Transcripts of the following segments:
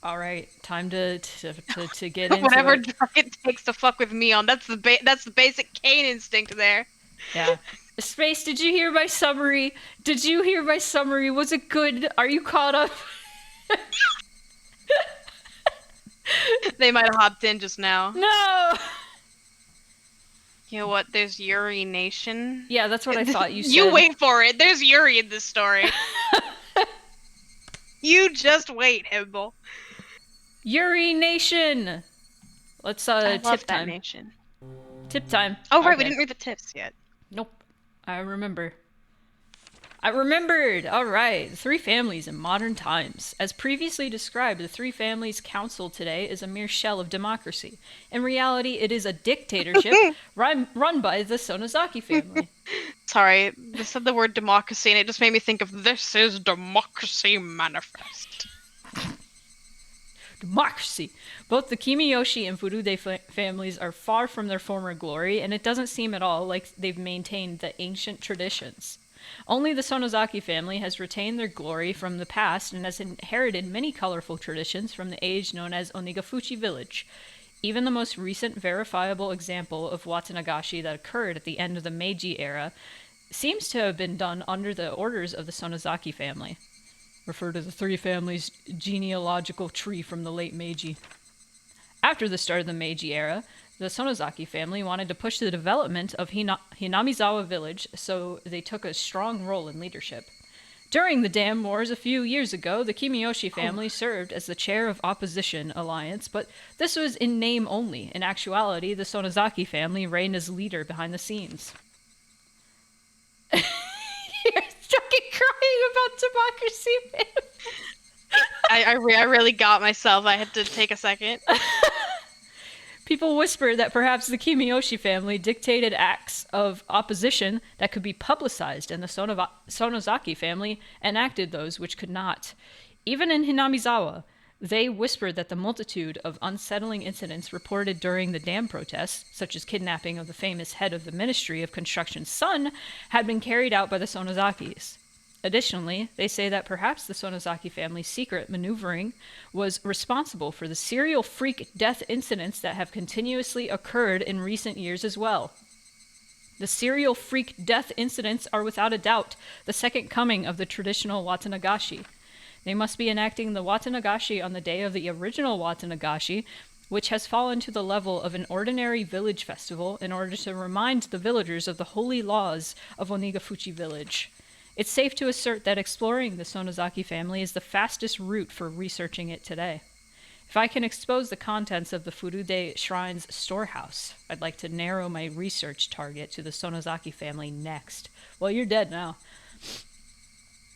All right, time to get into Whatever it. drug it takes to fuck with me on. That's the basic Cain instinct there. Yeah. Space, did you hear my summary? Did you hear my summary? Was it good? Are you caught up? They might have hopped in just now. No! You know what? There's Yuri Nation. Yeah, that's what I thought you You said. wait for it. There's Yuri in this story. You just wait, Himble. Yuri Nation! Let's, I tip love that time. nation. Tip time. Oh, right, we Okay. didn't read the tips yet. Nope. I remember. I remembered! Alright, the three families in modern times. As previously described, the three families council today is a mere shell of democracy. In reality, it is a dictatorship run by the Sonozaki family. Sorry, they said the word democracy and it just made me think of This is Democracy Manifest. Democracy! Both the Kimiyoshi and Furude families are far from their former glory, and it doesn't seem at all like they've maintained the ancient traditions. Only the Sonozaki family has retained their glory from the past and has inherited many colorful traditions from the age known as Onigafuchi village. Even the most recent verifiable example of Watanagashi that occurred at the end of the Meiji era seems to have been done under the orders of the Sonozaki family. Refer to the three families' genealogical tree from the late Meiji. After the start of the Meiji era, the Sonozaki family wanted to push the development of Hinamizawa village, so they took a strong role in leadership. During the Dam Wars a few years ago, the Kimiyoshi family served as the chair of Opposition Alliance, but this was in name only. In actuality, the Sonozaki family reigned as leader behind the scenes. You're fucking crying about democracy, man. I really got myself. I had to take a second. People whisper that perhaps the Kimiyoshi family dictated acts of opposition that could be publicized, and the Sonozaki family enacted those which could not. Even in Hinamizawa, they whispered that the multitude of unsettling incidents reported during the dam protests, such as kidnapping of the famous head of the Ministry of Construction's son, had been carried out by the Sonozakis. Additionally, they say that perhaps the Sonozaki family's secret maneuvering was responsible for the serial freak death incidents that have continuously occurred in recent years as well. The serial freak death incidents are without a doubt the second coming of the traditional Watanagashi. They must be enacting the Watanagashi on the day of the original Watanagashi, which has fallen to the level of an ordinary village festival in order to remind the villagers of the holy laws of Onigafuchi village. It's safe to assert that exploring the Sonozaki family is the fastest route for researching it today. If I can expose the contents of the Furude Shrine's storehouse, I'd like to narrow my research target to the Sonozaki family next. Well, you're dead now.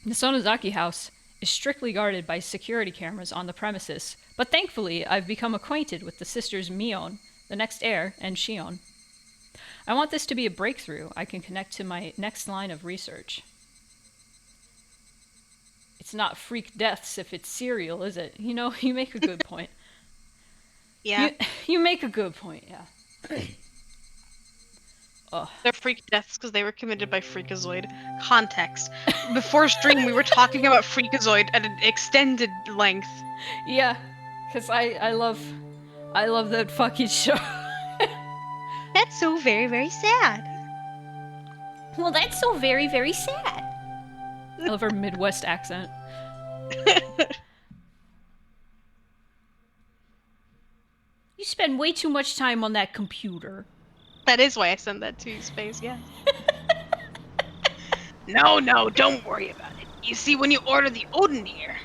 The Sonozaki house is strictly guarded by security cameras on the premises, but thankfully I've become acquainted with the sisters Mion, the next heir, and Shion. I want this to be a breakthrough I can connect to my next line of research. It's not freak deaths if it's serial, is it? You know, you make a good point. Yeah. You make a good point, yeah. They're freak deaths because they were committed by Freakazoid. Context. Before stream, we were talking about Freakazoid at an extended length. Yeah, because I love that fucking show. That's so very, very sad. Well, that's so very, very sad. I love her Midwest accent. You spend way too much time on that computer. That is why I sent that to you, Space, yeah. No, don't worry about it. You see, when you order the Odin here,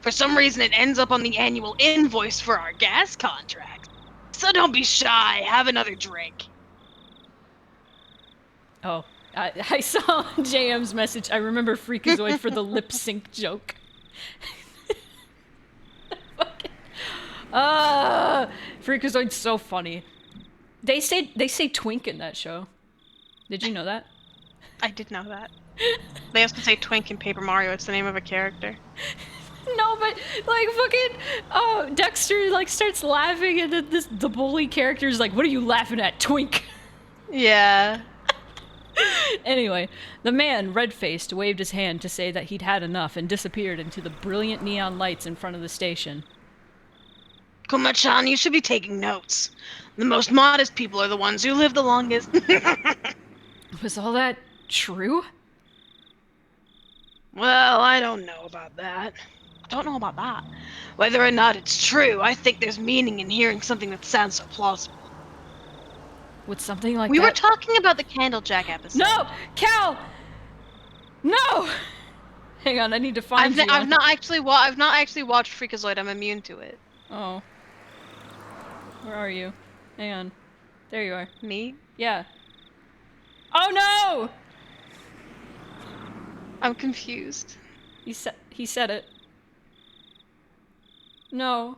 for some reason it ends up on the annual invoice for our gas contract. So don't be shy, have another drink. Oh, I saw JM's message. I remember Freakazoid for the lip sync joke. Freakazoid's so funny. They say twink in that show. Did you know that? I did know that. They also say Twink in Paper Mario. It's the name of a character. No, but like fucking Dexter like starts laughing and then the bully character is like, "What are you laughing at, Twink?" Yeah. Anyway, the man, red-faced, waved his hand to say that he'd had enough and disappeared into the brilliant neon lights in front of the station. Kuma-chan, you should be taking notes. The most modest people are the ones who live the longest. Was all that true? Well, I don't know about that. Whether or not it's true, I think there's meaning in hearing something that sounds so plausible. Would something like We that... were talking about the Candlejack episode. No! Cal! No! Hang on, I need to find you. I've not actually watched Freakazoid. I'm immune to it. Oh. Where are you? Hang on. There you are. Me? Yeah. Oh no! I'm confused. He said it. No.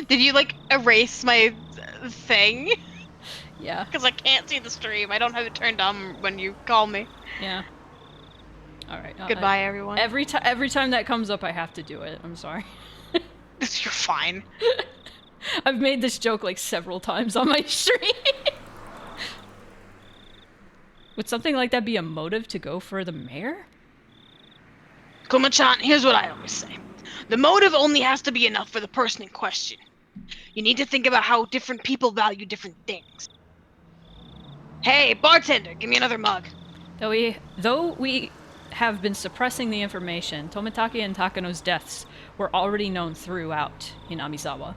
Did you, like, erase my thing? Yeah. Because I can't see the stream. I don't have it turned on when you call me. Yeah. Alright. Goodbye, everyone. Every time that comes up, I have to do it. I'm sorry. You're fine. I've made this joke like several times on my stream. Would something like that be a motive to go for the mayor? Kuma-chan, here's what I always say. The motive only has to be enough for the person in question. You need to think about how different people value different things. Hey, bartender, give me another mug. Though we have been suppressing the information, Tomitake and Takano's deaths were already known throughout Hinamizawa.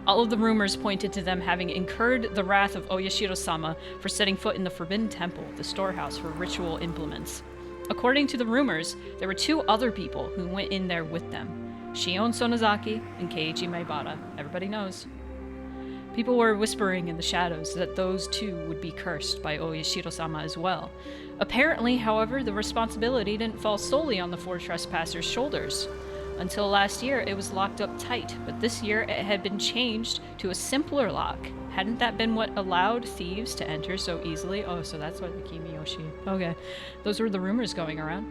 All of the rumors pointed to them having incurred the wrath of Oyashiro-sama for setting foot in the Forbidden Temple, the storehouse for ritual implements. According to the rumors, there were two other people who went in there with them, Shion Sonozaki and Keiichi Maibara. Everybody knows. People were whispering in the shadows that those two would be cursed by Oyashiro-sama as well. Apparently, however, the responsibility didn't fall solely on the four trespassers' shoulders. Until last year, it was locked up tight, but this year it had been changed to a simpler lock. Hadn't that been what allowed thieves to enter so easily? Oh, so that's why the Kimiyoshi... Okay. Those were the rumors going around.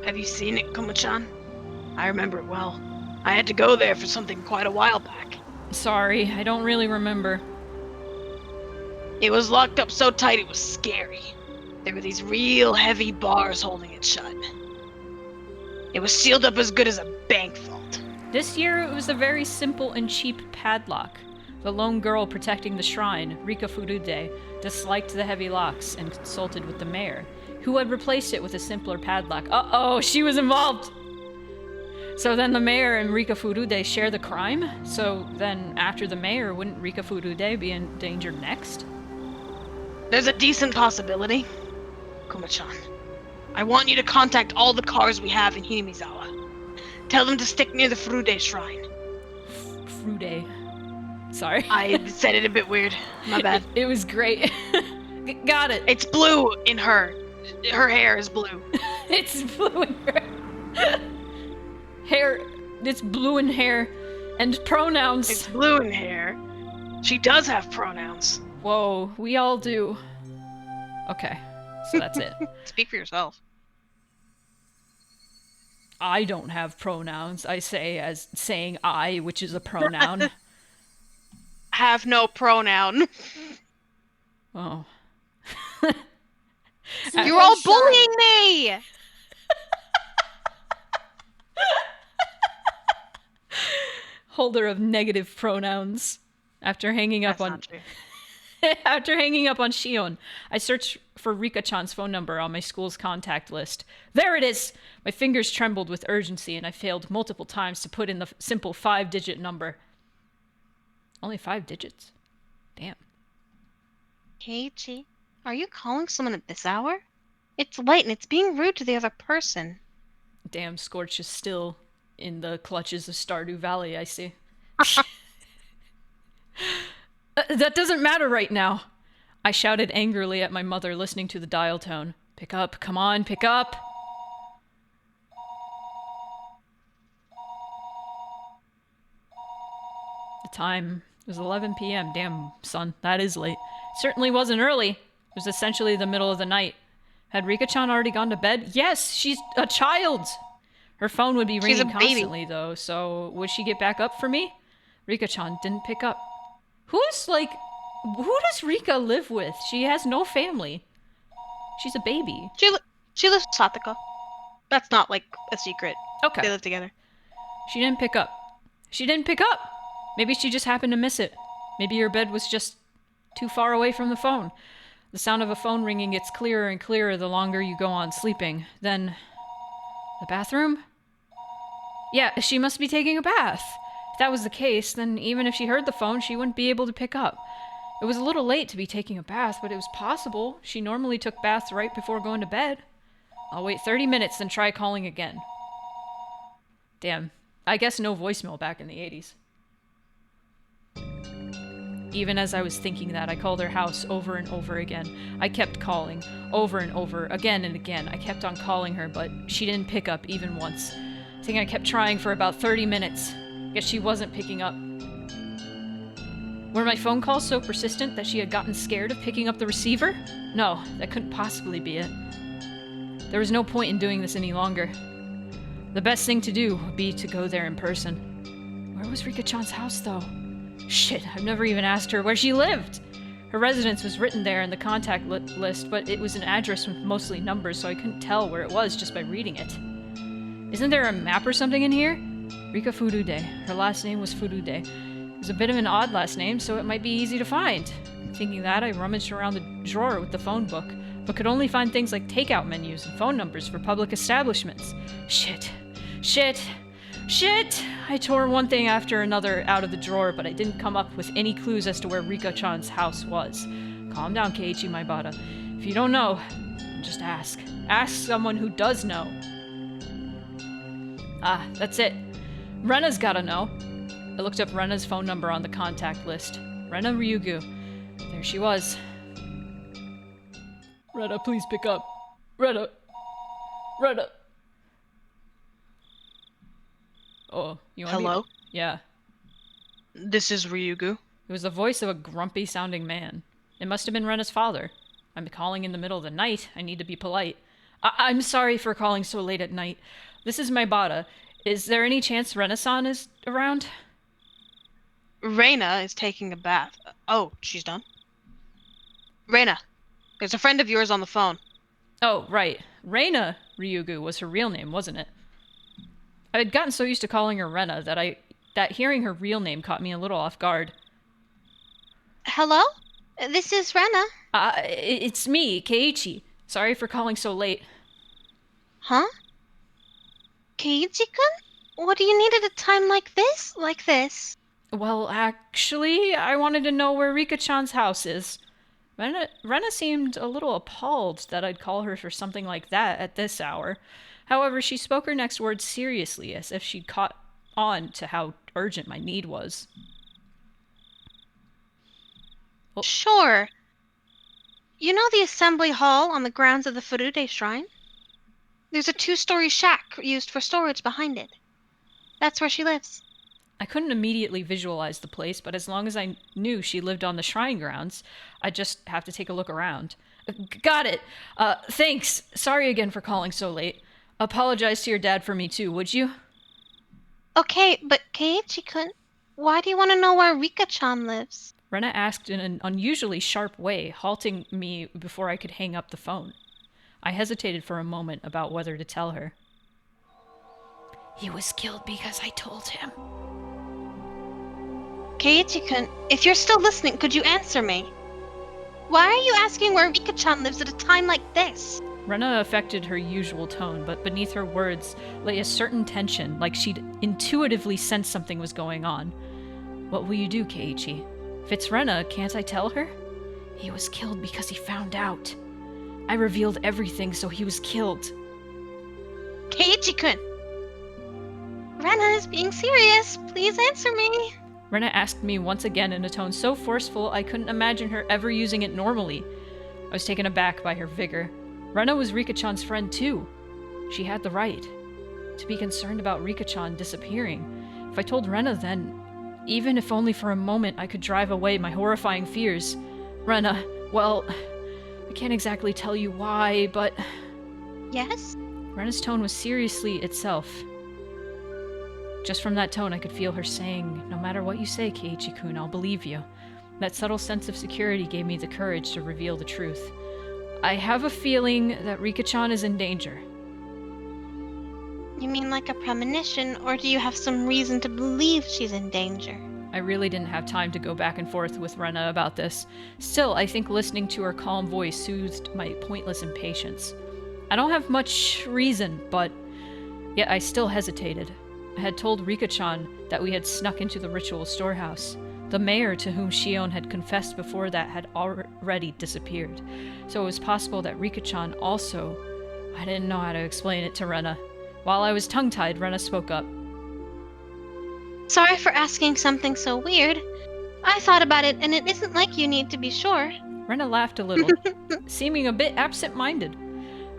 Have you seen it, Kuma-chan? I remember it well. I had to go there for something quite a while back. Sorry, I don't really remember. It was locked up so tight it was scary. There were these real heavy bars holding it shut. It was sealed up as good as a bank vault. This year, it was a very simple and cheap padlock. The lone girl protecting the shrine, Rika Furude, disliked the heavy locks and consulted with the mayor, who had replaced it with a simpler padlock. Uh-oh, she was involved! So then the mayor and Rika Furude share the crime? So then, after the mayor, wouldn't Rika Furude be in danger next? There's a decent possibility. Kuma-chan, I want you to contact all the cars we have in Hinamizawa. Tell them to stick near the Furude shrine. Furude. Sorry. I said it a bit weird. My bad. It was great. Got it. It's blue in her. Her hair is blue. It's blue in her hair. It's blue in hair. And pronouns. It's blue in hair. She does have pronouns. Whoa, we all do. Okay, so that's it. Speak for yourself. I don't have pronouns. I say as saying I, which is a pronoun. Have no pronoun. Oh. You're all bullying me! Holder of negative pronouns. After hanging up on Shion, I searched for Rika-chan's phone number on my school's contact list. There it is! My fingers trembled with urgency, and I failed multiple times to put in the simple 5-digit number. Only 5 digits? Damn. Keiichi, are you calling someone at this hour? It's late and it's being rude to the other person. Damn, Scorch is still in the clutches of Stardew Valley, I see. That doesn't matter right now. I shouted angrily at my mother, listening to the dial tone. Pick up, come on, pick up. The time was 11 p.m. Damn, son, that is late. Certainly wasn't early. It was essentially the middle of the night. Had Rika-chan already gone to bed? Yes, she's a child. Her phone would be ringing constantly, though, so would she get back up for me? Rika-chan didn't pick up. Who does Rika live with? She has no family. She's a baby. She lives with Sataka. That's not, like, a secret. Okay. They live together. She didn't pick up. Maybe she just happened to miss it. Maybe your bed was just too far away from the phone. The sound of a phone ringing gets clearer and clearer the longer you go on sleeping. Then, the bathroom? Yeah, she must be taking a bath. If that was the case, then even if she heard the phone, she wouldn't be able to pick up. It was a little late to be taking a bath, but it was possible. She normally took baths right before going to bed. I'll wait 30 minutes, then try calling again. Damn. I guess no voicemail back in the 80s. Even as I was thinking that, I called her house over and over again. I kept calling, over and over, again and again. I kept on calling her, but she didn't pick up even once. I think I kept trying for about 30 minutes. Guess she wasn't picking up. Were my phone calls so persistent that she had gotten scared of picking up the receiver? No, that couldn't possibly be it. There was no point in doing this any longer. The best thing to do would be to go there in person. Where was Rika-chan's house, though? Shit, I've never even asked her where she lived. Her residence was written there in the contact list, but it was an address with mostly numbers, so I couldn't tell where it was just by reading it. Isn't there a map or something in here? Rika Furude. Her last name was Furude. It was a bit of an odd last name, so it might be easy to find. Thinking that, I rummaged around the drawer with the phone book, but could only find things like takeout menus and phone numbers for public establishments. Shit. I tore one thing after another out of the drawer, but I didn't come up with any clues as to where Rika-chan's house was. Calm down, Keiichi Maibata. If you don't know, just ask. Ask someone who does know. Ah, that's it. Rena's gotta know. I looked up Rena's phone number on the contact list. Rena Ryugu. There she was. Rena, please pick up. Rena. Oh, you want Hello? Yeah. This is Ryugu. It was the voice of a grumpy-sounding man. It must have been Rena's father. I'm calling in the middle of the night. I need to be polite. I'm sorry for calling so late at night. This is Maibata. Is there any chance Rena-san is around? Reina is taking a bath. Oh, she's done? Reina, there's a friend of yours on the phone. Oh, right. Reina Ryugu was her real name, wasn't it? I had gotten so used to calling her Rena that hearing her real name caught me a little off guard. Hello? This is Rena. It's me, Keiichi. Sorry for calling so late. Huh? Keiichi-kun? What do you need at a time like this? Well, actually, I wanted to know where Rika-chan's house is. Rena seemed a little appalled that I'd call her for something like that at this hour. However, she spoke her next words seriously, as if she'd caught on to how urgent my need was. Well, sure. You know the assembly hall on the grounds of the Furude Shrine? There's a 2-story shack used for storage behind it. That's where she lives. I couldn't immediately visualize the place, but as long as I knew she lived on the shrine grounds, I'd just have to take a look around. Got it! Thanks! Sorry again for calling so late. Apologize to your dad for me too, would you? Okay, but Keiichi-kun, why do you want to know where Rika-chan lives? Rena asked in an unusually sharp way, halting me before I could hang up the phone. I hesitated for a moment about whether to tell her. He was killed because I told him. Keiichi-kun, if you're still listening, could you answer me? Why are you asking where Rika-chan lives at a time like this? Rena affected her usual tone, but beneath her words lay a certain tension, like she'd intuitively sensed something was going on. What will you do, Keiichi? If it's Rena, can't I tell her? He was killed because he found out. I revealed everything, so he was killed. Keiichi-kun! Rena is being serious. Please answer me. Rena asked me once again in a tone so forceful I couldn't imagine her ever using it normally. I was taken aback by her vigor. Rena was Rika-chan's friend too. She had the right to be concerned about Rika-chan disappearing. If I told Rena then, even if only for a moment, I could drive away my horrifying fears. Rena, well, I can't exactly tell you why, but... Yes? Rena's tone was seriously itself. Just from that tone, I could feel her saying, no matter what you say, Keiichi-kun, I'll believe you. That subtle sense of security gave me the courage to reveal the truth. I have a feeling that Rika-chan is in danger. You mean like a premonition, or do you have some reason to believe she's in danger? I really didn't have time to go back and forth with Rena about this. Still, I think listening to her calm voice soothed my pointless impatience. I don't have much reason, but yet I still hesitated. I had told Rika-chan that we had snuck into the ritual storehouse. The mayor to whom Shion had confessed before that had already disappeared, so it was possible that Rika-chan also... I didn't know how to explain it to Rena. While I was tongue-tied, Rena spoke up. Sorry for asking something so weird. I thought about it, and it isn't like you need to be sure. Rena laughed a little, seeming a bit absent-minded.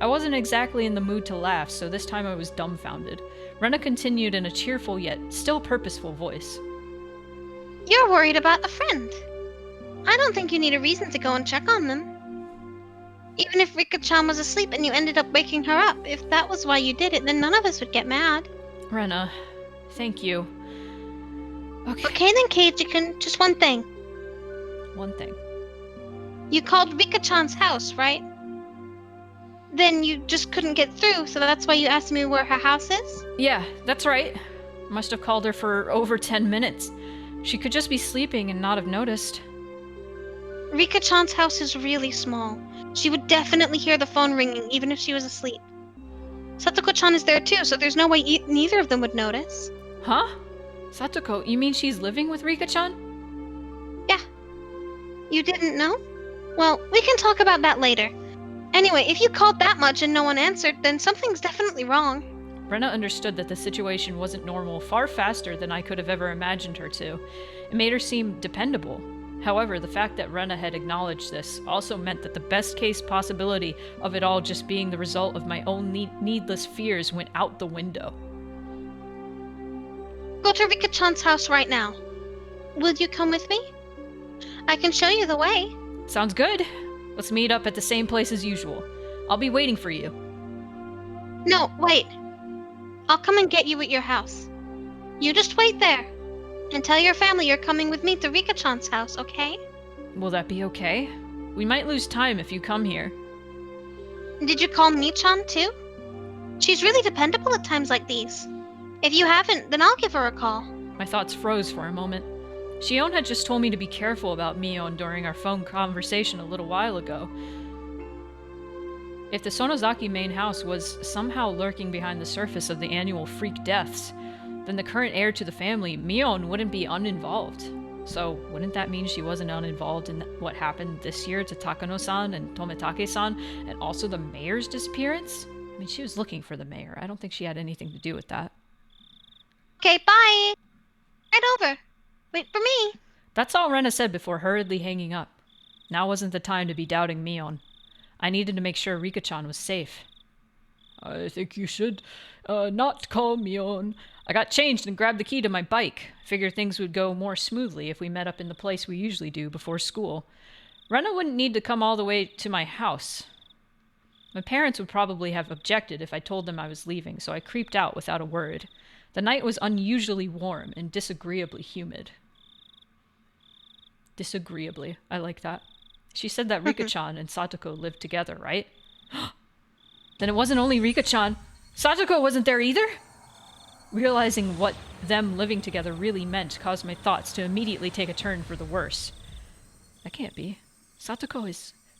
I wasn't exactly in the mood to laugh, so this time I was dumbfounded. Rena continued in a cheerful yet still purposeful voice. You're worried about a friend. I don't think you need a reason to go and check on them. Even if Rika-chan was asleep and you ended up waking her up, if that was why you did it, then none of us would get mad. Rena, thank you. Okay then, Keiji-kun, just one thing. One thing. You called Rika-chan's house, right? Then you just couldn't get through, so that's why you asked me where her house is? Yeah, that's right. Must have called her for over 10 minutes. She could just be sleeping and not have noticed. Rika-chan's house is really small. She would definitely hear the phone ringing even if she was asleep. Satoko-chan is there too, so there's no way neither of them would notice. Huh? Satoko, you mean she's living with Rika-chan? Yeah. You didn't know? Well, we can talk about that later. Anyway, if you called that much and no one answered, then something's definitely wrong. Rena understood that the situation wasn't normal far faster than I could have ever imagined her to. It made her seem dependable. However, the fact that Rena had acknowledged this also meant that the best case possibility of it all just being the result of my own needless fears went out the window. Go to Rika-chan's house right now. Will you come with me? I can show you the way. Sounds good. Let's meet up at the same place as usual. I'll be waiting for you. No, wait. I'll come and get you at your house. You just wait there. And tell your family you're coming with me to Rika-chan's house, okay? Will that be okay? We might lose time if you come here. Did you call Mi-chan too? She's really dependable at times like these. If you haven't, then I'll give her a call. My thoughts froze for a moment. Shion had just told me to be careful about Mion during our phone conversation a little while ago. If the Sonozaki main house was somehow lurking behind the surface of the annual freak deaths, then the current heir to the family, Mion, wouldn't be uninvolved. So wouldn't that mean she wasn't uninvolved in what happened this year to Takano-san and Tomitake-san, and also the mayor's disappearance? I mean, she was looking for the mayor. I don't think she had anything to do with that. Okay, bye! Right over. Wait for me. That's all Rena said before hurriedly hanging up. Now wasn't the time to be doubting Mion. I needed to make sure Rika-chan was safe. I think you should not call Mion. I got changed and grabbed the key to my bike. Figured things would go more smoothly if we met up in the place we usually do before school. Rena wouldn't need to come all the way to my house. My parents would probably have objected if I told them I was leaving, so I creeped out without a word. The night was unusually warm and disagreeably humid. Disagreeably. I like that. She said that Rika-chan and Satoko lived together, right? Then it wasn't only Rika-chan. Satoko wasn't there either? Realizing what them living together really meant caused my thoughts to immediately take a turn for the worse. That can't be.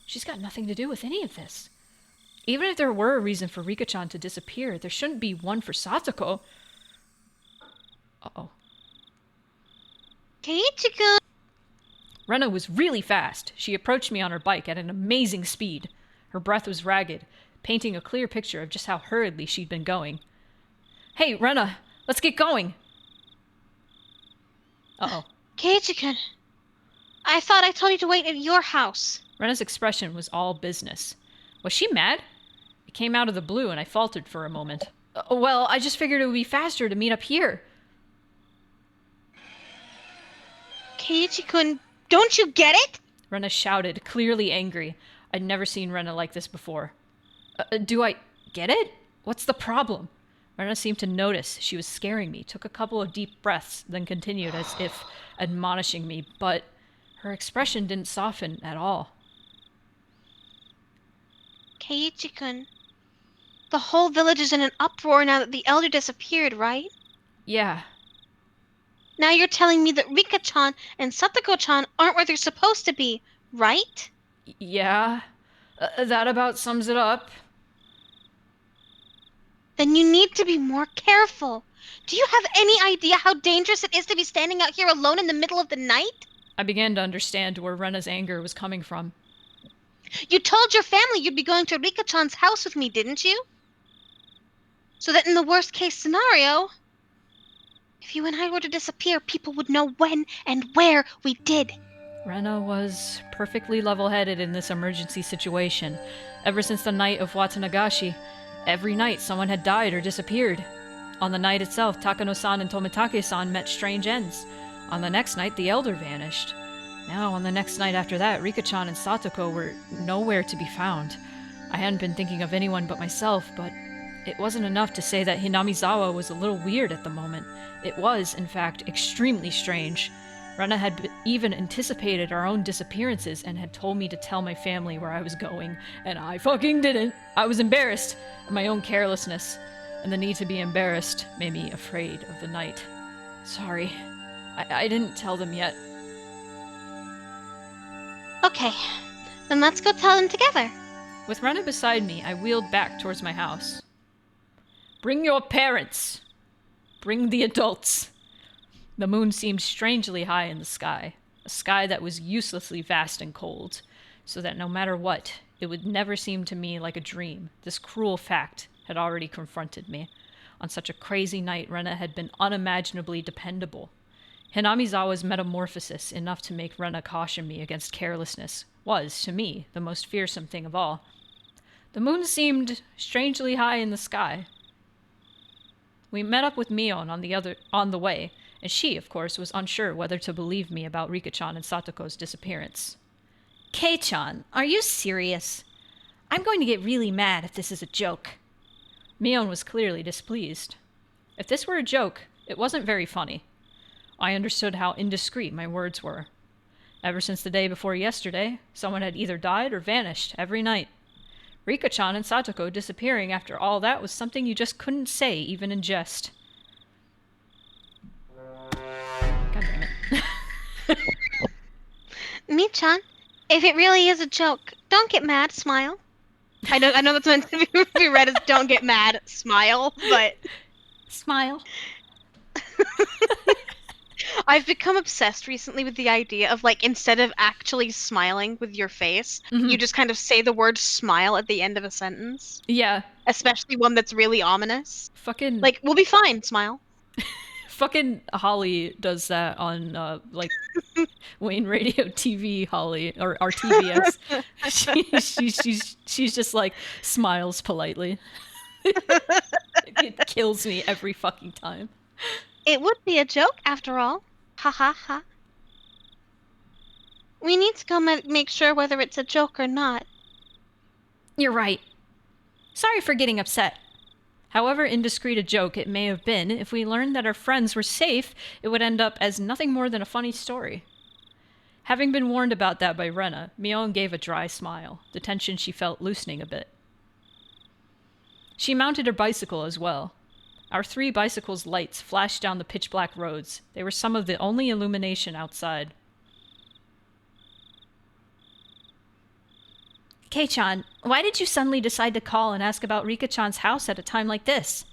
She's got nothing to do with any of this. Even if there were a reason for Rika-chan to disappear, there shouldn't be one for Satoko. Uh-oh. Keiji-kun! Rena was really fast. She approached me on her bike at an amazing speed. Her breath was ragged, painting a clear picture of just how hurriedly she'd been going. Hey, Rena, let's get going! Uh-oh. Keiji-kun, I thought I told you to wait at your house. Rena's expression was all business. Was she mad? It came out of the blue and I faltered for a moment. Well, I just figured it would be faster to meet up here. Keiji-kun, don't you get it? Rena shouted, clearly angry. I'd never seen Rena like this before. Do I get it? What's the problem? Rena seemed to notice she was scaring me, took a couple of deep breaths, then continued as if admonishing me, but Her expression didn't soften at all. Keiichi-kun, the whole village is in an uproar now that the elder disappeared, right? Yeah. Now you're telling me that Rika-chan and Satoko-chan aren't where they're supposed to be, right? Yeah. That about sums it up. Then you need to be more careful. Do you have any idea how dangerous it is to be standing out here alone in the middle of the night? I began to understand where Rena's anger was coming from. You told your family you'd be going to Rika-chan's house with me, didn't you? So that in the worst case scenario, if you and I were to disappear, people would know when and where we did. Rena was perfectly level-headed in this emergency situation. Ever since the night of Watanagashi, every night someone had died or disappeared. On the night itself, Takano-san and Tomitake-san met strange ends. On the next night, the elder vanished. Now, on the next night after that, Rika-chan and Satoko were nowhere to be found. I hadn't been thinking of anyone but myself, but it wasn't enough to say that Hinamizawa was a little weird at the moment. It was, in fact, extremely strange. Rena had even anticipated our own disappearances and had told me to tell my family where I was going, and I fucking didn't. I was embarrassed of my own carelessness, and the need to be embarrassed made me afraid of the night. Sorry. I didn't tell them yet. Okay, then let's go tell them together. With Rena beside me, I wheeled back towards my house. Bring your parents! Bring the adults! The moon seemed strangely high in the sky, a sky that was uselessly vast and cold, so that no matter what, it would never seem to me like a dream. This cruel fact had already confronted me. On such a crazy night, Rena had been unimaginably dependable. Hinamizawa's metamorphosis, enough to make Rena caution me against carelessness, was, to me, the most fearsome thing of all. The moon seemed strangely high in the sky. We met up with Mion on the way, and she, of course, was unsure whether to believe me about Rika-chan and Satoko's disappearance. Kei-chan, are you serious? I'm going to get really mad if this is a joke. Mion was clearly displeased. If this were a joke, it wasn't very funny. I understood how indiscreet my words were. Ever since the day before yesterday, someone had either died or vanished every night. Rika-chan and Satoko disappearing after all that was something you just couldn't say, even in jest. God damn it. Mi-chan, if it really is a joke, don't get mad, smile. I know that's meant to be read as don't get mad, smile, but... Smile. I've become obsessed recently with the idea of, like, instead of actually smiling with your face, you just kind of say the word smile at the end of a sentence. Yeah. Especially one that's really ominous. Fucking... Like, we'll be fine, smile. Fucking Holly does that on, Wayne Radio TV, Holly, or RTVS. She's just, like, smiles politely. It kills me every fucking time. It would be a joke, after all. Ha ha ha. We need to go make sure whether it's a joke or not. You're right. Sorry for getting upset. However indiscreet a joke it may have been, if we learned that our friends were safe, it would end up as nothing more than a funny story. Having been warned about that by Rena, Mion gave a dry smile, the tension she felt loosening a bit. She mounted her bicycle as well. Our 3 bicycles' lights flashed down the pitch-black roads. They were some of the only illumination outside. Kei-chan, why did you suddenly decide to call and ask about Rika-chan's house at a time like this?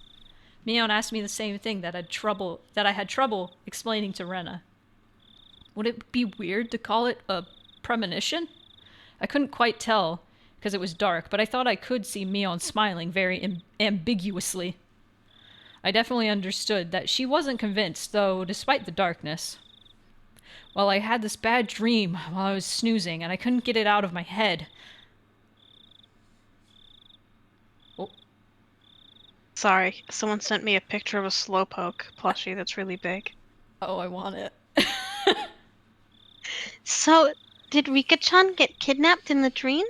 Mion asked me the same thing that I had trouble explaining to Rena. Would it be weird to call it a premonition? I couldn't quite tell because it was dark, but I thought I could see Mion smiling very ambiguously. I definitely understood that she wasn't convinced, though, despite the darkness. Well, I had this bad dream while I was snoozing, and I couldn't get it out of my head. Oh. Sorry, someone sent me a picture of a Slowpoke plushie that's really big. Oh, I want it. So, did Rika-chan get kidnapped in the dream?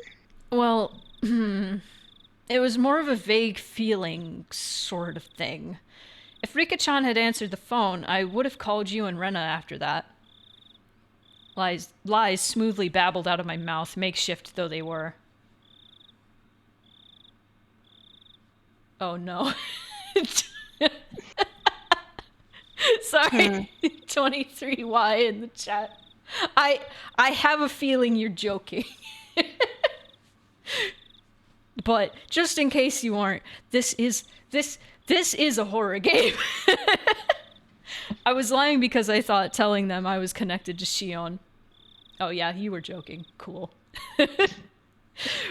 Well, it was more of a vague feeling sort of thing. If Rika-chan had answered the phone, I would have called you and Rena after that. Lies smoothly babbled out of my mouth, makeshift though they were. Oh no. Sorry. 23Y in the chat. I have a feeling you're joking. But just in case you aren't, this is a horror game. I was lying because I thought telling them I was connected to Shion. Oh yeah, you were joking. Cool.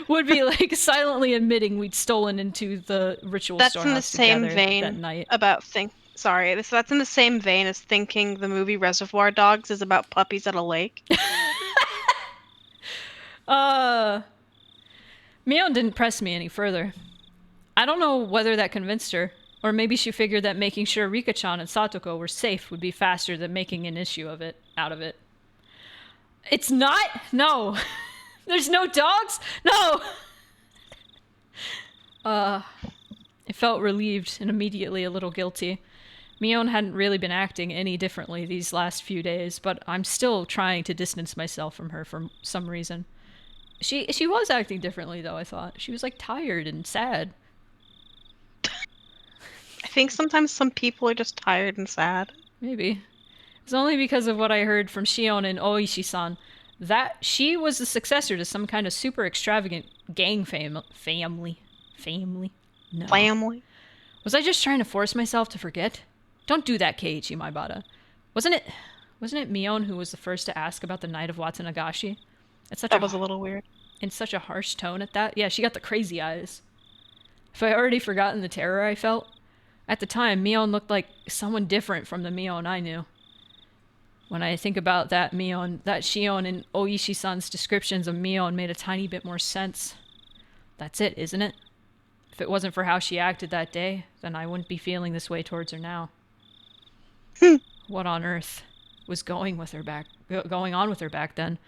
Would be like silently admitting we'd stolen into the ritual storehouse together that night. That's in the same vein as thinking the movie Reservoir Dogs is about puppies at a lake. Mion didn't press me any further. I don't know whether that convinced her, or maybe she figured that making sure Rika-chan and Satoko were safe would be faster than making an issue out of it. It's not? No. There's no dogs? No! I felt relieved and immediately a little guilty. Mion hadn't really been acting any differently these last few days, but I'm still trying to distance myself from her for some reason. She was acting differently, though, I thought. She was, like, tired and sad. I think sometimes some people are just tired and sad. Maybe. It's only because of what I heard from Shion and Oishi-san that she was the successor to some kind of super extravagant gang family. No. Family? Was I just trying to force myself to forget? Don't do that, Keiichi Maibata. Wasn't it Mion who was the first to ask about the night of Watsunagashi? That was a little weird. In such a harsh tone at that? Yeah, she got the crazy eyes. Have I already forgotten the terror I felt? At the time, Mion looked like someone different from the Mion I knew. When I think about that Shion and Oishi-san's descriptions of Mion made a tiny bit more sense. That's it, isn't it? If it wasn't for how she acted that day, then I wouldn't be feeling this way towards her now. What on earth was going on with her back then?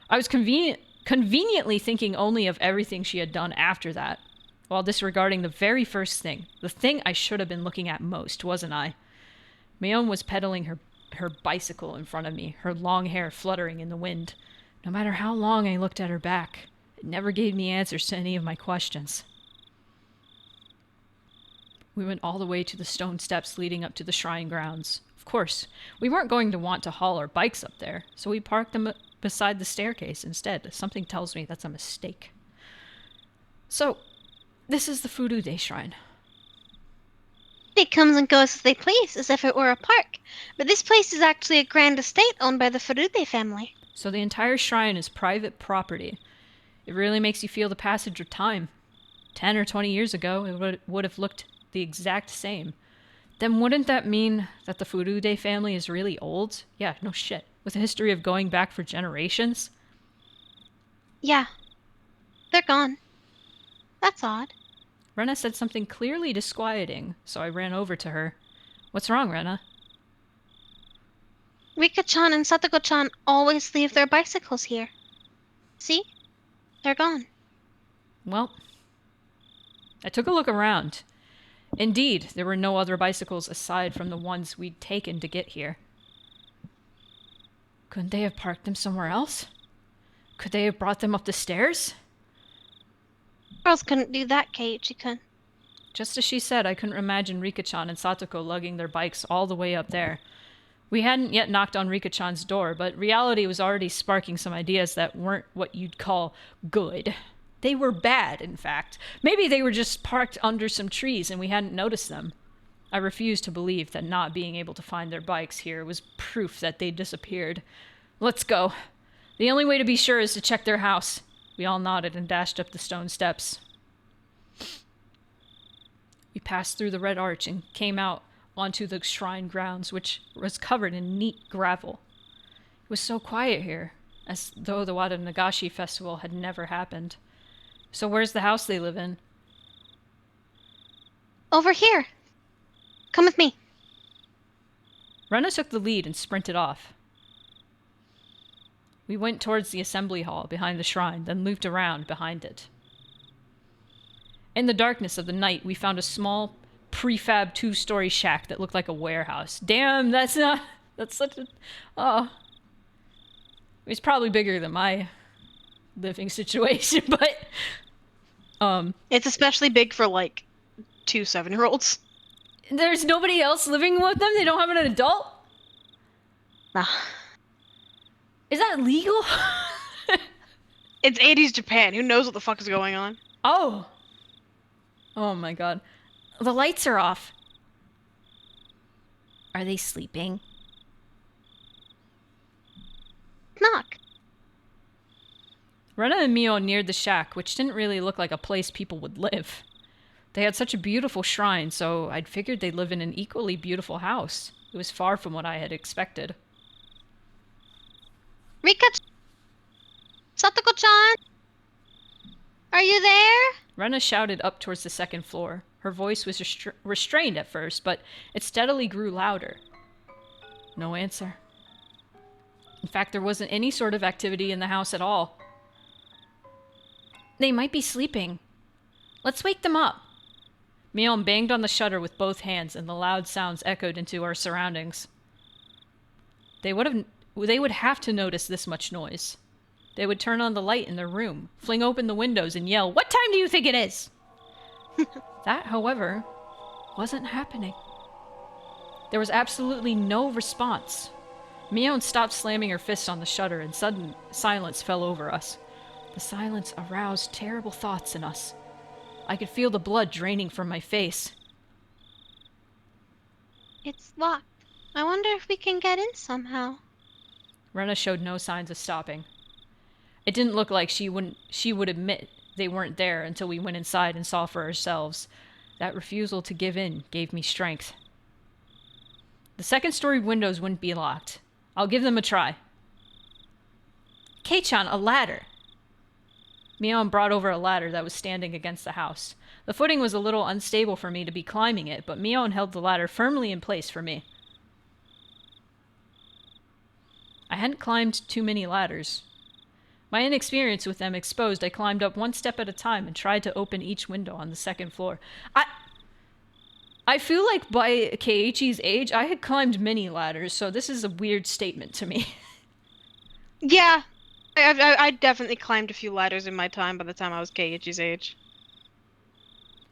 I was conveniently thinking only of everything she had done after that, while disregarding the very first thing, the thing I should have been looking at most, wasn't I? Mion was pedaling her bicycle in front of me, her long hair fluttering in the wind. No matter how long I looked at her back, it never gave me answers to any of my questions. We went all the way to the stone steps leading up to the shrine grounds. Of course, we weren't going to want to haul our bikes up there, so we parked them beside the staircase instead. Something tells me that's a mistake. So, this is the Furude Shrine. It comes and goes as they please, as if it were a park. But this place is actually a grand estate owned by the Furude family. So the entire shrine is private property. It really makes you feel the passage of time. 10 or 20 years ago, it would have looked the exact same. Then wouldn't that mean that the Furude family is really old? Yeah, no shit. With a history of going back for generations? Yeah. They're gone. That's odd. Rena said something clearly disquieting, so I ran over to her. What's wrong, Rena? Rika-chan and Satoko-chan always leave their bicycles here. See? They're gone. Well, I took a look around. Indeed, there were no other bicycles aside from the ones we'd taken to get here. Couldn't they have parked them somewhere else? Could they have brought them up the stairs? Girls couldn't do that, Keiichi-kun. Just as she said, I couldn't imagine Rika-chan and Satoko lugging their bikes all the way up there. We hadn't yet knocked on Rika-chan's door, but reality was already sparking some ideas that weren't what you'd call good. They were bad, in fact. Maybe they were just parked under some trees and we hadn't noticed them. I refused to believe that not being able to find their bikes here was proof that they'd disappeared. Let's go. The only way to be sure is to check their house. We all nodded and dashed up the stone steps. We passed through the red arch and came out onto the shrine grounds, which was covered in neat gravel. It was so quiet here, as though the Wada Nagashi festival had never happened. So where's the house they live in? Over here. Come with me. Rena took the lead and sprinted off. We went towards the assembly hall behind the shrine, then looped around behind it. In the darkness of the night, we found a small, prefab 2-story shack that looked like a warehouse. Damn, that's such a... Oh. He's probably bigger than my living situation, but It's especially big for like 2 7-year-olds. there's nobody else living with them? They don't have an adult? Nah. Is that legal? It's 80s Japan. Who knows what the fuck is going on? Oh. Oh my god. The lights are off. Are they sleeping? Knock. Rena and Mio neared the shack, which didn't really look like a place people would live. They had such a beautiful shrine, so I'd figured they'd live in an equally beautiful house. It was far from what I had expected. Rika, Satoko-chan, are you there? Rena shouted up towards the second floor. Her voice was restrained at first, but it steadily grew louder. No answer. In fact, there wasn't any sort of activity in the house at all. They might be sleeping. Let's wake them up. Mion banged on the shutter with both hands, and the loud sounds echoed into our surroundings. They would have to notice this much noise. They would turn on the light in their room, fling open the windows, and yell, "What time do you think it is?" That, however, wasn't happening. There was absolutely no response. Mion stopped slamming her fists on the shutter, and sudden silence fell over us. The silence aroused terrible thoughts in us. I could feel the blood draining from my face. It's locked. I wonder if we can get in somehow. Rena showed no signs of stopping. It didn't look like she would admit they weren't there until we went inside and saw for ourselves. That refusal to give in gave me strength. The second-story windows wouldn't be locked. I'll give them a try. Kei-chan, a ladder! Mion brought over a ladder that was standing against the house. The footing was a little unstable for me to be climbing it, but Mion held the ladder firmly in place for me. I hadn't climbed too many ladders. My inexperience with them exposed, I climbed up one step at a time and tried to open each window on the second floor. I feel like by Keiichi's age, I had climbed many ladders, so this is a weird statement to me. Yeah, I definitely climbed a few ladders in my time by the time I was Keiichi's age.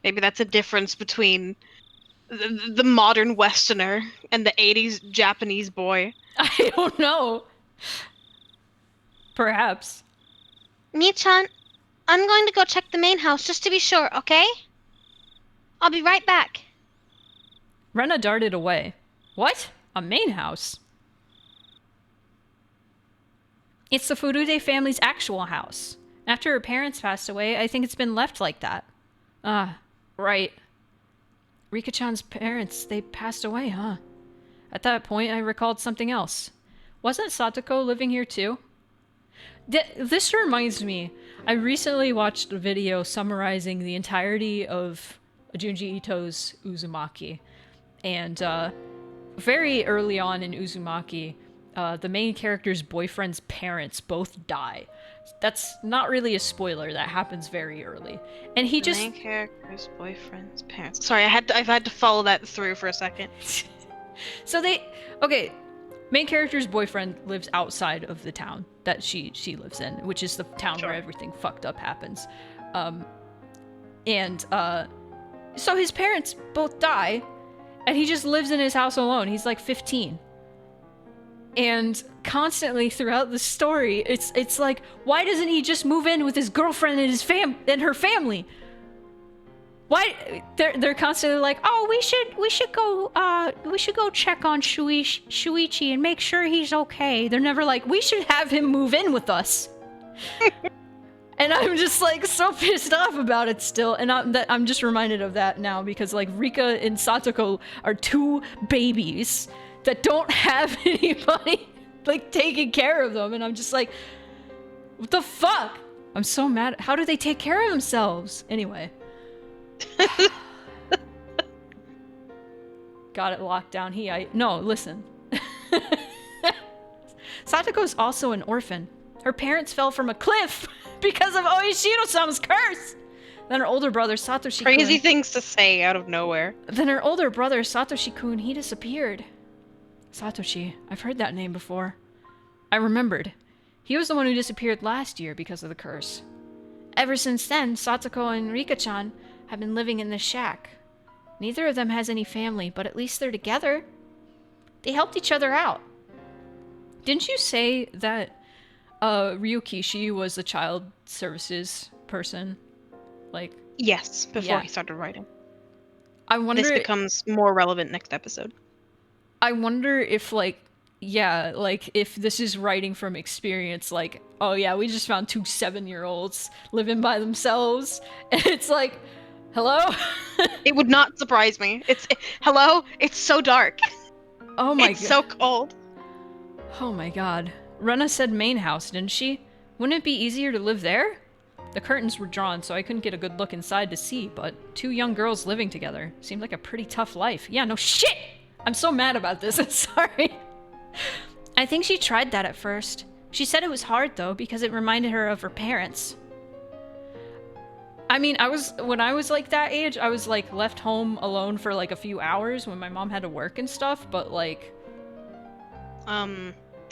Maybe that's a difference between the modern Westerner and the 80s Japanese boy. I don't know. Perhaps. Mii-chan, I'm going to go check the main house just to be sure, okay? I'll be right back. Rena darted away. What? A main house? It's the Furude family's actual house. After her parents passed away, I think it's been left like that. Ah, right. Rika-chan's parents, they passed away, huh? At that point, I recalled something else. Wasn't Satoko living here too? This reminds me, I recently watched a video summarizing the entirety of Junji Ito's Uzumaki. And very early on in Uzumaki, the main character's boyfriend's parents both die. That's not really a spoiler, that happens very early. And he just... Main character's boyfriend's parents. Sorry, I've had to follow that through for a second. So okay, main character's boyfriend lives outside of the town that she lives in, which is the town where everything fucked up happens. So his parents both die, and he just lives in his house alone. He's like 15. And constantly throughout the story, it's like, why doesn't he just move in with his girlfriend and and her family? Why they're constantly like, oh, we should go check on Shuichi and make sure he's okay. They're never like, we should have him move in with us. And I'm just like so pissed off about it still, and I'm just reminded of that now because like Rika and Satoko are two babies that don't have anybody like taking care of them, and I'm just like, what the fuck? I'm so mad. How do they take care of themselves? Anyway. Got it locked down. No, listen. Satoko's also an orphan. Her parents fell from a cliff because of Oishiro-sama's curse. Then her older brother, Satoshi-kun... Crazy things to say out of nowhere. Then her older brother, Satoshi-kun, he disappeared. Satoshi, I've heard that name before. I remembered. He was the one who disappeared last year because of the curse. Ever since then, Satoko and Rika-chan have been living in this shack. Neither of them has any family, but at least they're together. They helped each other out. Didn't you say that Ryukishi was the child services person? Like, Yes, before Yeah. he started writing. I wonder. This becomes more relevant next episode. I wonder if, like, yeah, like, if this is writing from experience, like, oh yeah, we just found 2 7-year-olds living by themselves, and it's like, hello? It would not surprise me. Hello? It's so dark. Oh my It's god. so cold. Oh my god. Rena said main house, didn't she? Wouldn't it be easier to live there? The curtains were drawn, so I couldn't get a good look inside to see, but 2 young girls living together seemed like a pretty tough life. Yeah, no shit! I'm so mad about this, I'm sorry. I think she tried that at first. She said it was hard, though, because it reminded her of her parents. I mean, when I was like that age, I was like left home alone for like a few hours when my mom had to work and stuff, but like...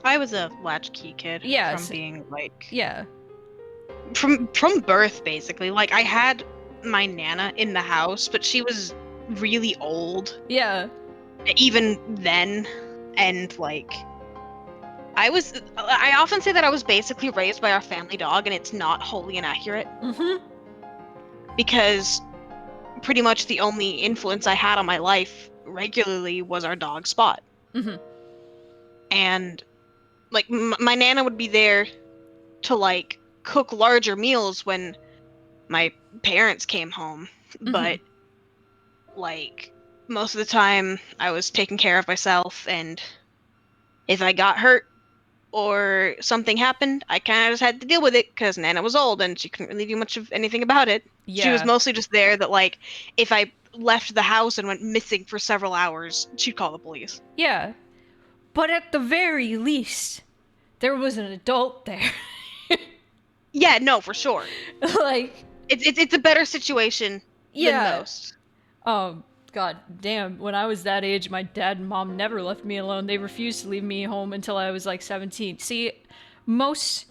I was a latchkey kid. Yeah, From being like... Yeah. From birth, basically. Like, I had my Nana in the house, but she was really old. Yeah. Even then. And, like... I often say that I was basically raised by our family dog, and it's not wholly inaccurate. Mm-hmm. Because pretty much the only influence I had on my life regularly was our dog Spot. Mm-hmm. And like my Nana would be there to like cook larger meals when my parents came home, but like most of the time I was taking care of myself, and if I got hurt or something happened, I kind of just had to deal with it because Nana was old and she couldn't really do much of anything about it. Yeah. She was mostly just there that, like, if I left the house and went missing for several hours, she'd call the police. Yeah. But at the very least, there was an adult there. Yeah, no, for sure. Like... It's a better situation than most. God damn, when I was that age, my dad and mom never left me alone. They refused to leave me home until I was like 17. See, most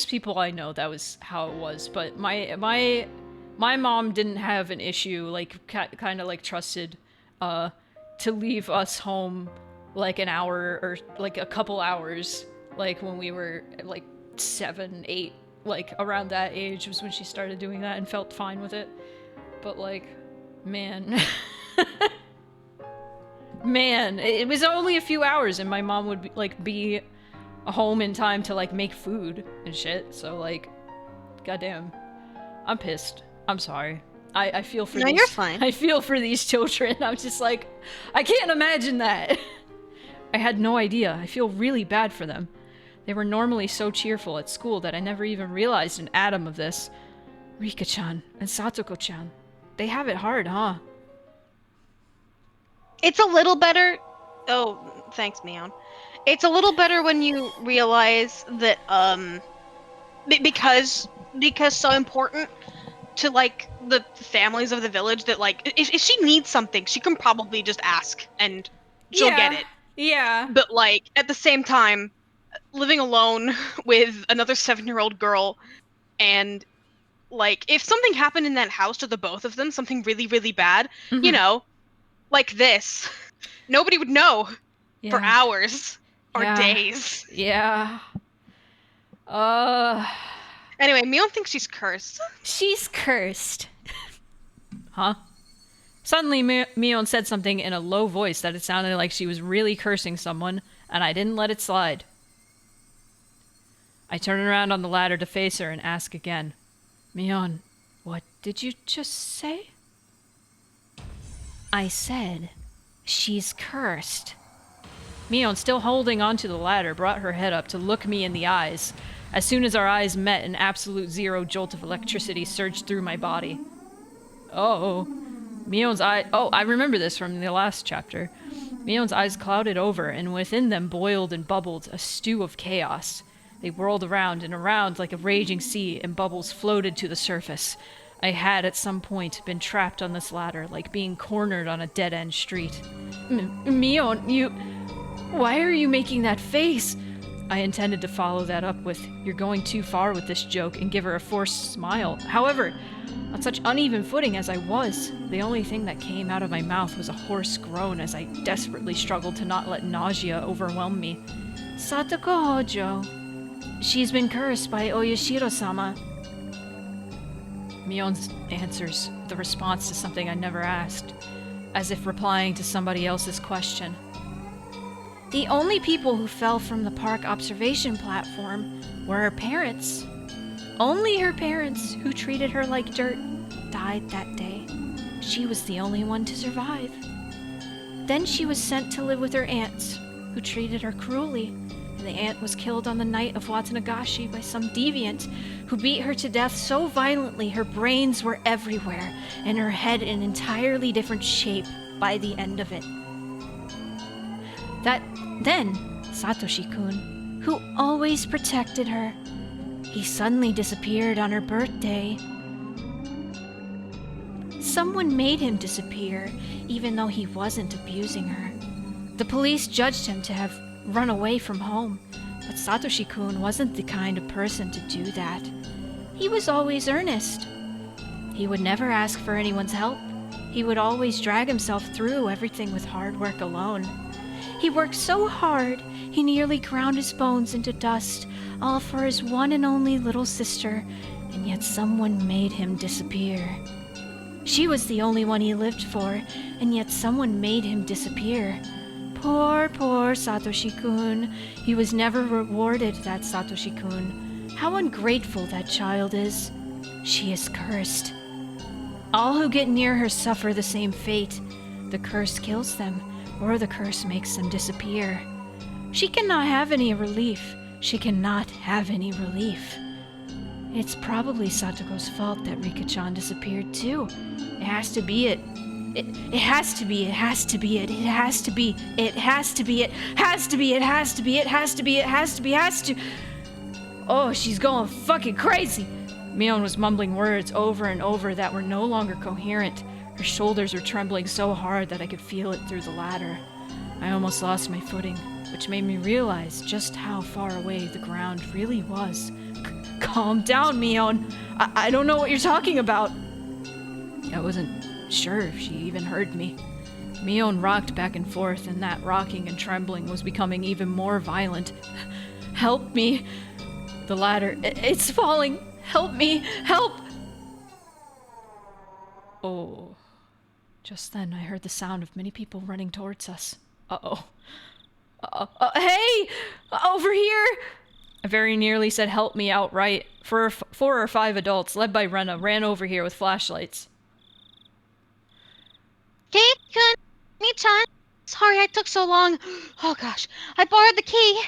people I know, that was how it was. But my mom didn't have an issue, like kind of like trusted to leave us home like an hour or like a couple hours, like when we were like 7, 8, like around that age was when she started doing that and felt fine with it. But like, man. Man, it was only a few hours and my mom would be home in time to like make food and shit. So like, goddamn, I'm pissed. I'm sorry. I feel for No, these. you're fine. I feel for these children. I'm just like, I can't imagine that. I had no idea. I feel really bad for them. They were normally so cheerful at school that I never even realized an atom of this. Rika-chan and Satoko-chan. They have it hard, huh? It's a little better. Oh, thanks, Mion. It's a little better when you realize that because so important to like the families of the village that like if she needs something, she can probably just ask and she'll get it. Yeah. But like at the same time, living alone with another 7-year-old girl, and like if something happened in that house to the both of them, something really, really bad, you know, like this, nobody would know for hours or days. Yeah. Anyway, Mion thinks she's cursed. She's cursed. Huh? Suddenly, Mion said something in a low voice that it sounded like she was really cursing someone, and I didn't let it slide. I turned around on the ladder to face her and ask again. Mion, what did you just say? I said, she's cursed. Mion, still holding onto the ladder, brought her head up to look me in the eyes. As soon as our eyes met, an absolute zero jolt of electricity surged through my body. Oh. Mion's eye... Oh, I remember this from the last chapter. Mion's eyes clouded over, and within them boiled and bubbled a stew of chaos. They whirled around and around like a raging sea, and bubbles floated to the surface. I had, at some point, been trapped on this ladder, like being cornered on a dead-end street. Mion, you... Why are you making that face? I intended to follow that up with, "You're going too far with this joke," and give her a forced smile. However, on such uneven footing as I was, the only thing that came out of my mouth was a hoarse groan as I desperately struggled to not let nausea overwhelm me. "Satoko Hojo. She's been cursed by Oyashiro-sama." Mion answers the response to something I never asked, as if replying to somebody else's question. "The only people who fell from the park observation platform were her parents. Only her parents, who treated her like dirt, died that day. She was the only one to survive. Then she was sent to live with her aunts, who treated her cruelly, and the aunt was killed on the night of Watanagashi by some deviant who beat her to death so violently her brains were everywhere and her head an entirely different shape by the end of it. Then Satoshi-kun, who always protected her, he suddenly disappeared on her birthday. Someone made him disappear, even though he wasn't abusing her. The police judged him to have run away from home, but Satoshi-kun wasn't the kind of person to do that. He was always earnest. He would never ask for anyone's help. He would always drag himself through everything with hard work alone. He worked so hard, he nearly ground his bones into dust, all for his one and only little sister, and yet someone made him disappear. She was the only one he lived for, and yet someone made him disappear. Poor Satoshi-kun. He was never rewarded, that Satoshi-kun. How ungrateful that child is. She is cursed. All who get near her suffer the same fate. The curse kills them, or the curse makes them disappear. She cannot have any relief. She cannot have any relief. It's probably Satoko's fault that Rika-chan disappeared too. It has to be it. It has to be, it has to be it, it has to be, it has to be, it has to be, it has to be, it has to be, it has to be, has to. Oh, she's going fucking crazy. Mion was mumbling words over and over that were no longer coherent. Her shoulders were trembling so hard that I could feel it through the ladder. I almost lost my footing, which made me realize just how far away the ground really was. Calm down, Mion. I don't know what you're talking about. I wasn't sure if she even heard me. Mion rocked back and forth, and that rocking and trembling was becoming even more violent. Help me. The ladder, it's falling. Help me. Help. Oh. Just then, I heard the sound of many people running towards us. Uh-oh. Hey! Over here! I very nearly said help me outright. 4 or 5 adults, led by Rena, ran over here with flashlights. Kate-kun! Ni-chan! Sorry I took so long. Oh gosh, I borrowed the key.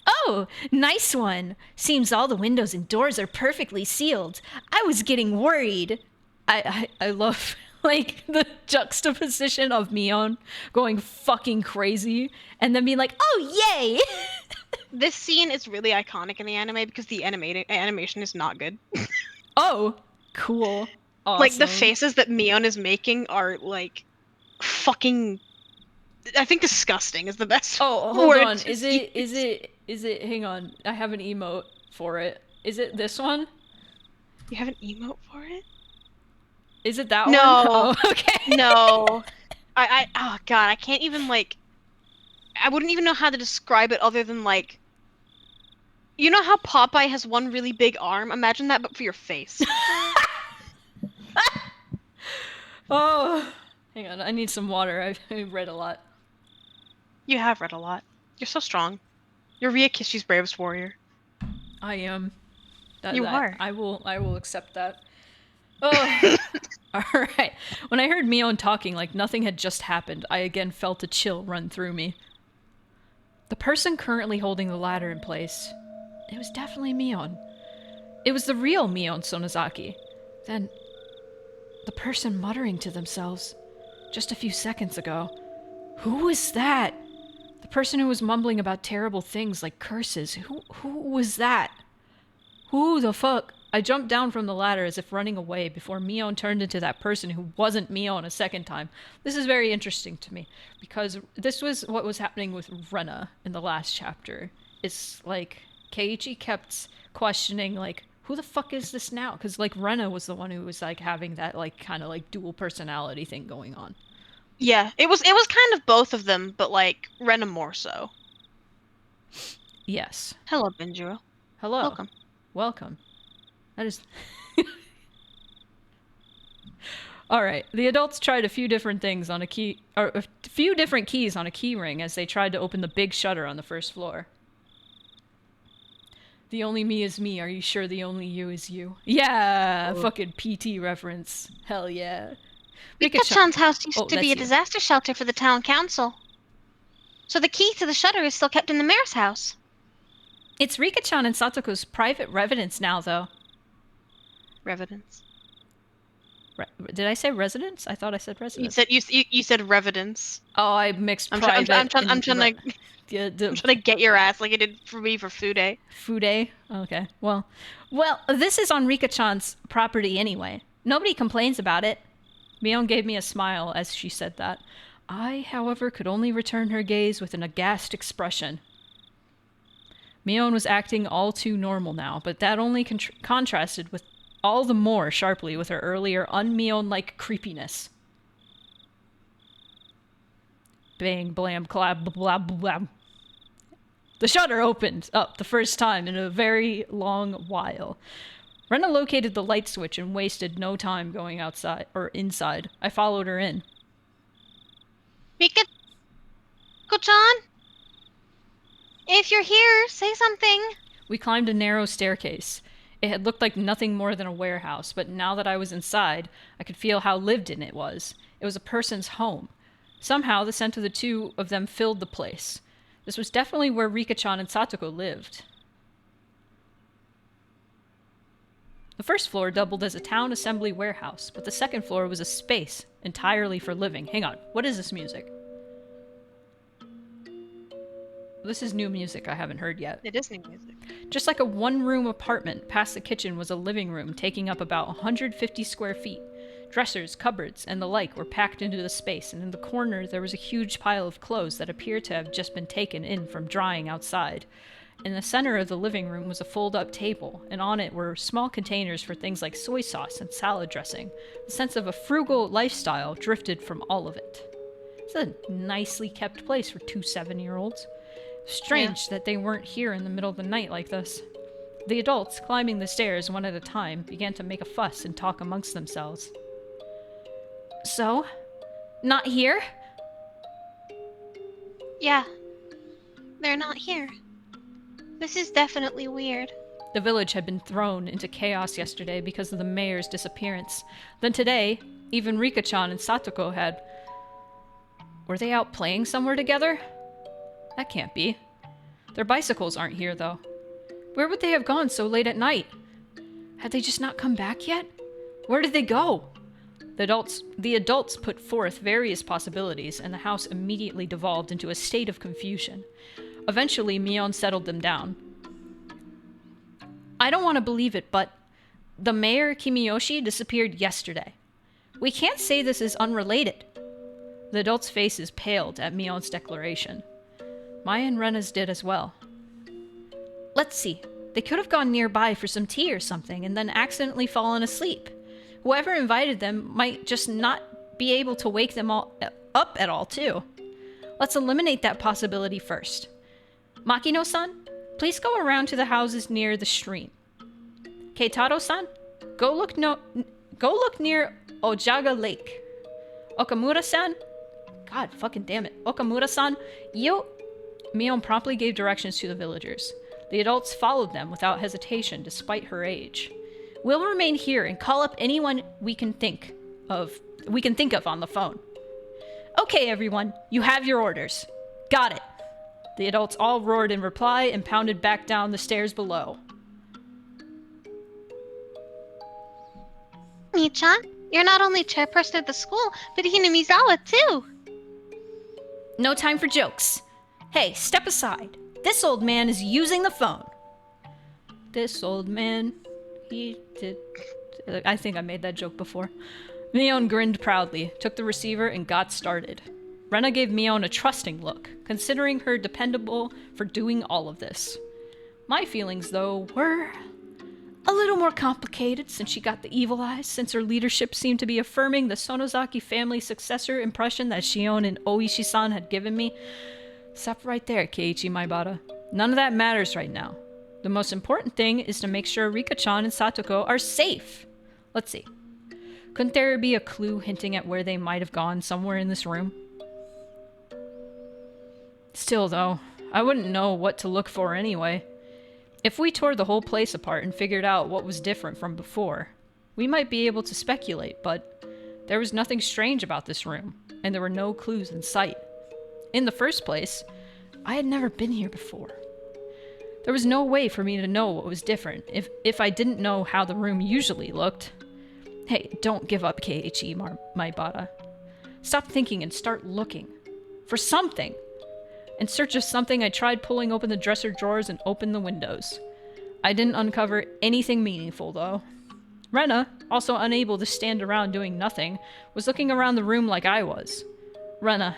Oh, nice one. Seems all the windows and doors are perfectly sealed. I was getting worried. I love, like, the juxtaposition of Mion going fucking crazy and then being like, oh, yay! This scene is really iconic in the anime because the animation is not good. Oh, cool. Awesome. Like, the faces that Mion is making are, like, fucking... I think disgusting is the best hold word on. to Is it, hang on. I have an emote for it. Is it this one? You have an emote for it? Is it that No. one? Oh, okay. No. Oh god, I can't even, like... I wouldn't even know how to describe it other than, like... You know how Popeye has one really big arm? Imagine that, but for your face. Oh, hang on. I need some water. I've read a lot. You have read a lot. You're so strong. You're Ryukishi's bravest warrior. I am. You are. I will accept that. Oh. Alright. When I heard Mion talking like nothing had just happened, I again felt a chill run through me. The person currently holding the ladder in place, it was definitely Mion. It was the real Mion Sonozaki. Then, the person muttering to themselves just a few seconds ago. Who was that? The person who was mumbling about terrible things like curses. Who was that? Who the fuck? I jumped down from the ladder as if running away before Mion turned into that person who wasn't Mion a second time. This is very interesting to me because this was what was happening with Rena in the last chapter. It's like Keiichi kept questioning like, who the fuck is this now? Because like Rena was the one who was like having that like kind of like dual personality thing going on. Yeah, it was kind of both of them, but like Rena more so. Yes. Hello, Benjiro. Hello. Welcome. Welcome. That is... Alright, the adults tried a few different things on a key... or a few different keys on a key ring as they tried to open the big shutter on the first floor. The only me is me. Are you sure the only you is you? Yeah! Oh. Fucking PT reference. Hell yeah. Rika-chan's house used to be a you. disaster shelter for the town council. So the key to the shutter is still kept in the mayor's house. It's Rika-chan and Satoko's private residence now, though. Residence. Did I say residence? I thought I said residence. You said residence. Oh, I mixed I'm private. trying to get your ass like it did for me for Fude. Fude? Okay. Well, this is on Rika-chan's property anyway. Nobody complains about it. Mion gave me a smile as she said that. I, however, could only return her gaze with an aghast expression. Mion was acting all too normal now, but that only contrasted with all the more sharply with her earlier un-Mion-like creepiness. Bang, blam, clab, blah, blah, blah. The shutter opened up the first time in a very long while. Rena located the light switch and wasted no time going outside, or inside. I followed her in. Rika-chan? If you're here, say something. We climbed a narrow staircase. It had looked like nothing more than a warehouse, but now that I was inside, I could feel how lived in it was. It was a person's home. Somehow, the scent of the two of them filled the place. This was definitely where Rika-chan and Satoko lived. The first floor doubled as a town assembly warehouse, but the second floor was a space entirely for living. Hang on, what is this music? This is new music I haven't heard yet. It is new music. Just like a one-room apartment, past the kitchen was a living room taking up about 150 square feet. Dressers, cupboards, and the like were packed into the space, and in the corner there was a huge pile of clothes that appeared to have just been taken in from drying outside. In the center of the living room was a fold-up table, and on it were small containers for things like soy sauce and salad dressing. The sense of a frugal lifestyle drifted from all of it. It's a nicely kept place for two 7-year-olds. Strange that they weren't here in the middle of the night like this. The adults, climbing the stairs one at a time, began to make a fuss and talk amongst themselves. So? Not here? Yeah. They're not here. This is definitely weird. The village had been thrown into chaos yesterday because of the mayor's disappearance. Then today, even Rika-chan and Satoko had... Were they out playing somewhere together? That can't be. Their bicycles aren't here, though. Where would they have gone so late at night? Had they just not come back yet? Where did they go? The adults put forth various possibilities, and the house immediately devolved into a state of confusion. Eventually, Mion settled them down. I don't want to believe it, but the mayor, Kimiyoshi, disappeared yesterday. We can't say this is unrelated. The adults' faces paled at Mion's declaration. Maya and Rena's did as well. Let's see. They could have gone nearby for some tea or something and then accidentally fallen asleep. Whoever invited them might just not be able to wake them all up at all, too. Let's eliminate that possibility first. Makino-san, please go around to the houses near the stream. Keitaro-san, go look near Ojaga Lake. Okamura-san, God fucking damn it. Okamura-san, Mion promptly gave directions to the villagers. The adults followed them without hesitation, despite her age. We'll remain here and call up anyone we can think of on the phone. Okay, everyone, you have your orders. Got it. The adults all roared in reply and pounded back down the stairs below. Mii-chan, you're not only chairperson of the school, but Hinamizawa too. No time for jokes. Hey, step aside. This old man is using the phone. This old man. he did. I think I made that joke before. Mion grinned proudly, took the receiver, and got started. Rena gave Mion a trusting look, considering her dependable for doing all of this. My feelings, though, were a little more complicated since she got the evil eyes, since her leadership seemed to be affirming the Sonozaki family successor impression that Shion and Oishi-san had given me. Stop right there, Keiichi Maibara. None of that matters right now. The most important thing is to make sure Rika-chan and Satoko are safe. Let's see. Couldn't there be a clue hinting at where they might have gone somewhere in this room? Still, though, I wouldn't know what to look for anyway. If we tore the whole place apart and figured out what was different from before, we might be able to speculate, but there was nothing strange about this room, and there were no clues in sight. In the first place, I had never been here before. There was no way for me to know what was different if I didn't know how the room usually looked. Hey, don't give up, Keiichi Maibara. Stop thinking and start looking. For something. In search of something, I tried pulling open the dresser drawers and opened the windows. I didn't uncover anything meaningful, though. Rena, also unable to stand around doing nothing, was looking around the room like I was. Rena,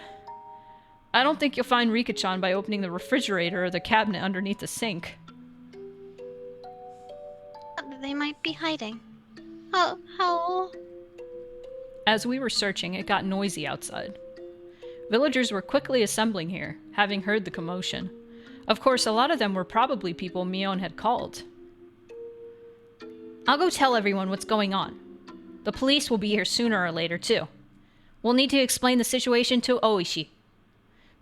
I don't think you'll find Rika-chan by opening the refrigerator or the cabinet underneath the sink. They might be hiding. How? As we were searching, it got noisy outside. Villagers were quickly assembling here, having heard the commotion. Of course, a lot of them were probably people Mion had called. I'll go tell everyone what's going on. The police will be here sooner or later, too. We'll need to explain the situation to Oishi.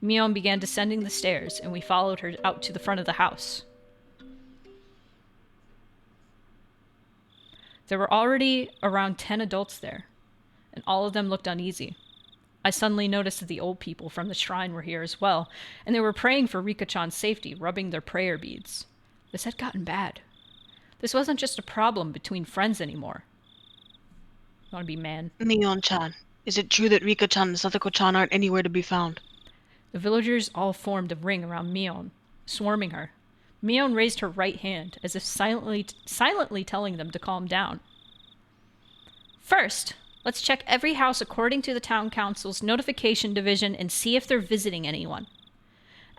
Mion began descending the stairs, and we followed her out to the front of the house. There were already around 10 adults there, and all of them looked uneasy. I suddenly noticed that the old people from the shrine were here as well, and they were praying for Rika-chan's safety, rubbing their prayer beads. This had gotten bad. This wasn't just a problem between friends anymore. I want to be man. Mion-chan, is it true that Rika-chan and Satoko-chan aren't anywhere to be found? The villagers all formed a ring around Mion, swarming her. Mion raised her right hand, as if silently telling them to calm down. First, let's check every house according to the town council's notification division and see if they're visiting anyone.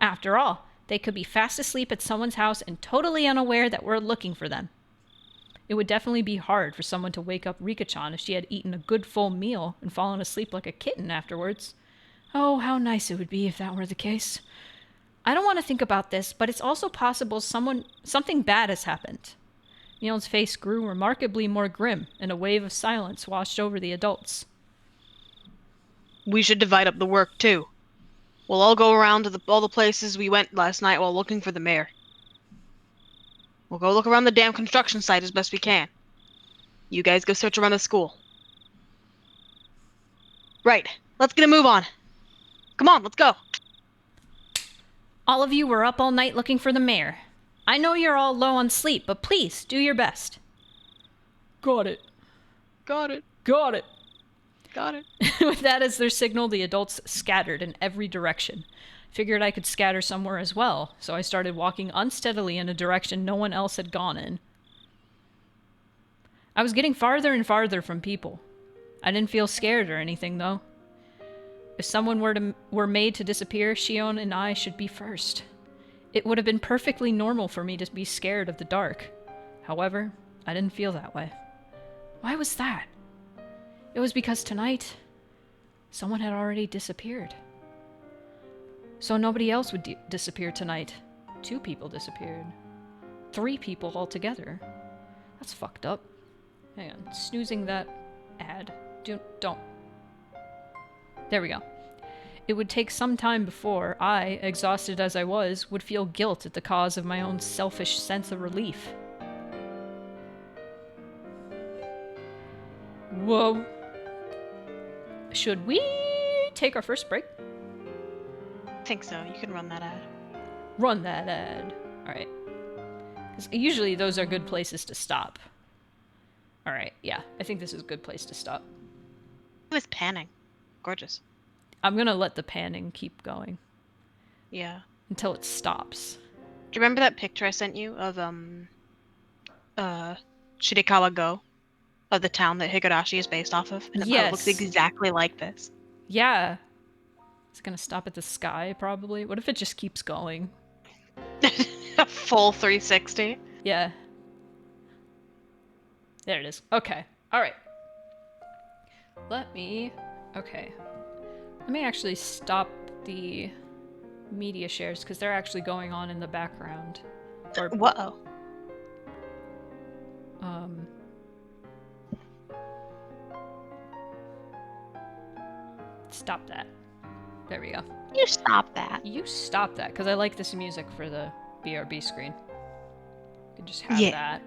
After all, they could be fast asleep at someone's house and totally unaware that we're looking for them. It would definitely be hard for someone to wake up Rika-chan if she had eaten a good full meal and fallen asleep like a kitten afterwards. Oh, how nice it would be if that were the case. I don't want to think about this, but it's also possible something bad has happened. Mion's face grew remarkably more grim, and a wave of silence washed over the adults. We should divide up the work, too. We'll all go around to all the places we went last night while looking for the mayor. We'll go look around the damn construction site as best we can. You guys go search around the school. Right, let's get a move on. Come on, let's go. All of you were up all night looking for the mayor. I know you're all low on sleep, but please, do your best. Got it. Got it. Got it. Got it. With that as their signal, the adults scattered in every direction. Figured I could scatter somewhere as well, so I started walking unsteadily in a direction no one else had gone in. I was getting farther and farther from people. I didn't feel scared or anything, though. If someone were made to disappear, Shion and I should be first. It would have been perfectly normal for me to be scared of the dark. However, I didn't feel that way. Why was that? It was because tonight, someone had already disappeared. So nobody else would disappear tonight. 2 people disappeared. 3 people altogether. That's fucked up. Hang on, snoozing that ad. Don't. There we go. It would take some time before I, exhausted as I was, would feel guilt at the cause of my own selfish sense of relief. Whoa. Should we take our first break? I think so. You can run that ad. Run that ad. Alright. Usually those are good places to stop. Alright, yeah. I think this is a good place to stop. It was panning. Gorgeous. I'm gonna let the panning keep going. Yeah. Until it stops. Do you remember that picture I sent you of, Shirikawa-go of the town that Higurashi is based off of, and it Yes. looks exactly like this. Yeah. It's gonna stop at the sky, probably. What if it just keeps going? A full 360. Yeah. There it is. Okay. Alright. Let me actually stop the media shares, because they're actually going on in the background. Or, Whoa. Stop that. There we go. You stop that. You stop that, because I like this music for the BRB screen. You can just have Yeah. that.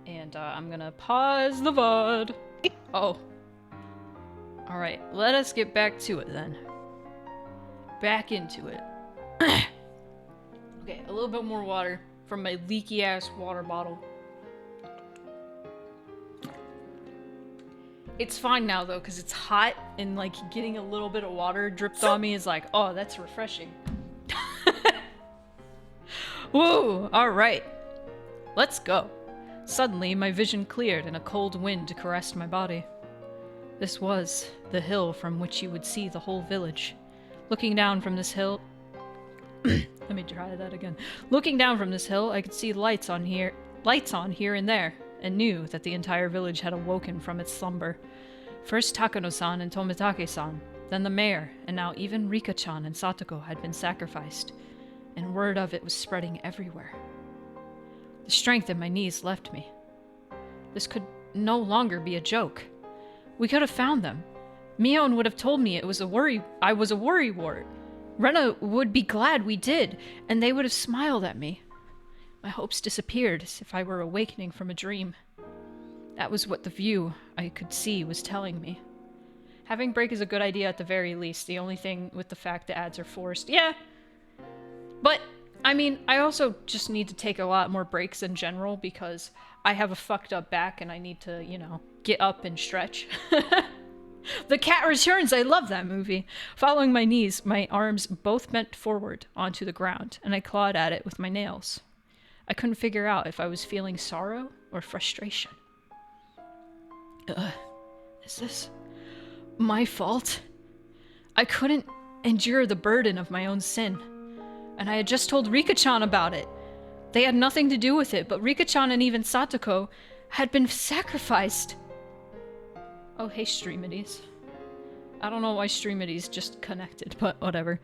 And I'm gonna pause the VOD. Oh. Alright, let us get back to it then. Back into it. Okay, a little bit more water from my leaky ass water bottle. It's fine now though, because it's hot, and like getting a little bit of water dripped on me is like, oh, that's refreshing. Woo! Alright. Let's go. Suddenly, my vision cleared and a cold wind caressed my body. This was the hill from which you would see the whole village. Looking down from this hill... Let me try that again. Looking down from this hill, I could see lights on here and there, and knew that the entire village had awoken from its slumber. First Takano-san and Tomitake-san, then the mayor, and now even Rika-chan and Satoko had been sacrificed, and word of it was spreading everywhere. The strength in my knees left me. This could no longer be a joke. We could have found them. Mion would have told me I was a worrywart. Rena would be glad we did, and they would have smiled at me. My hopes disappeared as if I were awakening from a dream. That was what the view I could see was telling me. Having break is a good idea at the very least. The only thing with the fact the ads are forced. Yeah. But, I mean, I also just need to take a lot more breaks in general because I have a fucked up back and I need to, you know, get up and stretch. The Cat Returns! I love that movie. Following my knees, my arms both bent forward onto the ground, and I clawed at it with my nails. I couldn't figure out if I was feeling sorrow or frustration. Is this my fault? I couldn't endure the burden of my own sin, and I had just told Rika-chan about it. They had nothing to do with it, but Rika-chan and even Satoko had been sacrificed. Oh, hey, Streamities. I don't know why Streamities just connected, but whatever.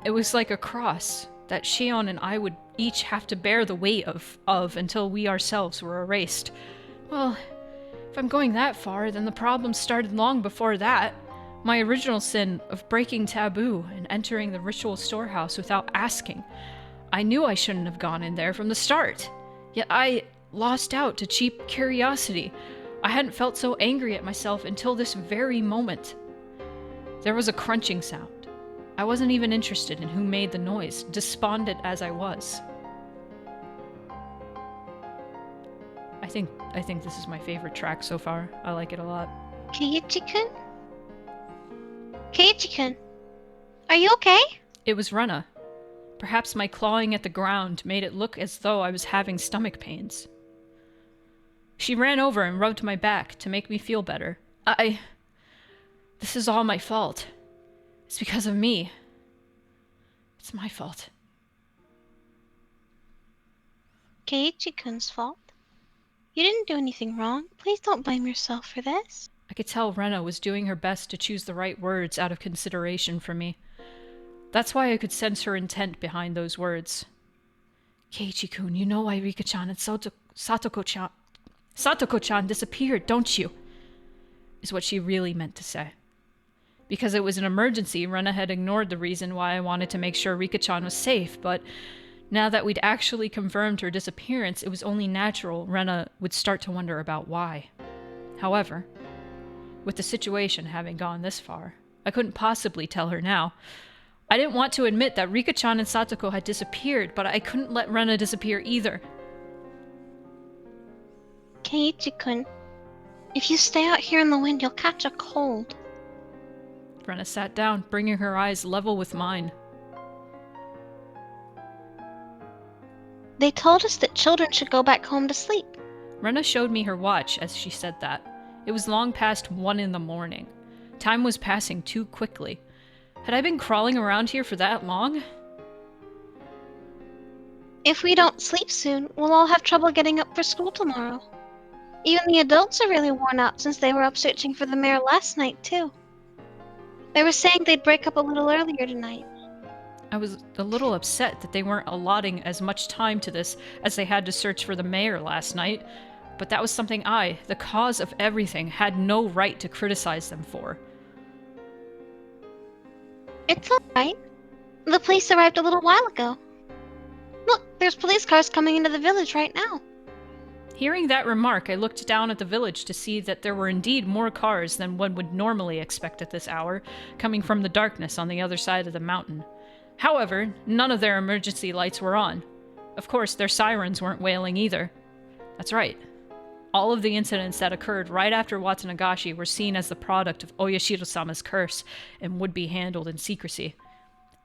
It was like a cross that Shion and I would each have to bear the weight of until we ourselves were erased. Well, if I'm going that far, then the problem started long before that. My original sin of breaking taboo and entering the ritual storehouse without asking. I knew I shouldn't have gone in there from the start. Yet I lost out to cheap curiosity. I hadn't felt so angry at myself until this very moment. There was a crunching sound. I wasn't even interested in who made the noise, despondent as I was. I think this is my favorite track so far. I like it a lot. Keiichi-kun? Keiichi-kun, are you okay? It was Rena. Perhaps my clawing at the ground made it look as though I was having stomach pains. She ran over and rubbed my back to make me feel better. This is all my fault. It's because of me. It's my fault. Keiichi-kun's fault? You didn't do anything wrong. Please don't blame yourself for this. I could tell Rena was doing her best to choose the right words out of consideration for me. That's why I could sense her intent behind those words. Keiichi-kun, you know why Rika-chan and Satoko-chan disappeared, don't you? Is what she really meant to say. Because it was an emergency, Rena had ignored the reason why I wanted to make sure Rika-chan was safe, but now that we'd actually confirmed her disappearance, it was only natural Rena would start to wonder about why. However, with the situation having gone this far, I couldn't possibly tell her now. I didn't want to admit that Rika-chan and Satoko had disappeared, but I couldn't let Rena disappear either. Keiichi-kun, if you stay out here in the wind, you'll catch a cold. Rena sat down, bringing her eyes level with mine. They told us that children should go back home to sleep. Rena showed me her watch as she said that. It was long past 1 in the morning. Time was passing too quickly. Had I been crawling around here for that long? If we don't sleep soon, we'll all have trouble getting up for school tomorrow. Even the adults are really worn out since they were up searching for the mayor last night, too. They were saying they'd break up a little earlier tonight. I was a little upset that they weren't allotting as much time to this as they had to search for the mayor last night, but that was something I, the cause of everything, had no right to criticize them for. It's alright. The police arrived a little while ago. Look, there's police cars coming into the village right now. Hearing that remark, I looked down at the village to see that there were indeed more cars than one would normally expect at this hour, coming from the darkness on the other side of the mountain. However, none of their emergency lights were on. Of course, their sirens weren't wailing either. That's right. All of the incidents that occurred right after Watanagashi were seen as the product of Oyashiro-sama's curse and would be handled in secrecy.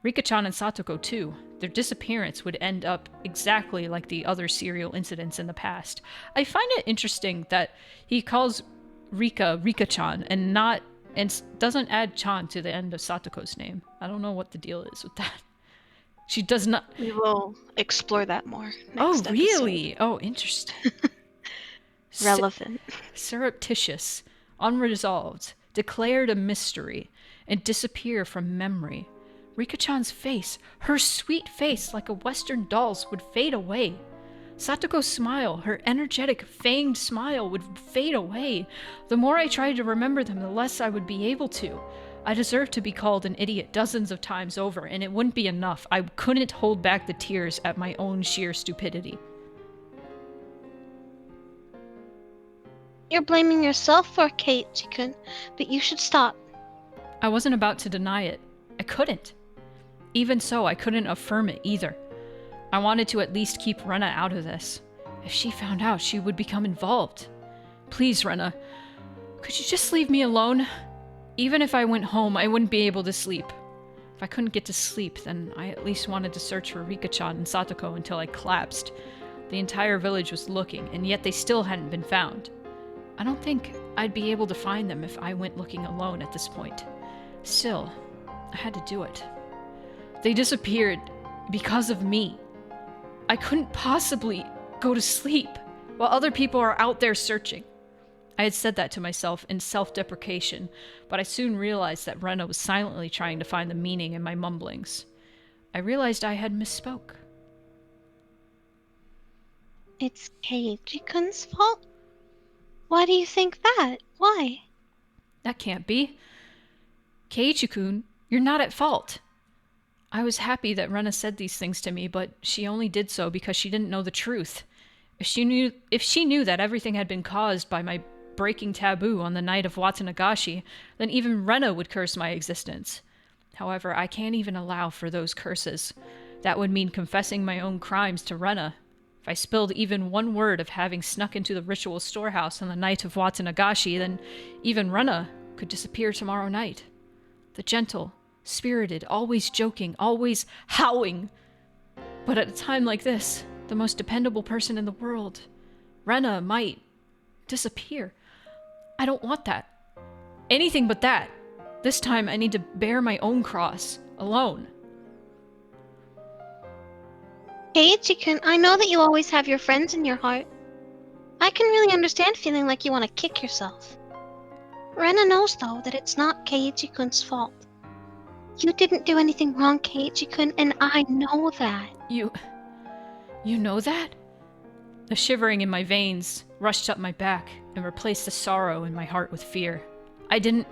Rika-chan and Satoko, too. Their disappearance would end up exactly like the other serial incidents in the past. I find it interesting that he calls Rika Rika-chan and doesn't add chan to the end of Satoko's name. I don't know what the deal is with that. She does not... We will explore that more next Oh, really? Oh, interesting. Relevant. Surreptitious, unresolved, declared a mystery, and disappear from memory. Rika-chan's face, her sweet face like a Western doll's, would fade away. Satoko's smile, her energetic, fanged smile, would fade away. The more I tried to remember them, the less I would be able to. I deserved to be called an idiot dozens of times over, and it wouldn't be enough. I couldn't hold back the tears at my own sheer stupidity. You're blaming yourself for Keiichi-kun, but you should stop. I wasn't about to deny it. I couldn't. Even so, I couldn't affirm it either. I wanted to at least keep Rena out of this. If she found out, she would become involved. Please, Rena, could you just leave me alone? Even if I went home, I wouldn't be able to sleep. If I couldn't get to sleep, then I at least wanted to search for Rika-chan and Satoko until I collapsed. The entire village was looking, and yet they still hadn't been found. I don't think I'd be able to find them if I went looking alone at this point. Still, I had to do it. They disappeared because of me. I couldn't possibly go to sleep while other people are out there searching. I had said that to myself in self-deprecation, but I soon realized that Rena was silently trying to find the meaning in my mumblings. I realized I had misspoke. It's Keiichi-kun's fault? Why do you think that? Why? That can't be. Keiichi-kun, you're not at fault. I was happy that Rena said these things to me, but she only did so because she didn't know the truth. If she knew that everything had been caused by my breaking taboo on the night of Watanagashi, then even Rena would curse my existence. However, I can't even allow for those curses. That would mean confessing my own crimes to Rena. If I spilled even one word of having snuck into the ritual storehouse on the night of Watanagashi, then even Rena could disappear tomorrow night. The gentle, spirited, always joking, always howling. But at a time like this, the most dependable person in the world, Rena, might disappear. I don't want that. Anything but that. This time I need to bear my own cross, alone. Keiichi-kun, I know that you always have your friends in your heart. I can really understand feeling like you want to kick yourself. Rena knows, though, that it's not Keiichi-kun's fault. You didn't do anything wrong, Keiichi-kun, and I know that. You know that? The shivering in my veins rushed up my back and replaced the sorrow in my heart with fear. I didn't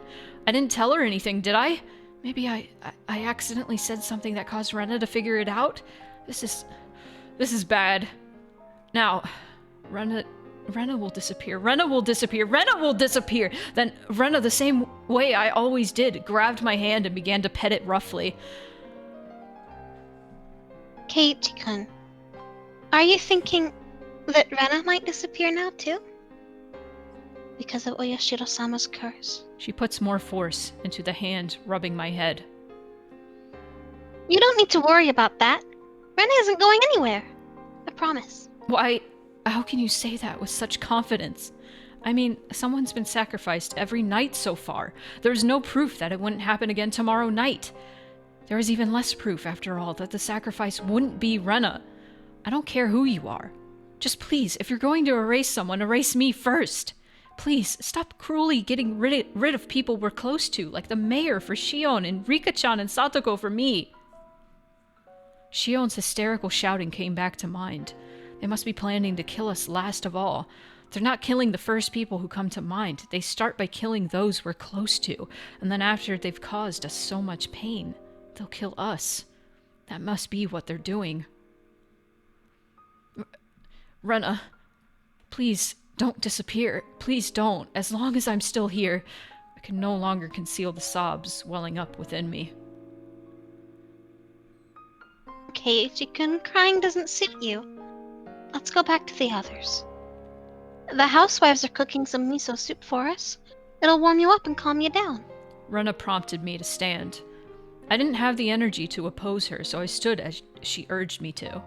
tell her anything, did I? Maybe I accidentally said something that caused Rena to figure it out? This is bad. Now, Rena will disappear. Rena will disappear. Rena will disappear. Then Rena, the same way I always did, grabbed my hand and began to pet it roughly. Keiichi-kun, are you thinking that Rena might disappear now, too? Because of Oyashiro-sama's curse. She puts more force into the hand rubbing my head. You don't need to worry about that. Rena isn't going anywhere. I promise. Why, How can you say that with such confidence? I mean, someone's been sacrificed every night so far. There's no proof that it wouldn't happen again tomorrow night. There is even less proof, after all, that the sacrifice wouldn't be Rena. I don't care who you are. Just please, if you're going to erase someone, erase me first. Please, stop cruelly getting rid of people we're close to, like the mayor for Shion and Rika-chan and Satoko for me. Shion's hysterical shouting came back to mind. They must be planning to kill us last of all. They're not killing the first people who come to mind. They start by killing those we're close to, and then after they've caused us so much pain, they'll kill us. That must be what they're doing. Rena, please don't disappear. Please don't. As long as I'm still here, I can no longer conceal the sobs welling up within me. Okay, Ichi-kun, crying doesn't suit you. Let's go back to the others. The housewives are cooking some miso soup for us. It'll warm you up and calm you down. Rena prompted me to stand. I didn't have the energy to oppose her, so I stood as she urged me to.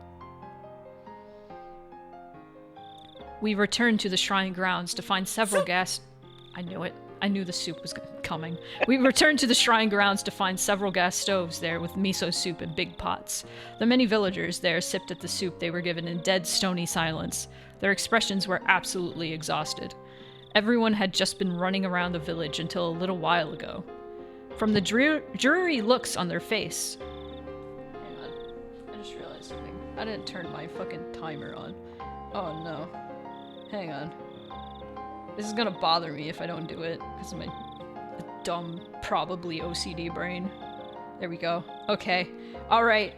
We returned to the shrine grounds to find several gas... I knew it. I knew the soup was coming. We returned to the shrine grounds to find several gas stoves there with miso soup in big pots. The many villagers there sipped at the soup they were given in dead, stony silence. Their expressions were absolutely exhausted. Everyone had just been running around the village until a little while ago. From the dreary looks on their face... Hang on. I just realized something. I didn't turn my fucking timer on. Oh no. Hang on. This is gonna bother me if I don't do it, because of my dumb, probably OCD brain. There we go. Okay. Alright.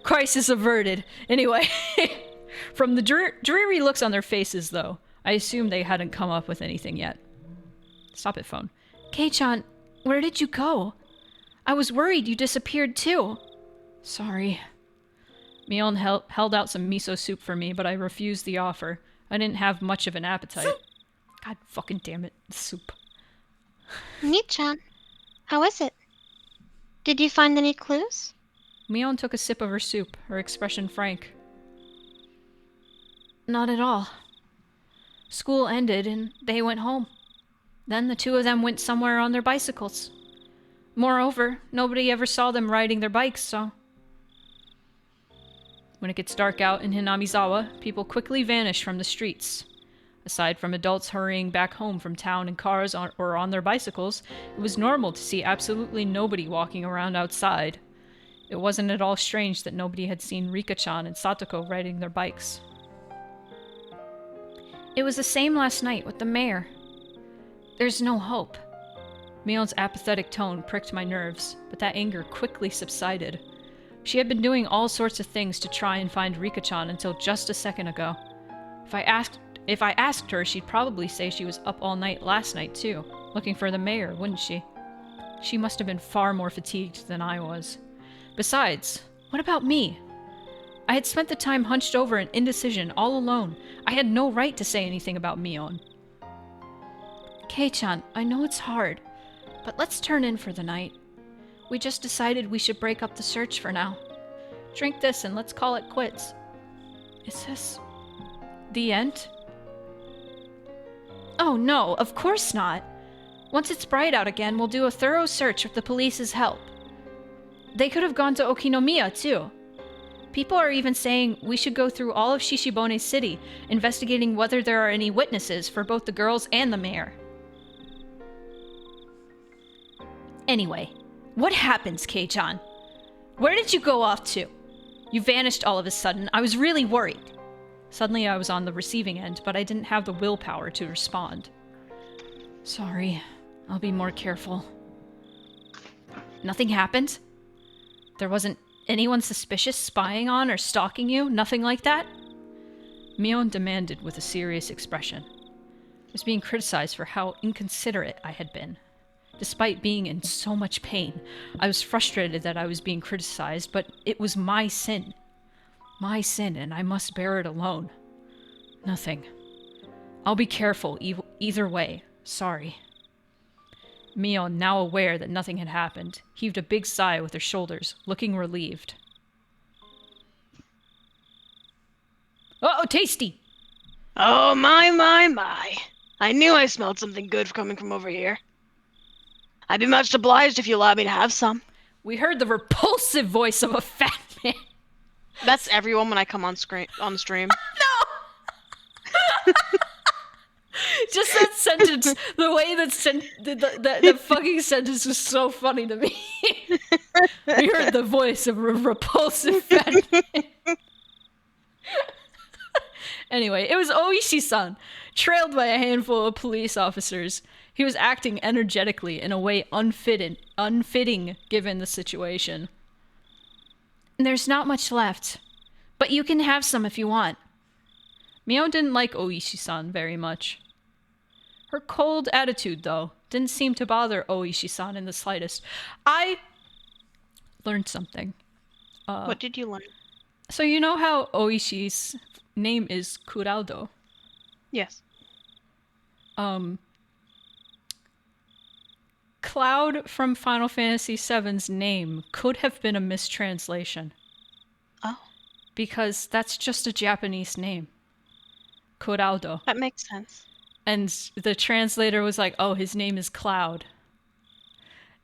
Crisis averted. Anyway. From the dreary looks on their faces, though, I assumed they hadn't come up with anything yet. Stop it, phone. Kei-chan, where did you go? I was worried you disappeared, too. Sorry. Mion held out some miso soup for me, but I refused the offer. I didn't have much of an appetite. God fucking damn it, soup. Ni-chan, how is it? Did you find any clues? Mion took a sip of her soup, her expression frank. Not at all. School ended and they went home. Then the two of them went somewhere on their bicycles. Moreover, nobody ever saw them riding their bikes, so... When it gets dark out in Hinamizawa, people quickly vanish from the streets. Aside from adults hurrying back home from town in cars or on their bicycles, it was normal to see absolutely nobody walking around outside. It wasn't at all strange that nobody had seen Rika-chan and Satoko riding their bikes. It was the same last night with the mayor. There's no hope. Mion's apathetic tone pricked my nerves, but that anger quickly subsided. She had been doing all sorts of things to try and find Rika-chan until just a second ago. If I asked her, she'd probably say she was up all night last night too, looking for the mayor, wouldn't she? She must have been far more fatigued than I was. Besides, what about me? I had spent the time hunched over in indecision all alone. I had no right to say anything about Mion. Kei-chan, I know it's hard, but let's turn in for the night. We just decided we should break up the search for now. Drink this and let's call it quits. Is this the end? Oh no, of course not. Once it's bright out again, we'll do a thorough search with the police's help. They could have gone to Okinomiya, too. People are even saying we should go through all of Shishibone City, investigating whether there are any witnesses for both the girls and the mayor. Anyway, what happens, Kei-chan? Where did you go off to? You vanished all of a sudden. I was really worried. Suddenly I was on the receiving end, but I didn't have the willpower to respond. Sorry. I'll be more careful. Nothing happened? There wasn't anyone suspicious spying on or stalking you? Nothing like that? Mion demanded with a serious expression. I was being criticized for how inconsiderate I had been. Despite being in so much pain, I was frustrated that I was being criticized, but it was my sin. My sin, and I must bear it alone. Nothing. I'll be careful either way. Sorry. Mion, now aware that nothing had happened, heaved a big sigh with her shoulders, looking relieved. Uh-oh, tasty! Oh, my. I knew I smelled something good coming from over here. I'd be much obliged if you allowed me to have some. We heard the repulsive voice of a fat man. That's everyone when I come on screen on stream. Just that sentence, the way that the fucking sentence was so funny to me. We heard the voice of a repulsive fat man. Anyway, it was Oishi-san, trailed by a handful of police officers. He was acting energetically in a way unfitting given the situation. There's not much left, but you can have some if you want. Mio didn't like Oishi-san very much. Her cold attitude, though, didn't seem to bother Oishi-san in the slightest. I learned something. What did you learn? So you know how Oishi's name is Kurado? Yes. Cloud from Final Fantasy VII's name could have been a mistranslation. Oh. Because that's just a Japanese name. Kurado. That makes sense. And the translator was like, oh, his name is Cloud.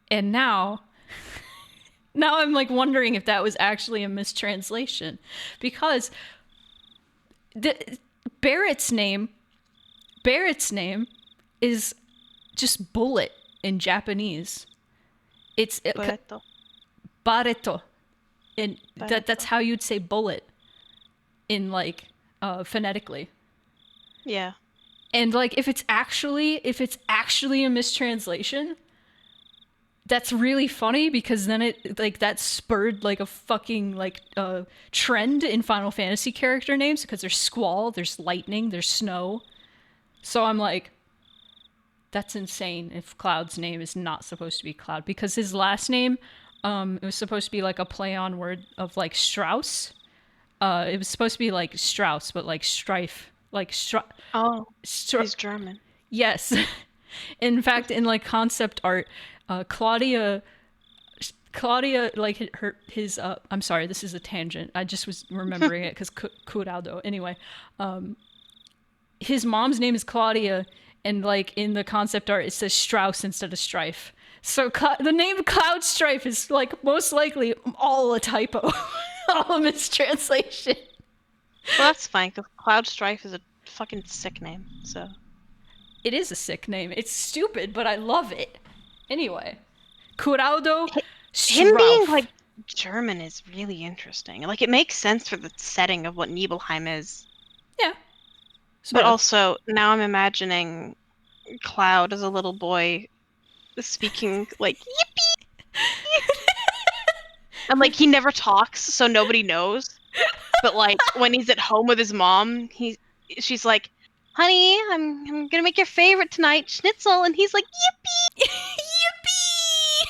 And now I'm like wondering if that was actually a mistranslation. Because Barrett's name is just bullet in Japanese. It's Barreto. Barreto. And Barreto. that's how you'd say bullet in like phonetically. Yeah. And like if it's actually a mistranslation, that's really funny because then it like that spurred like a fucking like trend in Final Fantasy character names because there's squall, there's lightning, there's snow. So I'm like, that's insane if Cloud's name is not supposed to be Cloud because his last name it was supposed to be like a play on word of like Strauss. It was supposed to be like Strauss but like strife. Like Oh, he's German. Yes. In fact, in like concept art, Claudia, like his. I'm sorry, this is a tangent. I just was remembering it because Curado. Anyway, his mom's name is Claudia, and like in the concept art, it says Strauss instead of Strife. So the name Cloud Strife is like most likely all a typo, all a mistranslation. Well, that's fine, because Cloud Strife is a fucking sick name, so... It is a sick name. It's stupid, but I love it. Anyway. Kurado Him being, Strauf. like, German is really interesting. Like, it makes sense for the setting of what Nibelheim is. Yeah. But also, now I'm imagining Cloud as a little boy speaking, like, yippee! And, like, he never talks, so nobody knows. But like when he's at home with his mom, she's like, "Honey, I'm gonna make your favorite tonight, schnitzel," and he's like, "Yippee!" Yippee!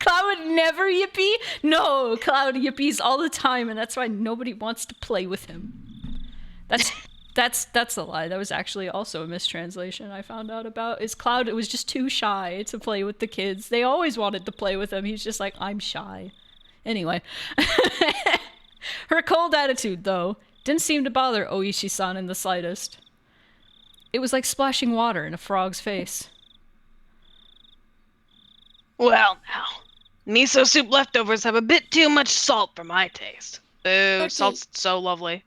Cloud would never yippee? No, Cloud yippies all the time, and that's why nobody wants to play with him. That's a lie. That was actually also a mistranslation I found out about. Is Cloud was just too shy to play with the kids. They always wanted to play with him. He's just like, I'm shy. Anyway. Her cold attitude, though, didn't seem to bother Oishi-san in the slightest. It was like splashing water in a frog's face. Well, now, miso soup leftovers have a bit too much salt for my taste. Boo, salt's so lovely.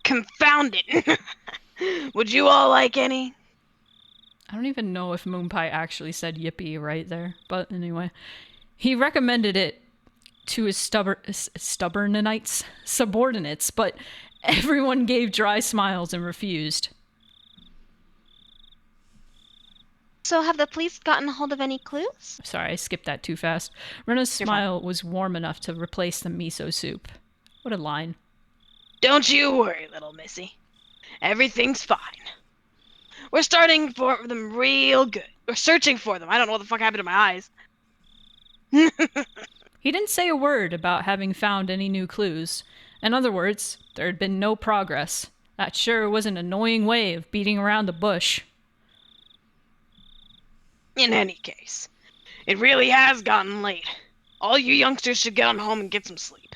Confound it! Would you all like any? I don't even know if Moonpie actually said yippee right there, but anyway. He recommended it to his subordinates, but everyone gave dry smiles and refused. So have the police gotten hold of any clues? Sorry, I skipped that too fast. Rena's smile was warm enough to replace the miso soup. What a line. Don't you worry, little missy. Everything's fine. We're starting for them real good. We're searching for them. I don't know what the fuck happened to my eyes. He didn't say a word about having found any new clues. In other words, there had been no progress. That sure was an annoying way of beating around the bush. In any case, it really has gotten late. All you youngsters should get on home and get some sleep.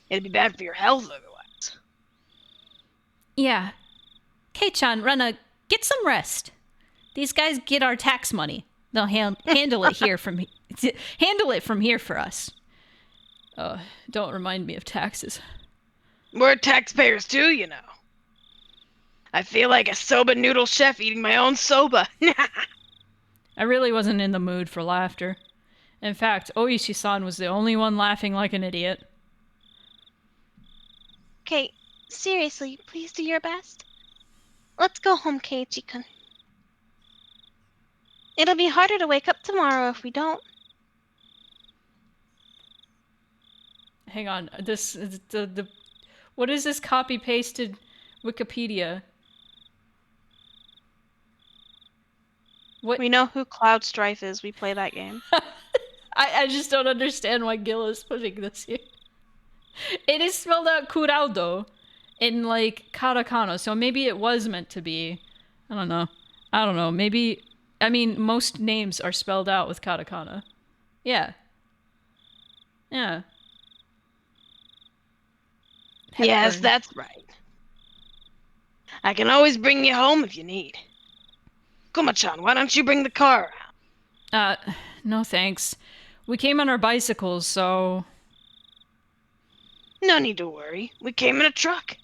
It'd be bad for your health otherwise. Yeah. Kei-chan, Rena, get some rest. These guys get our tax money. They'll handle it here handle it from here for us. Don't remind me of taxes. We're taxpayers too, you know. I feel like a soba noodle chef eating my own soba. I really wasn't in the mood for laughter. In fact, Oishi-san was the only one laughing like an idiot. Okay, seriously, please do your best. Let's go home, Keiichi-kun. It'll be harder to wake up tomorrow if we don't. Hang on, what is this copy-pasted Wikipedia? What? We know who Cloud Strife is. We play that game. I just don't understand why Gil is putting this here. It is spelled out Kuraudo in, like, katakana, so maybe it was meant to be. I don't know. Maybe... I mean, most names are spelled out with katakana. Yeah. Yeah. Yes, Hepburn. that's right. I can always bring you home if you need. Kuma-chan, why don't you bring the car around? No thanks. We came on our bicycles, so... No need to worry. We came in a truck.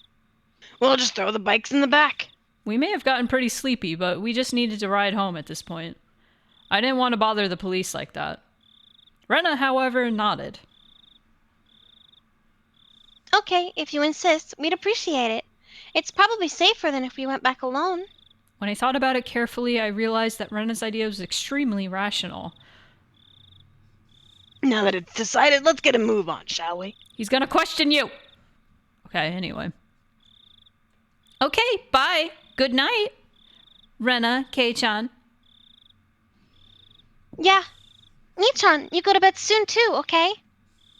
We'll just throw the bikes in the back. We may have gotten pretty sleepy, but we just needed to ride home at this point. I didn't want to bother the police like that. Rena, however, nodded. Okay, if you insist, we'd appreciate it. It's probably safer than if we went back alone. When I thought about it carefully, I realized that Rena's idea was extremely rational. Now that it's decided, let's get a move on, shall we? He's gonna question you! Okay, anyway. Okay, bye! Good night! Rena, Kei-chan. Yeah. Nii-chan, you go to bed soon too, okay?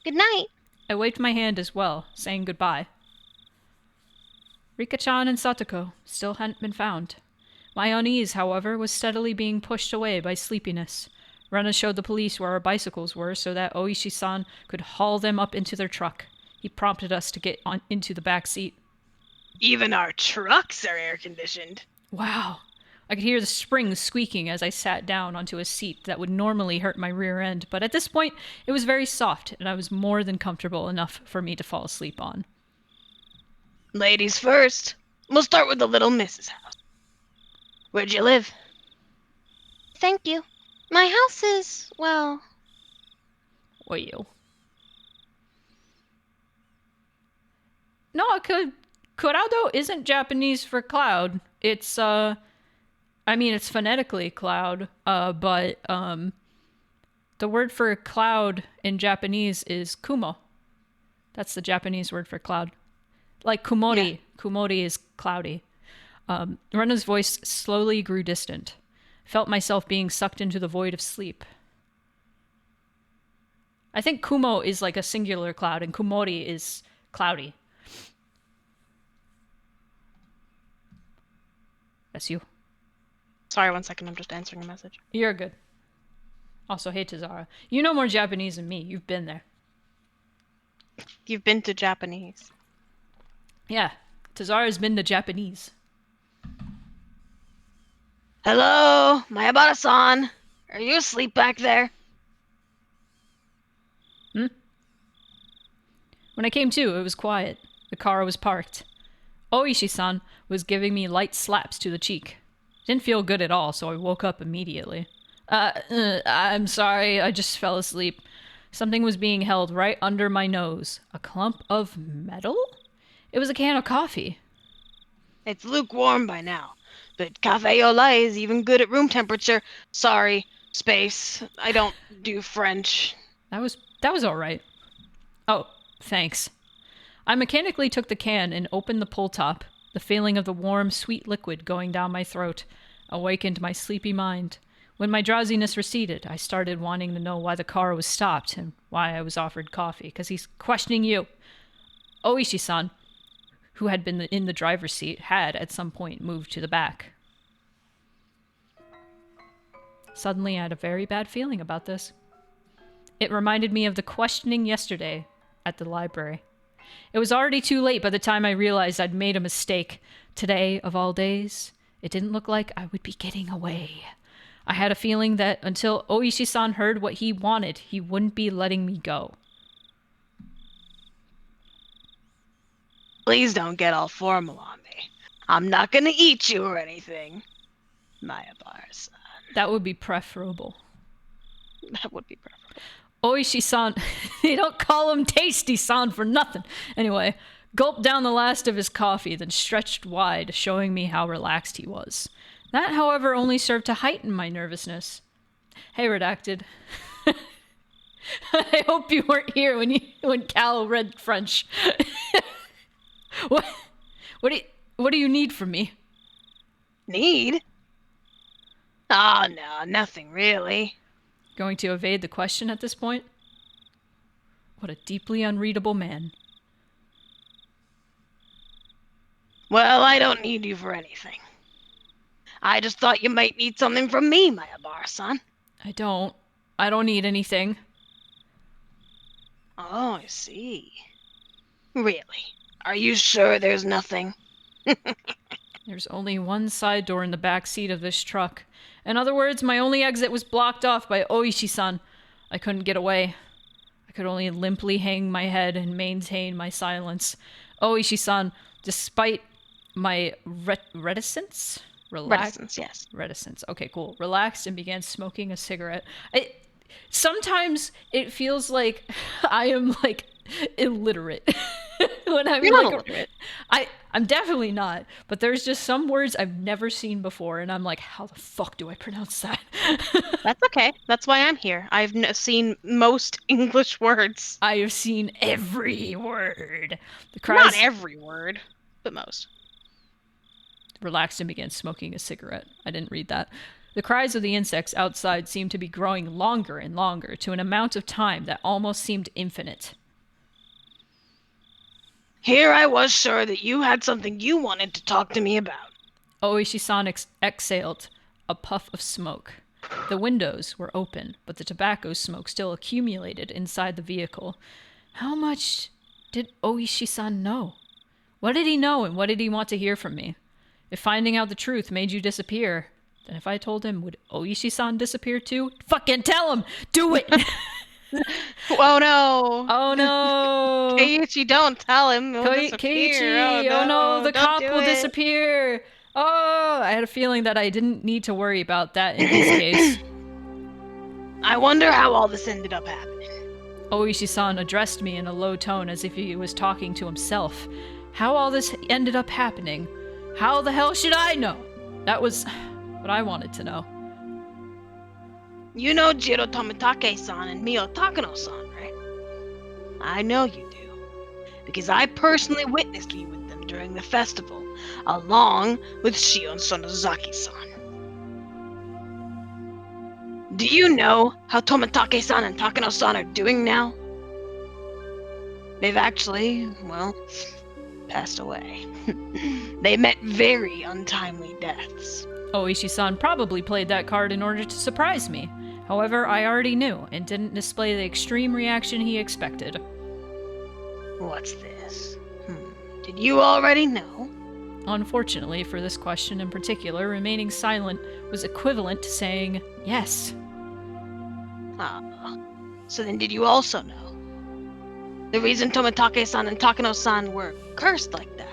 Good night. I waved my hand as well, saying goodbye. Rika-chan and Satoko still hadn't been found. My unease, however, was steadily being pushed away by sleepiness. Rena showed the police where our bicycles were so that Oishi-san could haul them up into their truck. He prompted us to get into the back seat. Even our trucks are air-conditioned. Wow. I could hear the springs squeaking as I sat down onto a seat that would normally hurt my rear end, but at this point, it was very soft, and I was more than comfortable enough for me to fall asleep on. Ladies first. We'll start with the little Mrs. house. Where'd you live? Thank you. My house is, well... Well. No, Kuraudo isn't Japanese for cloud. It's, I mean, it's phonetically cloud, but the word for cloud in Japanese is kumo. That's the Japanese word for cloud. Like kumori. Yeah. Kumori is cloudy. Rena's voice slowly grew distant. I felt myself being sucked into the void of sleep. I think kumo is like a singular cloud, and kumori is cloudy. That's you. Sorry, 1 second. I'm just answering a message. You're good. Also, hey, Tazara. You know more Japanese than me. You've been there. You've been to Japanese. Yeah. Tazara's been to Japanese. Hello, Mayabara-san. Are you asleep back there? When I came to, it was quiet. The car was parked. Oishi-san was giving me light slaps to the cheek. Didn't feel good at all, so I woke up immediately. I'm sorry, I just fell asleep. Something was being held right under my nose. A clump of metal? It was a can of coffee. It's lukewarm by now, but cafe au lait is even good at room temperature. Sorry, space. I don't do French. That was all right. Oh, thanks. I mechanically took the can and opened the pull top. The feeling of the warm, sweet liquid going down my throat awakened my sleepy mind. When my drowsiness receded, I started wanting to know why the car was stopped and why I was offered coffee, because he's questioning you. Oishi-san, who had been in the driver's seat, had at some point moved to the back. Suddenly, I had a very bad feeling about this. It reminded me of the questioning yesterday at the library. It was already too late by the time I realized I'd made a mistake. Today, of all days, it didn't look like I would be getting away. I had a feeling that until Oishi-san heard what he wanted, he wouldn't be letting me go. Please don't get all formal on me. I'm not gonna eat you or anything. Mayabara-san. That would be preferable. That would be preferable. Oishi-san, they don't call him Tasty-san for nothing. Anyway, gulped down the last of his coffee, then stretched wide, showing me how relaxed he was. That, however, only served to heighten my nervousness. Hey, Redacted. I hope you weren't here when Cal read French. What do you need from me? Need? Oh, no, nothing really. Going to evade the question at this point? What a deeply unreadable man. Well, I don't need you for anything. I just thought you might need something from me, Mayabara-san. I don't need anything. Oh, I see. Really? Are you sure there's nothing? There's only one side door in the back seat of this truck. In other words, my only exit was blocked off by Oishi-san. I couldn't get away. I could only limply hang my head and maintain my silence. Oishi-san, despite my reticence? Reticence, yes. Reticence. Okay, cool. Relaxed and began smoking a cigarette. Sometimes it feels like I am like illiterate. When I'm You're like, not illiterate. I'm definitely not. But there's just some words I've never seen before, and I'm like, how the fuck do I pronounce that? That's okay. That's why I'm here. I've seen most English words. I have seen every word. The cries. Not every word, but most. Relaxed and began smoking a cigarette. I didn't read that. The cries of the insects outside seemed to be growing longer and longer, to an amount of time that almost seemed infinite. Here I was sure that you had something you wanted to talk to me about. Oishi-san exhaled a puff of smoke. The windows were open, but the tobacco smoke still accumulated inside the vehicle. How much did Oishi-san know? What did he know, and what did he want to hear from me? If finding out the truth made you disappear, then if I told him, would Oishi-san disappear too? Fucking tell him! Do it! Oh no! Oh no! Keiichi, don't tell him. He'll disappear. Keiichi! Oh no, the don't cop do will it. disappear! Oh, I had a feeling that I didn't need to worry about that in his case. I wonder how all this ended up happening. Oishi-san addressed me in a low tone as if he was talking to himself. How all this ended up happening? How the hell should I know? That was what I wanted to know. You know Jiro Tomitake-san and Mio Takano-san, right? I know you do. Because I personally witnessed you with them during the festival, along with Shion Sonozaki-san. Do you know how Tomitake-san and Takano-san are doing now? They've actually, well, passed away. They met very untimely deaths. Oishi-san probably played that card in order to surprise me. However, I already knew and didn't display the extreme reaction he expected. What's this? Did you already know? Unfortunately for this question in particular, remaining silent was equivalent to saying yes. Ah, so then did you also know? The reason Tomitake-san and Takano-san were cursed like that?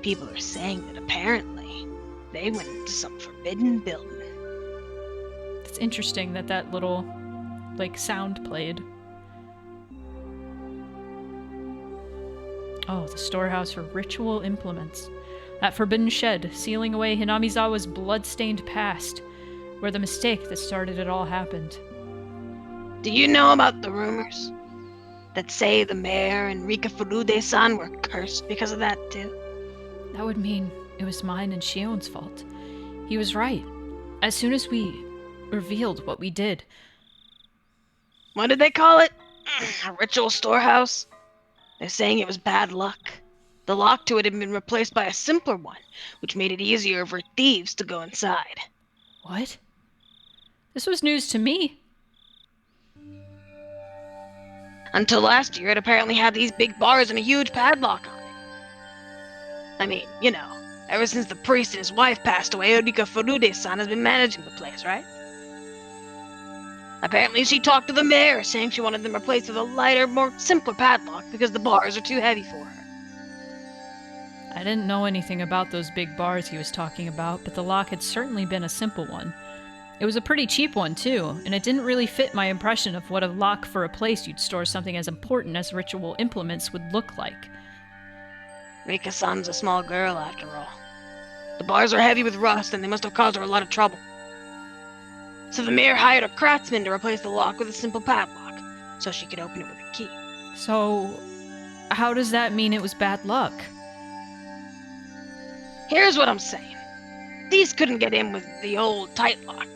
People are saying that apparently they went into some forbidden building. It's interesting that that little, sound played. Oh, the storehouse for ritual implements. That forbidden shed, sealing away Hinamizawa's blood-stained past, where the mistake that started it all happened. Do you know about the rumors that say the mayor and Rika Furude-san were cursed because of that too? That would mean it was mine and Shion's fault. He was right. As soon as we revealed what we did. What did they call it? A ritual storehouse? They're saying it was bad luck. The lock to it had been replaced by a simpler one, which made it easier for thieves to go inside. What? This was news to me. Until last year, it apparently had these big bars and a huge padlock on it. I mean, you know, ever since the priest and his wife passed away, Odika Furude-san has been managing the place, right? Apparently she talked to the mayor, saying she wanted them replaced with a lighter, more simpler padlock because the bars are too heavy for her. I didn't know anything about those big bars he was talking about, but the lock had certainly been a simple one. It was a pretty cheap one, too, and it didn't really fit my impression of what a lock for a place you'd store something as important as ritual implements would look like. Rika-san's a small girl, after all. The bars are heavy with rust, and they must have caused her a lot of trouble. So the mayor hired a craftsman to replace the lock with a simple padlock, so she could open it with a key. So, how does that mean it was bad luck? Here's what I'm saying. These couldn't get in with the old tight lock.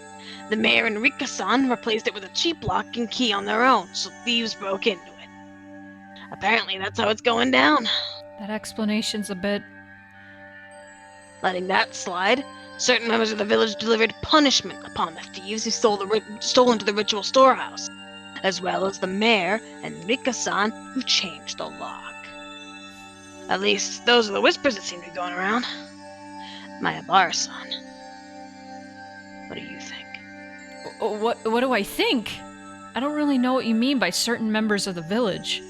The mayor and Rika-san replaced it with a cheap lock and key on their own, so thieves broke into it. Apparently that's how it's going down. That explanation's a bit... Letting that slide, certain members of the village delivered punishment upon the thieves who stole into the ritual storehouse, as well as the mayor and Rika-san who changed the lock. At least, those are the whispers that seem to be going around. Mayabara-san, what do you think? What do I think? I don't really know what you mean by certain members of the village.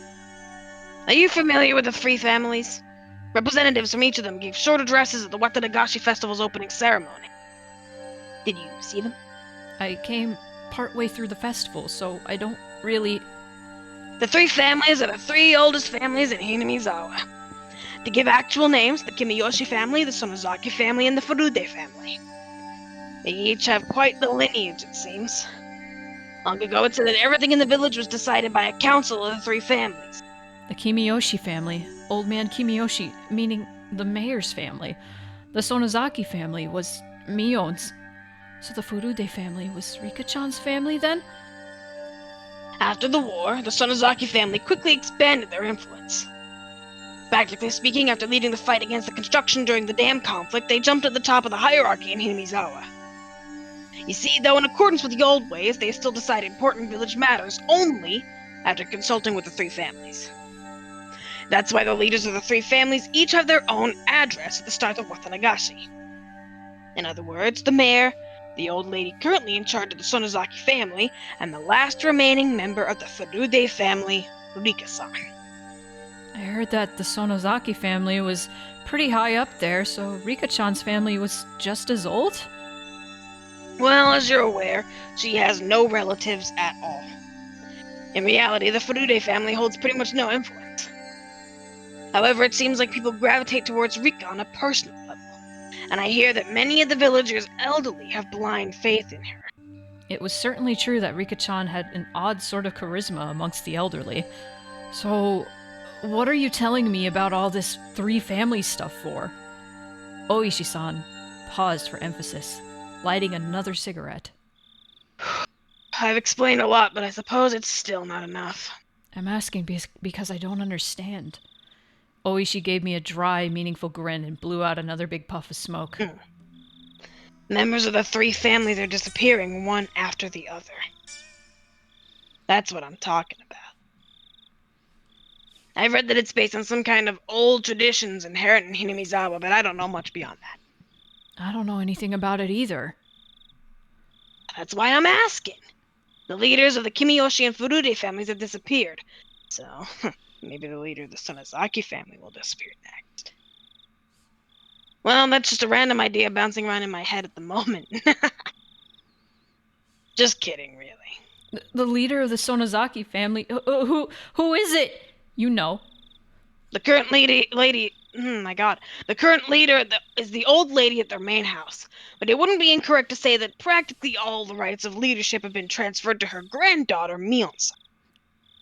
Are you familiar with the three families? Representatives from each of them gave short addresses at the Watanagashi Festival's opening ceremony. Did you see them? I came partway through the festival, so I don't really... The three families are the three oldest families in Hinamizawa. To give actual names, the Kimiyoshi family, the Sonozaki family, and the Furude family. They each have quite the lineage, it seems. Long ago it said that everything in the village was decided by a council of the three families. The Kimiyoshi family, Old Man Kimiyoshi, meaning the mayor's family. The Sonozaki family was Mion's. So the Furude family was Rika-chan's family then? After the war, the Sonozaki family quickly expanded their influence. Practically speaking, after leading the fight against the construction during the dam conflict, they jumped at the top of the hierarchy in Hinamizawa. You see, though in accordance with the old ways, they still decide important village matters only after consulting with the three families. That's why the leaders of the three families each have their own address at the start of Watanagashi. In other words, the mayor, the old lady currently in charge of the Sonozaki family, and the last remaining member of the Furude family, Rika-san. I heard that the Sonozaki family was pretty high up there, so Rika-chan's family was just as old? Well, as you're aware, she has no relatives at all. In reality, the Furude family holds pretty much no influence. However, it seems like people gravitate towards Rika on a personal level, and I hear that many of the villagers' elderly have blind faith in her. It was certainly true that Rika-chan had an odd sort of charisma amongst the elderly. So, what are you telling me about all this three family stuff for? Oishi-san paused for emphasis, lighting another cigarette. I've explained a lot, but I suppose it's still not enough. I'm asking because I don't understand. Oishi gave me a dry, meaningful grin and blew out another big puff of smoke. Members of the three families are disappearing one after the other. That's what I'm talking about. I've read that it's based on some kind of old traditions inherent in Hinamizawa, but I don't know much beyond that. I don't know anything about it either. That's why I'm asking. The leaders of the Kimiyoshi and Furude families have disappeared, so maybe the leader of the Sonozaki family will disappear next. Well, that's just a random idea bouncing around in my head at the moment. Just kidding, really. The leader of the Sonozaki family? Who is it? You know. The current the current leader is the old lady at their main house. But it wouldn't be incorrect to say that practically all the rights of leadership have been transferred to her granddaughter, Mion-san.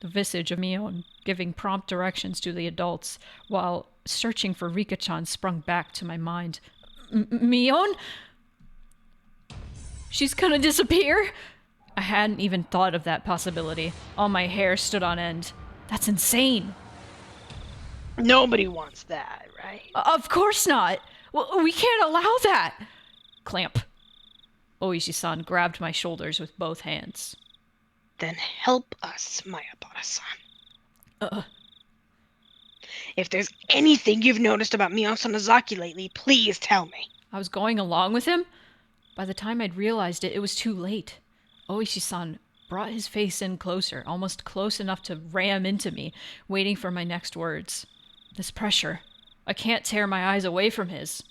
The visage of Mion giving prompt directions to the adults, while searching for Rika-chan sprung back to my mind. Mion? She's gonna disappear? I hadn't even thought of that possibility. All my hair stood on end. That's insane. Nobody wants that, right? Of course not. We can't allow that. Clamp. Oishi-san grabbed my shoulders with both hands. Then help us, Mayabara-san. If there's anything you've noticed about Mio Sonozaki lately, please tell me. I was going along with him. By the time I'd realized it, it was too late. Oishi-san brought his face in closer, almost close enough to ram into me, waiting for my next words. This pressure. I can't tear my eyes away from his.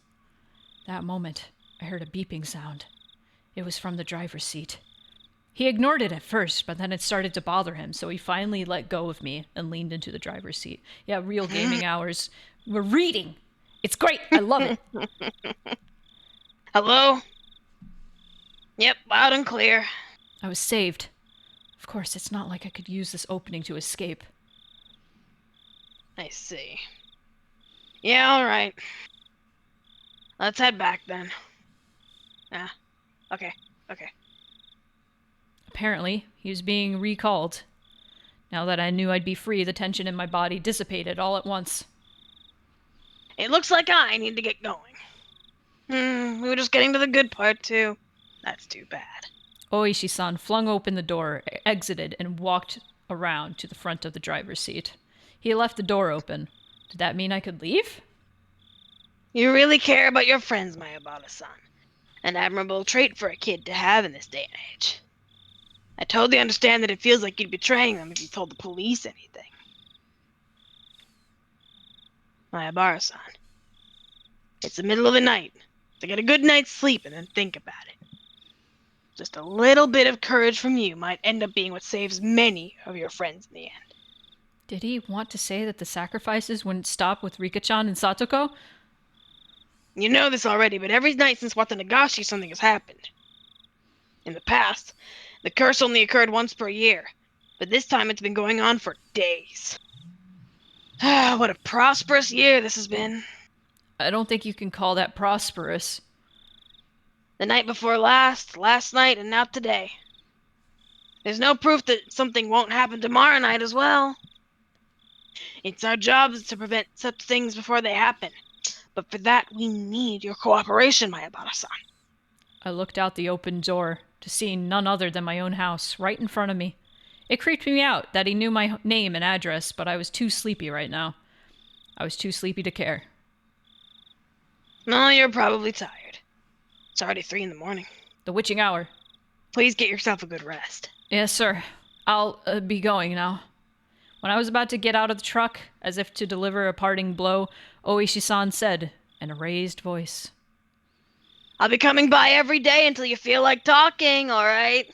That moment, I heard a beeping sound. It was from the driver's seat. He ignored it at first, but then it started to bother him, so he finally let go of me and leaned into the driver's seat. Yeah, real gaming hours. We're reading. It's great. I love it. Hello? Yep, loud and clear. I was saved. Of course, it's not like I could use this opening to escape. I see. Yeah, alright. Let's head back then. Ah, okay. Apparently, he was being recalled. Now that I knew I'd be free, the tension in my body dissipated all at once. It looks like I need to get going. We were just getting to the good part, too. That's too bad. Oishi-san flung open the door, exited, and walked around to the front of the driver's seat. He left the door open. Did that mean I could leave? You really care about your friends, Mayabata-san. An admirable trait for a kid to have in this day and age. I totally understand that it feels like you'd betraying them if you told the police anything. Mayabara-san. It's the middle of the night. So get a good night's sleep and then think about it. Just a little bit of courage from you might end up being what saves many of your friends in the end. Did he want to say that the sacrifices wouldn't stop with Rika-chan and Satoko? You know this already, but every night since Watanagashi something has happened. In the past, the curse only occurred once per year, but this time it's been going on for days. What a prosperous year this has been. I don't think you can call that prosperous. The night before last night, and now today. There's no proof that something won't happen tomorrow night as well. It's our job to prevent such things before they happen. But for that, we need your cooperation, Mayabata-san. I looked out the open door to see none other than my own house right in front of me. It creeped me out that he knew my name and address, but I was too sleepy right now. I was too sleepy to care. No, you're probably tired. It's already 3 in the morning. The witching hour. Please get yourself a good rest. Yes, sir. I'll be going now. When I was about to get out of the truck, as if to deliver a parting blow, Oishi-san said in a raised voice, I'll be coming by every day until you feel like talking, alright?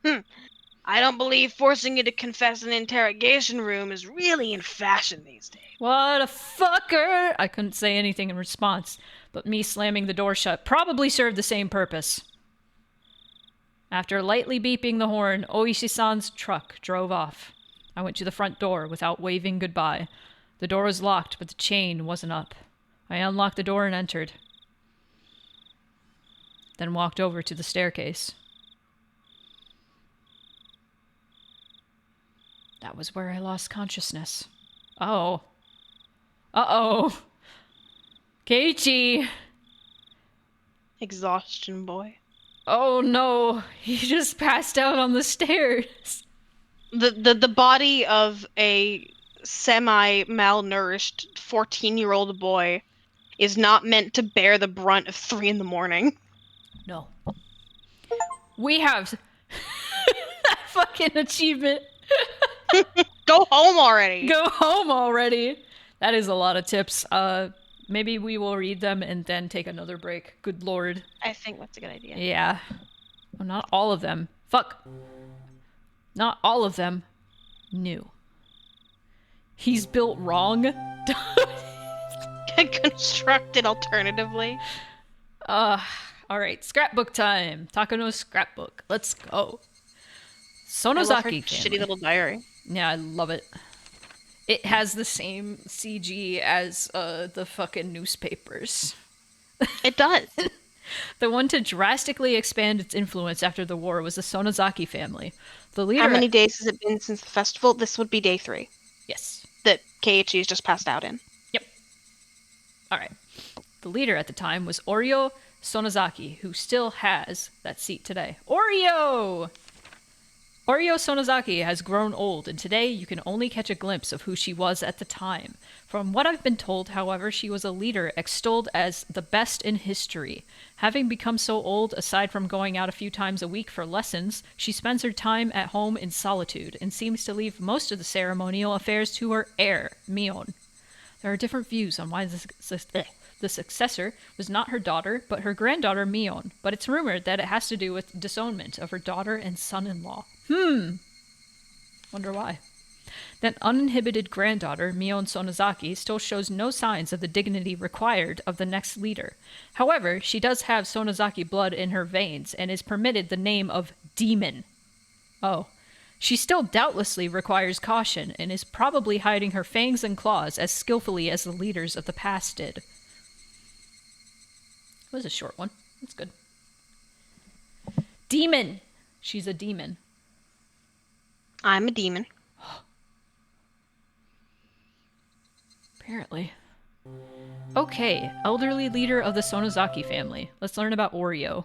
I don't believe forcing you to confess in an interrogation room is really in fashion these days. "What a fucker!" I couldn't say anything in response, but me slamming the door shut probably served the same purpose. After lightly beeping the horn, Oishi-san's truck drove off. I went to the front door without waving goodbye. The door was locked, but the chain wasn't up. I unlocked the door and entered. Then walked over to the staircase. That was where I lost consciousness. Oh. Uh-oh. Keiichi! Exhaustion boy. Oh no, he just passed out on the stairs. The body of a semi-malnourished 14-year-old boy is not meant to bear the brunt of 3 in the morning. No. We have that fucking achievement. Go home already! Go home already. That is a lot of tips. Maybe we will read them and then take another break. Good lord. I think that's a good idea. Yeah. Well, not all of them. Fuck. Not all of them new. He's built wrong. Constructed alternatively. Alright, scrapbook time. Takano's scrapbook. Let's go. I love her Sonozaki shitty family. little diary. Yeah, I love it. It has the same CG as the fucking newspapers. It does. The one to drastically expand its influence after the war was the Sonozaki family. The leader. How many days has it been since the festival? This would be day 3 Yes. that Keiichi has just passed out in. Yep. All right. The leader at the time was Oryo Sonozaki, who still has that seat today. Oreo! Oryo Sonozaki has grown old, and today you can only catch a glimpse of who she was at the time. From what I've been told, however, she was a leader extolled as the best in history. Having become so old, aside from going out a few times a week for lessons, she spends her time at home in solitude and seems to leave most of the ceremonial affairs to her heir, Mion. There are different views on why the successor was not her daughter, but her granddaughter Mion, but it's rumored that it has to do with disownment of her daughter and son-in-law. Wonder why. That uninhibited granddaughter, Mion Sonozaki, still shows no signs of the dignity required of the next leader. However, she does have Sonozaki blood in her veins and is permitted the name of Demon. Oh. She still doubtlessly requires caution and is probably hiding her fangs and claws as skillfully as the leaders of the past did. It was a short one. That's good. Demon! She's a demon. I'm a demon. Apparently. Okay, elderly leader of the Sonozaki family. Let's learn about Oryo.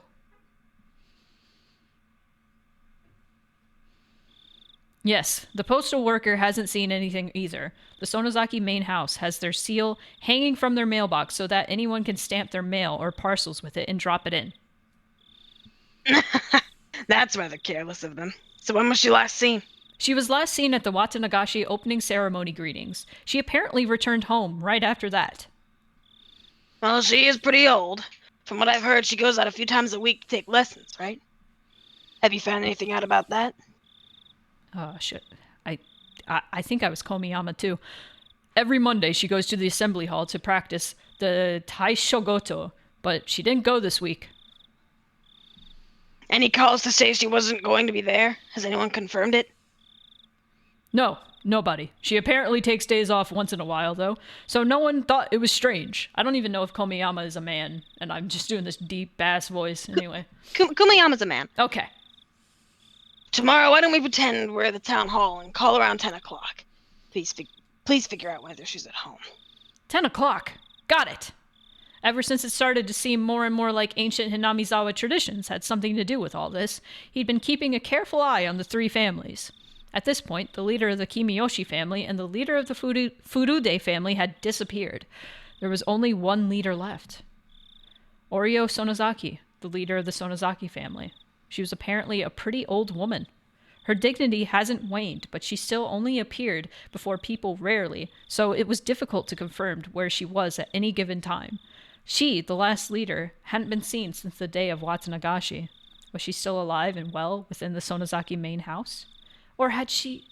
Yes, the postal worker hasn't seen anything either. The Sonozaki main house has their seal hanging from their mailbox so that anyone can stamp their mail or parcels with it and drop it in. That's rather careless of them. So when was she last seen? She was last seen at the Watanagashi opening ceremony greetings. She apparently returned home right after that. Well, she is pretty old. From what I've heard, she goes out a few times a week to take lessons, right? Have you found anything out about that? Oh, shit. I think I was Komiyama, too. Every Monday, she goes to the assembly hall to practice the Taishogoto, but she didn't go this week. Any calls to say she wasn't going to be there? Has anyone confirmed it? No, nobody. She apparently takes days off once in a while, though, so no one thought it was strange. I don't even know if Komiyama is a man, and I'm just doing this deep bass voice anyway. Kumayama's a man. Okay. Tomorrow, why don't we pretend we're at the town hall and call around 10 o'clock? Please figure out whether she's at home. 10 o'clock. Got it. Ever since it started to seem more and more like ancient Hinamizawa traditions had something to do with all this, he'd been keeping a careful eye on the three families. At this point, the leader of the Kimiyoshi family and the leader of the Furude family had disappeared. There was only one leader left. Oryo Sonozaki, the leader of the Sonozaki family. She was apparently a pretty old woman. Her dignity hasn't waned, but she still only appeared before people rarely, so it was difficult to confirm where she was at any given time. She, the last leader, hadn't been seen since the day of Watanagashi. Was she still alive and well within the Sonozaki main house? Or had she...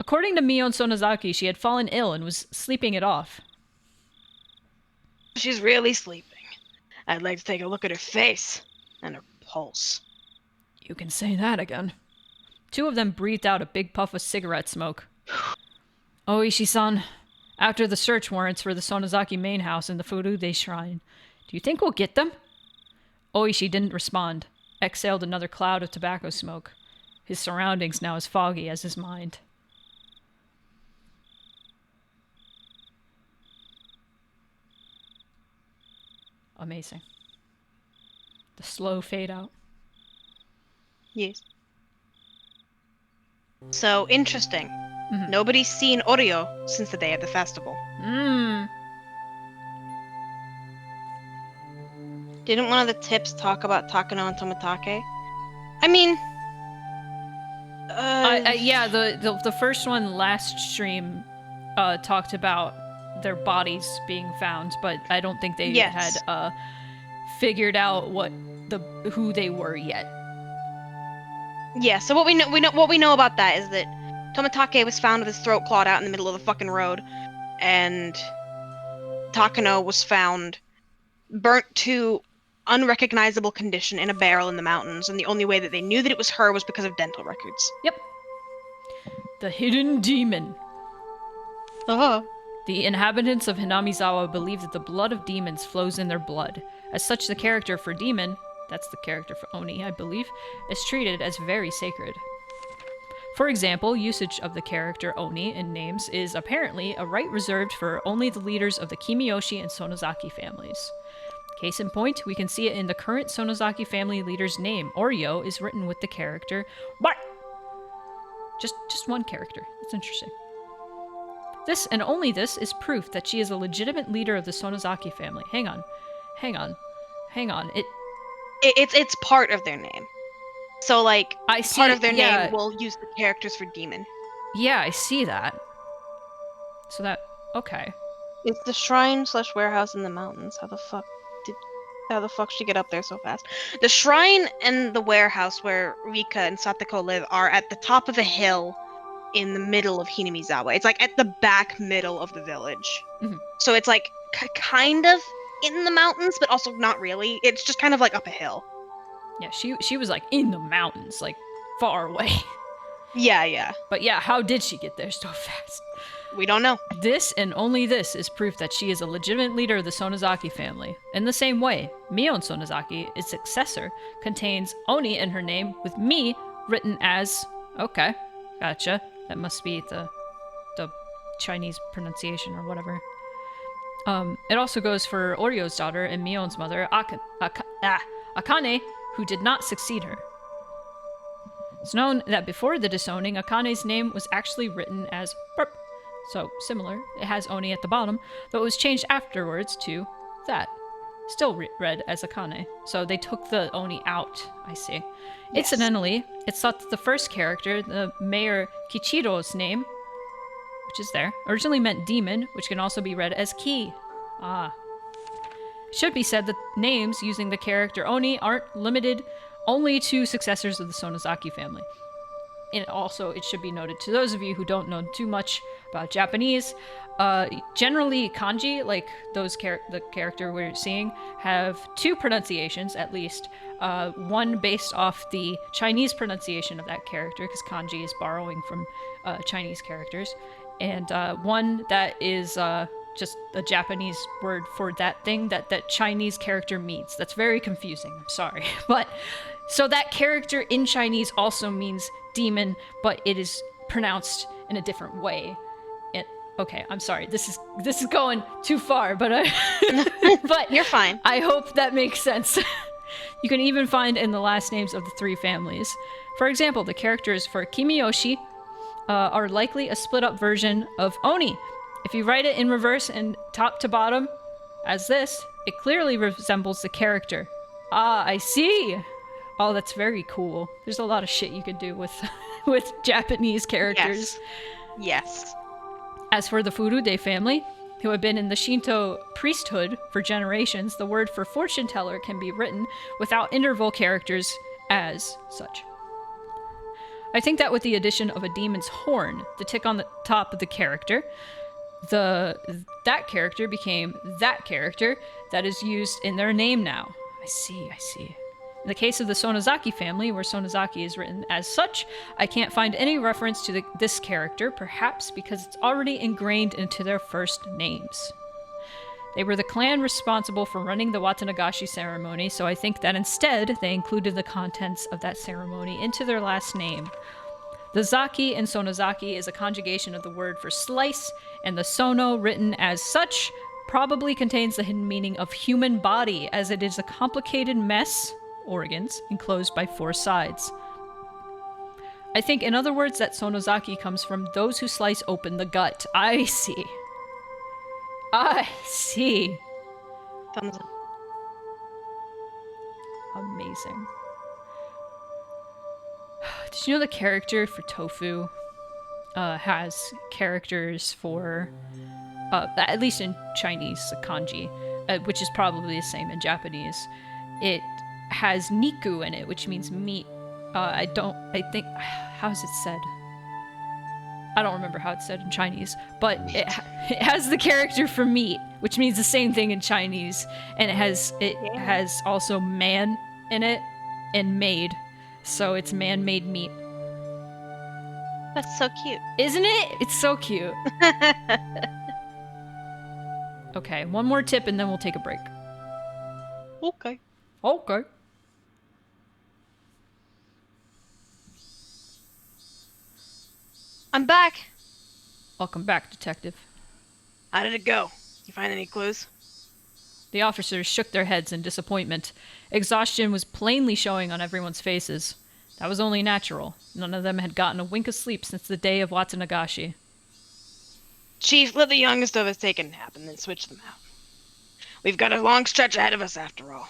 According to Mion Sonozaki, she had fallen ill and was sleeping it off. She's really sleeping. I'd like to take a look at her face and her pulse. You can say that again. Two of them breathed out a big puff of cigarette smoke. Oishi-san, after the search warrants for the Sonozaki main house and the Furude shrine, do you think we'll get them? Oishi didn't respond, exhaled another cloud of tobacco smoke. His surroundings now as foggy as his mind. Amazing. The slow fade out. Yes. So, interesting. Mhm. Nobody's seen Oryo since the day of the festival. Didn't one of the tips talk about Takano and Tomitake? I mean... Yeah, the first one last stream talked about their bodies being found, but I don't think they Yes. had figured out who they were yet. Yeah, so what we know about that is that Tomitake was found with his throat clawed out in the middle of the fucking road, and Takano was found burnt to unrecognizable condition in a barrel in the mountains, and the only way that they knew that it was her was because of dental records. Yep. The hidden demon. Oh. The inhabitants of Hinamizawa believe that the blood of demons flows in their blood. As such, the character for demon, that's the character for Oni, I believe, is treated as very sacred. For example, usage of the character Oni in names is apparently a right reserved for only the leaders of the Kimiyoshi and Sonozaki families. Case in point, we can see it in the current Sonozaki family leader's name. Oryo is written with the character Bar. Just one character. It's interesting. This, and only this, is proof that she is a legitimate leader of the Sonozaki family. Hang on. It's part of their name. So, like, I see, part of their yeah. name will use the characters for demon. Yeah, I see that. So that, okay. It's the shrine / warehouse in the mountains. How the fuck did she get up there so fast? The shrine and the warehouse where Rika and Satoko live are at the top of a hill in the middle of Hinamizawa. It's like at the back middle of the village. Mhm. So it's like kind of in the mountains, but also not really. It's just kind of like up a hill. Yeah, she was like in the mountains, like far away. Yeah. But yeah, how did she get there so fast? We don't know. This and only this is proof that she is a legitimate leader of the Sonozaki family. In the same way, Mion Sonozaki, its successor, contains Oni in her name with Mi written as... Okay, gotcha. That must be the Chinese pronunciation or whatever. It also goes for Orio's daughter and Mion's mother, Akane, who did not succeed her. It's known that before the disowning, Akane's name was actually written as Burp. So, similar. It has Oni at the bottom, but it was changed afterwards to that. Still read as Akane. So they took the Oni out, I see. Yes. Incidentally, it's thought that the first character, the Mayor Kichiro's name, which is there, originally meant demon, which can also be read as Ki. Ah. It should be said that names using the character Oni aren't limited only to successors of the Sonozaki family. And also, it should be noted to those of you who don't know too much about Japanese, generally kanji, like the character we're seeing, have two pronunciations at least. One based off the Chinese pronunciation of that character, because kanji is borrowing from Chinese characters, and one that is just a Japanese word for that thing that Chinese character means. That's very confusing, I'm sorry. But, so that character in Chinese also means demon, but it is pronounced in a different way. And, okay, I'm sorry, this is going too far, but but You're fine. I hope that makes sense. You can even find in the last names of the three families. For example, the characters for Kimiyoshi are likely a split-up version of Oni. If you write it in reverse and top to bottom, as this, it clearly resembles the character. Ah, I see! Oh, that's very cool. There's a lot of shit you can do with Japanese characters. Yes. As for the Furude family, who have been in the Shinto priesthood for generations, the word for fortune teller can be written without interval characters as such. I think that with the addition of a demon's horn, the tick on the top of the character, that character became that character that is used in their name now. I see. In the case of the Sonozaki family, where Sonozaki is written as such, I can't find any reference to this character, perhaps because it's already ingrained into their first names. They were the clan responsible for running the Watanagashi ceremony, so I think that instead they included the contents of that ceremony into their last name. The Zaki in Sonozaki is a conjugation of the word for slice, and the Sono, written as such, probably contains the hidden meaning of human body, as it is a complicated mess, organs, enclosed by four sides. I think, in other words, that Sonozaki comes from those who slice open the gut. I see. Thumbs up. Amazing. Did you know the character for tofu has characters for, at least in Chinese, kanji, which is probably the same in Japanese. It has niku in it, which means meat. How is it said? I don't remember how it's said in Chinese, but it has the character for meat, which means the same thing in Chinese, and it has also man in it and made, so it's man-made meat. That's so cute. Isn't it? It's so cute. Okay, one more tip and then we'll take a break. Okay. Okay. I'm back. Welcome back, detective. How did it go? You find any clues? The officers shook their heads in disappointment. Exhaustion was plainly showing on everyone's faces. That was only natural. None of them had gotten a wink of sleep since the day of Watsunagashi. Chief, let the youngest of us take a nap and then switch them out. We've got a long stretch ahead of us after all.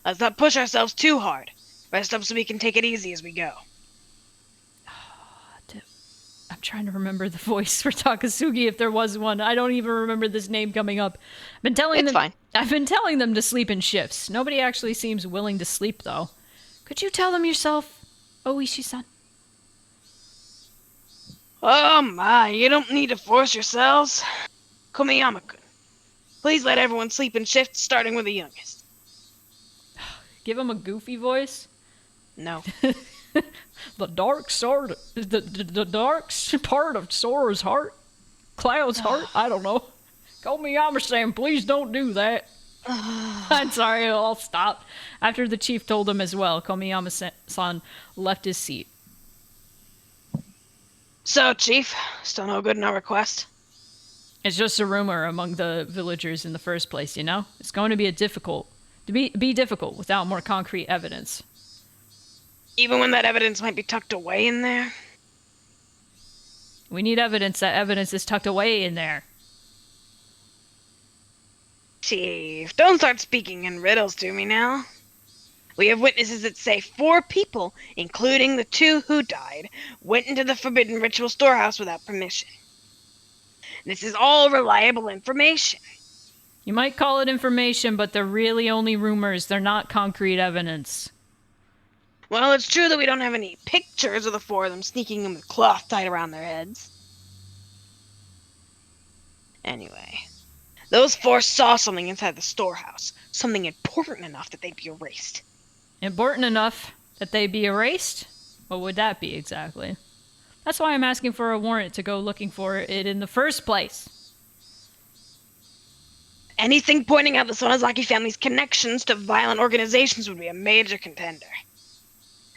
Let's not push ourselves too hard. Rest up so we can take it easy as we go. I'm trying to remember the voice for Takasugi if there was one. I don't even remember this name coming up. Fine. I've been telling them to sleep in shifts. Nobody actually seems willing to sleep, though. Could you tell them yourself, Oishi-san? Oh my, you don't need to force yourselves. Komiyama-kun, please let everyone sleep in shifts, starting with the youngest. Give him a goofy voice? No. The dark side, the dark part of Sora's heart? Cloud's heart? I don't know. Komiyama-san, please don't do that. I'm sorry, I'll stop. After the chief told him as well, Komiyama-san left his seat. So, Chief, still no good in our request? It's just a rumor among the villagers in the first place, you know? It's going to be difficult without more concrete evidence. Even when that evidence might be tucked away in there? We need evidence that evidence is tucked away in there. Chief, don't start speaking in riddles to me now. We have witnesses that say 4 people, including the 2 who died, went into the forbidden ritual storehouse without permission. This is all reliable information. You might call it information, but they're really only rumors. They're not concrete evidence. Well, it's true that we don't have any pictures of the 4 of them sneaking in with cloth tied around their heads. Anyway, those 4 saw something inside the storehouse. Something important enough that they'd be erased. Important enough that they be erased? What would that be exactly? That's why I'm asking for a warrant to go looking for it in the first place. Anything pointing out the Sonozaki family's connections to violent organizations would be a major contender.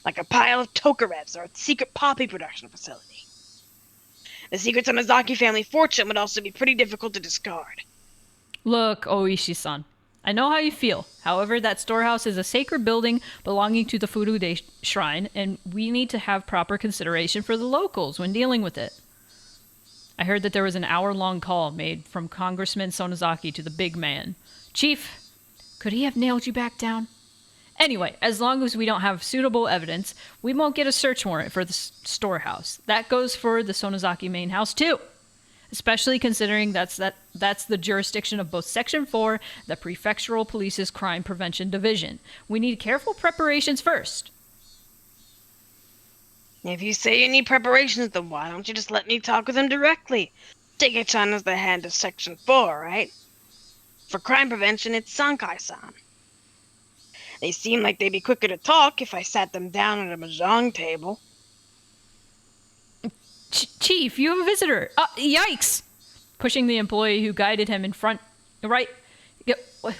Like a pile of Tokarevs or a secret poppy production facility. The secret Sonozaki family fortune would also be pretty difficult to discard. Look, Oishi-san, I know how you feel. However, that storehouse is a sacred building belonging to the Furude Shrine, and we need to have proper consideration for the locals when dealing with it. I heard that there was an hour-long call made from Congressman Sonozaki to the big man. Chief, could he have nailed you back down? Anyway, as long as we don't have suitable evidence, we won't get a search warrant for the storehouse. That goes for the Sonozaki main house, too. Especially considering that's the jurisdiction of both Section 4, the Prefectural Police's Crime Prevention Division. We need careful preparations first. If you say you need preparations, then why don't you just let me talk with him directly? Take-chan is the hand of Section 4, right? For crime prevention, it's Sankai-san. They seem like they'd be quicker to talk if I sat them down at a mahjong table. Chief, you have a visitor. Yikes! Pushing the employee who guided him in front. Right.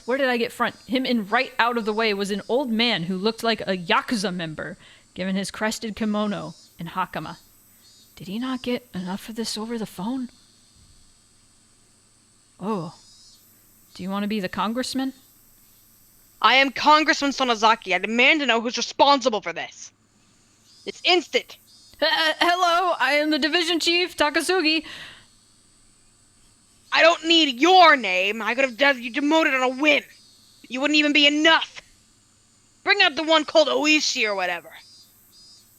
Where did I get front? Him in right out of the way was an old man who looked like a Yakuza member, given his crested kimono and hakama. Did he not get enough of this over the phone? Oh. Do you want to be the congressman? I am Congressman Sonozaki. I demand to know who's responsible for this. It's instant. Hello, I am the division chief, Takasugi. I don't need your name. I could have had you demoted on a whim. You wouldn't even be enough. Bring out the one called Oishi or whatever.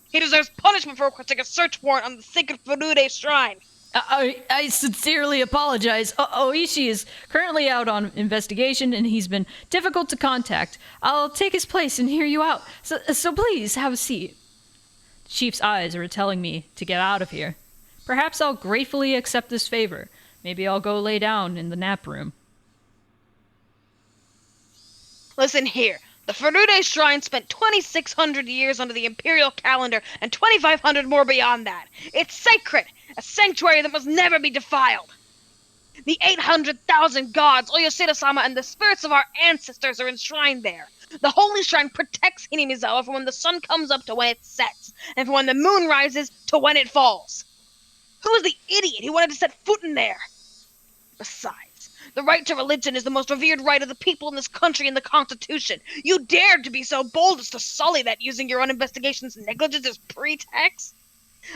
He deserves punishment for requesting a search warrant on the sacred Furude Shrine. I sincerely apologize. Oishi is currently out on investigation, and he's been difficult to contact. I'll take his place and hear you out. So please, have a seat. The chief's eyes are telling me to get out of here. Perhaps I'll gratefully accept this favor. Maybe I'll go lay down in the nap room. Listen here. The Furude Shrine spent 2,600 years under the imperial calendar and 2,500 more beyond that. It's sacred, a sanctuary that must never be defiled. The 800,000 gods, Oyoseda-sama, and the spirits of our ancestors are enshrined there. The holy shrine protects Hinamizawa from when the sun comes up to when it sets, and from when the moon rises to when it falls. Who was the idiot who wanted to set foot in there? Besides, The right to religion is the most revered right of the people in this country in the Constitution. You dared to be so bold as to sully that using your own investigation's negligence as pretext?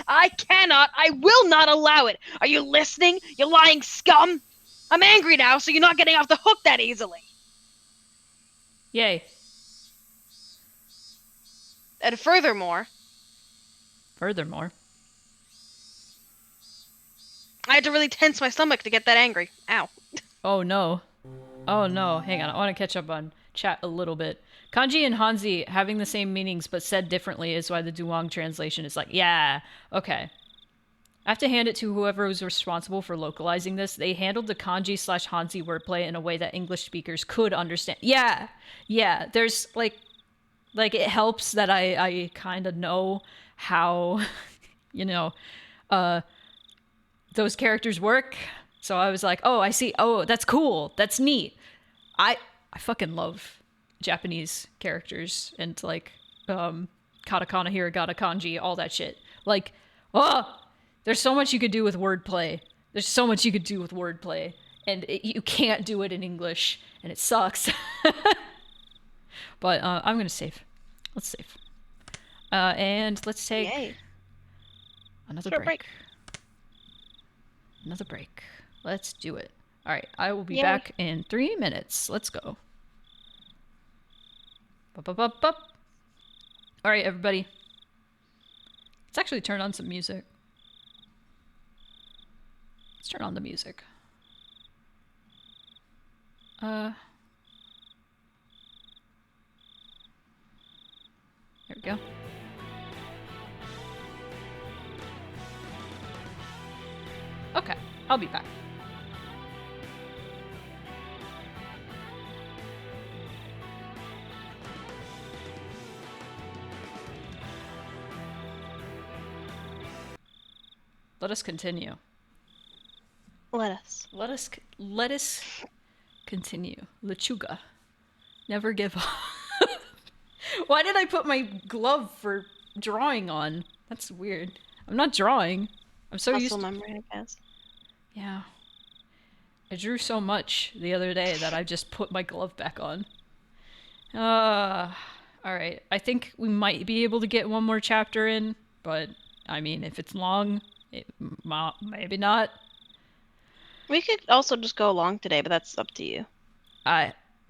I will not allow it. Are you listening, you lying scum? I'm angry now, so you're not getting off the hook that easily. Yay. And furthermore, I had to really tense my stomach to get that angry. Ow. Oh no. Oh no. Hang on. I want to catch up on chat a little bit. Kanji and Hanzi having the same meanings but said differently is why the Duong translation is like, yeah, okay. I have to hand it to whoever was responsible for localizing this. They handled the kanji/Hanzi wordplay in a way that English speakers could understand. Yeah. There's like it helps that I kind of know how, those characters work. So I was like, oh, I see. Oh, that's cool. That's neat. I fucking love Japanese characters and like katakana, hiragana, kanji, all that shit. Like, there's so much you could do with wordplay. And you can't do it in English, and it sucks. But I'm gonna save. Let's save. And let's take another break. Another break. Let's do it. All right, I will be back in 3 minutes. Let's go. All right, everybody. Let's actually turn on some music. Let's turn on the music. There we go. Okay, I'll be back. Let us continue. Let us. Let us continue. Lechuga. Never give up. Why did I put my glove for drawing on? That's weird. I'm not drawing. I'm so used to... memory, I guess. Yeah. I drew so much the other day that I just put my glove back on. Alright. I think we might be able to get one more chapter in, but, I mean, if it's long, maybe not. We could also just go along today, but that's up to you.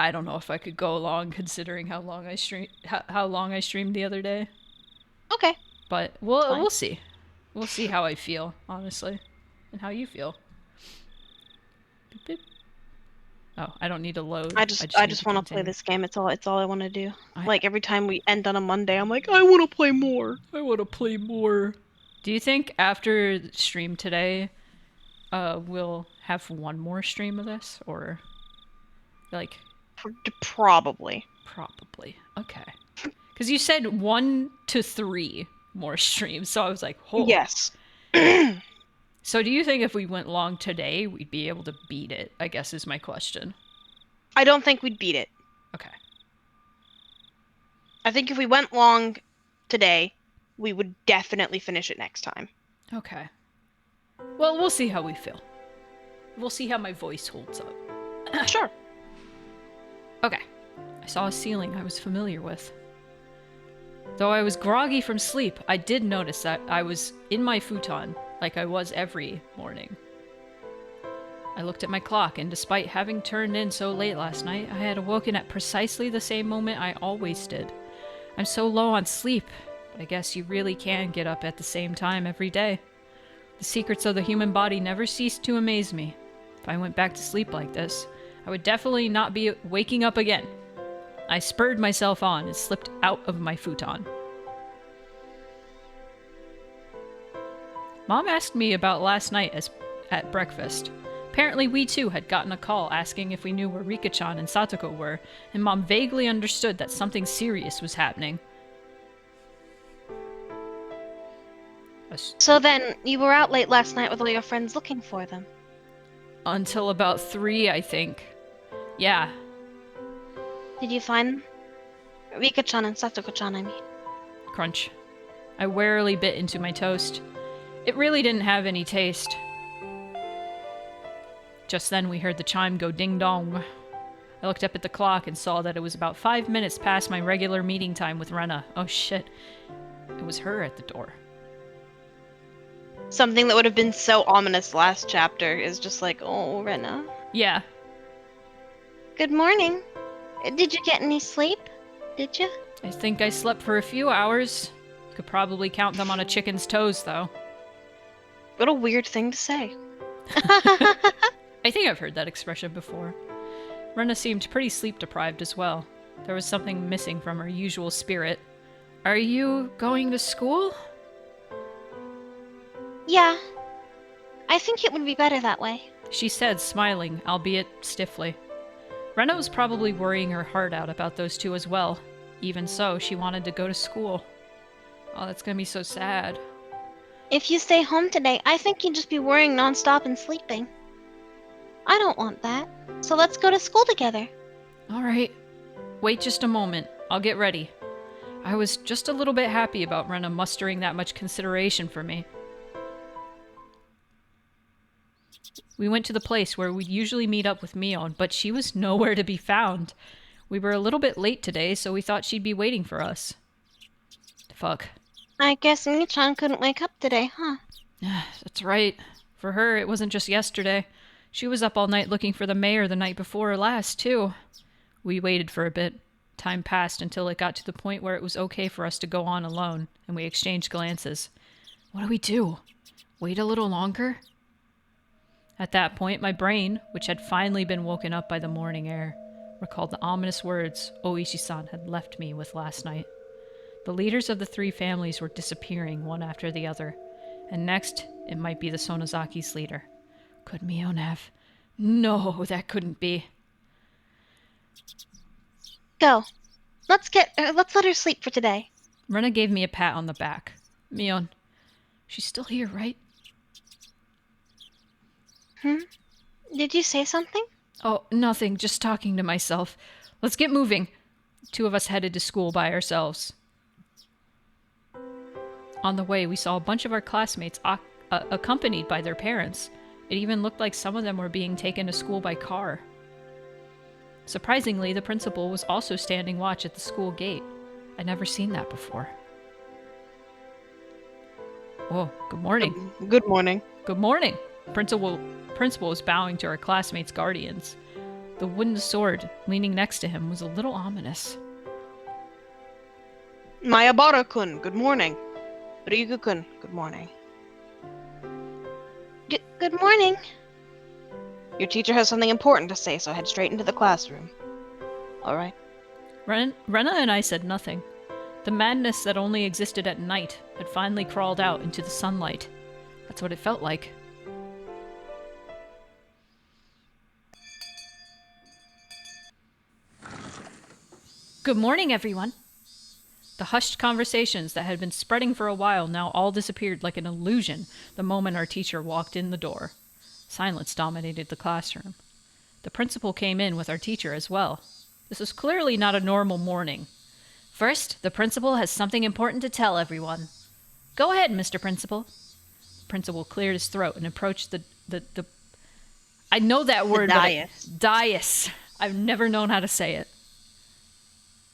I don't know if I could go along considering how long I streamed the other day. Okay. But we'll see. We'll see how I feel, honestly. And how you feel. Beep, beep. Oh, I don't need to load. I just want to play this game. It's all I want to do. Like every time we end on a Monday, I'm like, I want to play more. Do you think after the stream today, we'll have one more stream of this, or like? Probably. Okay. Because you said 1 to 3 more streams, so I was like, oh. Yes. So do you think if we went long today, we'd be able to beat it? I guess is my question. I don't think we'd beat it. Okay. I think if we went long today, we would definitely finish it next time. Okay. Well, we'll see how we feel. We'll see how my voice holds up. Sure. Okay. I saw a ceiling I was familiar with. Though I was groggy from sleep, I did notice that I was in my futon, like I was every morning. I looked at my clock, and despite having turned in so late last night, I had awoken at precisely the same moment I always did. I'm so low on sleep, but I guess you really can get up at the same time every day. The secrets of the human body never ceased to amaze me. If I went back to sleep like this, I would definitely not be waking up again. I spurred myself on and slipped out of my futon. Mom asked me about last night at breakfast. Apparently we too had gotten a call asking if we knew where Rika-chan and Satoko were, and Mom vaguely understood that something serious was happening. So then, you were out late last night with all your friends looking for them? Until about 3, I think. Yeah. Did you find them? Rika-chan and Satoko-chan, I mean. Crunch. I warily bit into my toast. It really didn't have any taste. Just then we heard the chime go ding-dong. I looked up at the clock and saw that it was about 5 minutes past my regular meeting time with Rena. Oh shit. It was her at the door. Something that would have been so ominous last chapter is just like, oh, Rena. Yeah. Good morning. Did you get any sleep? Did you? I think I slept for a few hours. Could probably count them on a chicken's toes, though. What a weird thing to say. I think I've heard that expression before. Rena seemed pretty sleep-deprived as well. There was something missing from her usual spirit. Are you going to school? Yeah. I think it would be better that way. She said, smiling, albeit stiffly. Rena was probably worrying her heart out about those two as well. Even so, she wanted to go to school. Oh, that's gonna be so sad. If you stay home today, I think you'd just be worrying nonstop and sleeping. I don't want that. So let's go to school together. All right. Wait just a moment. I'll get ready. I was just a little bit happy about Rena mustering that much consideration for me. We went to the place where we'd usually meet up with Mion, but she was nowhere to be found. We were a little bit late today, so we thought she'd be waiting for us. Fuck. I guess Michan couldn't wake up today, huh? That's right. For her, it wasn't just yesterday. She was up all night looking for the mayor the night before last, too. We waited for a bit. Time passed until it got to the point where it was okay for us to go on alone, and we exchanged glances. What do we do? Wait a little longer? At that point, my brain, which had finally been woken up by the morning air, recalled the ominous words Oishi-san had left me with last night. The leaders of the three families were disappearing one after the other, and next, it might be the Sonozaki's leader. Could Mion have? No, that couldn't be. Go. Let's let her sleep for today. Rena gave me a pat on the back. Mion, she's still here, right? Did you say something? Oh, nothing, just talking to myself. Let's get moving. Two of us headed to school by ourselves. On the way, we saw a bunch of our classmates accompanied by their parents. It even looked like some of them were being taken to school by car. Surprisingly, the principal was also standing watch at the school gate. I'd never seen that before. Oh, good morning. Good morning. Good morning. Principal was bowing to our classmates' guardians. The wooden sword leaning next to him was a little ominous. Mayabara-kun, good morning. Ryugu-kun, good morning. Good morning. Your teacher has something important to say, so head straight into the classroom. All right. Rena and I said nothing. The madness that only existed at night had finally crawled out into the sunlight. That's what it felt like. Good morning, everyone. The hushed conversations that had been spreading for a while now all disappeared like an illusion the moment our teacher walked in the door. Silence dominated the classroom. The principal came in with our teacher as well. This was clearly not a normal morning. First, the principal has something important to tell everyone. Go ahead, Mr. Principal. The principal cleared his throat and approached the I know that word, dais. Dais. I've never known how to say it.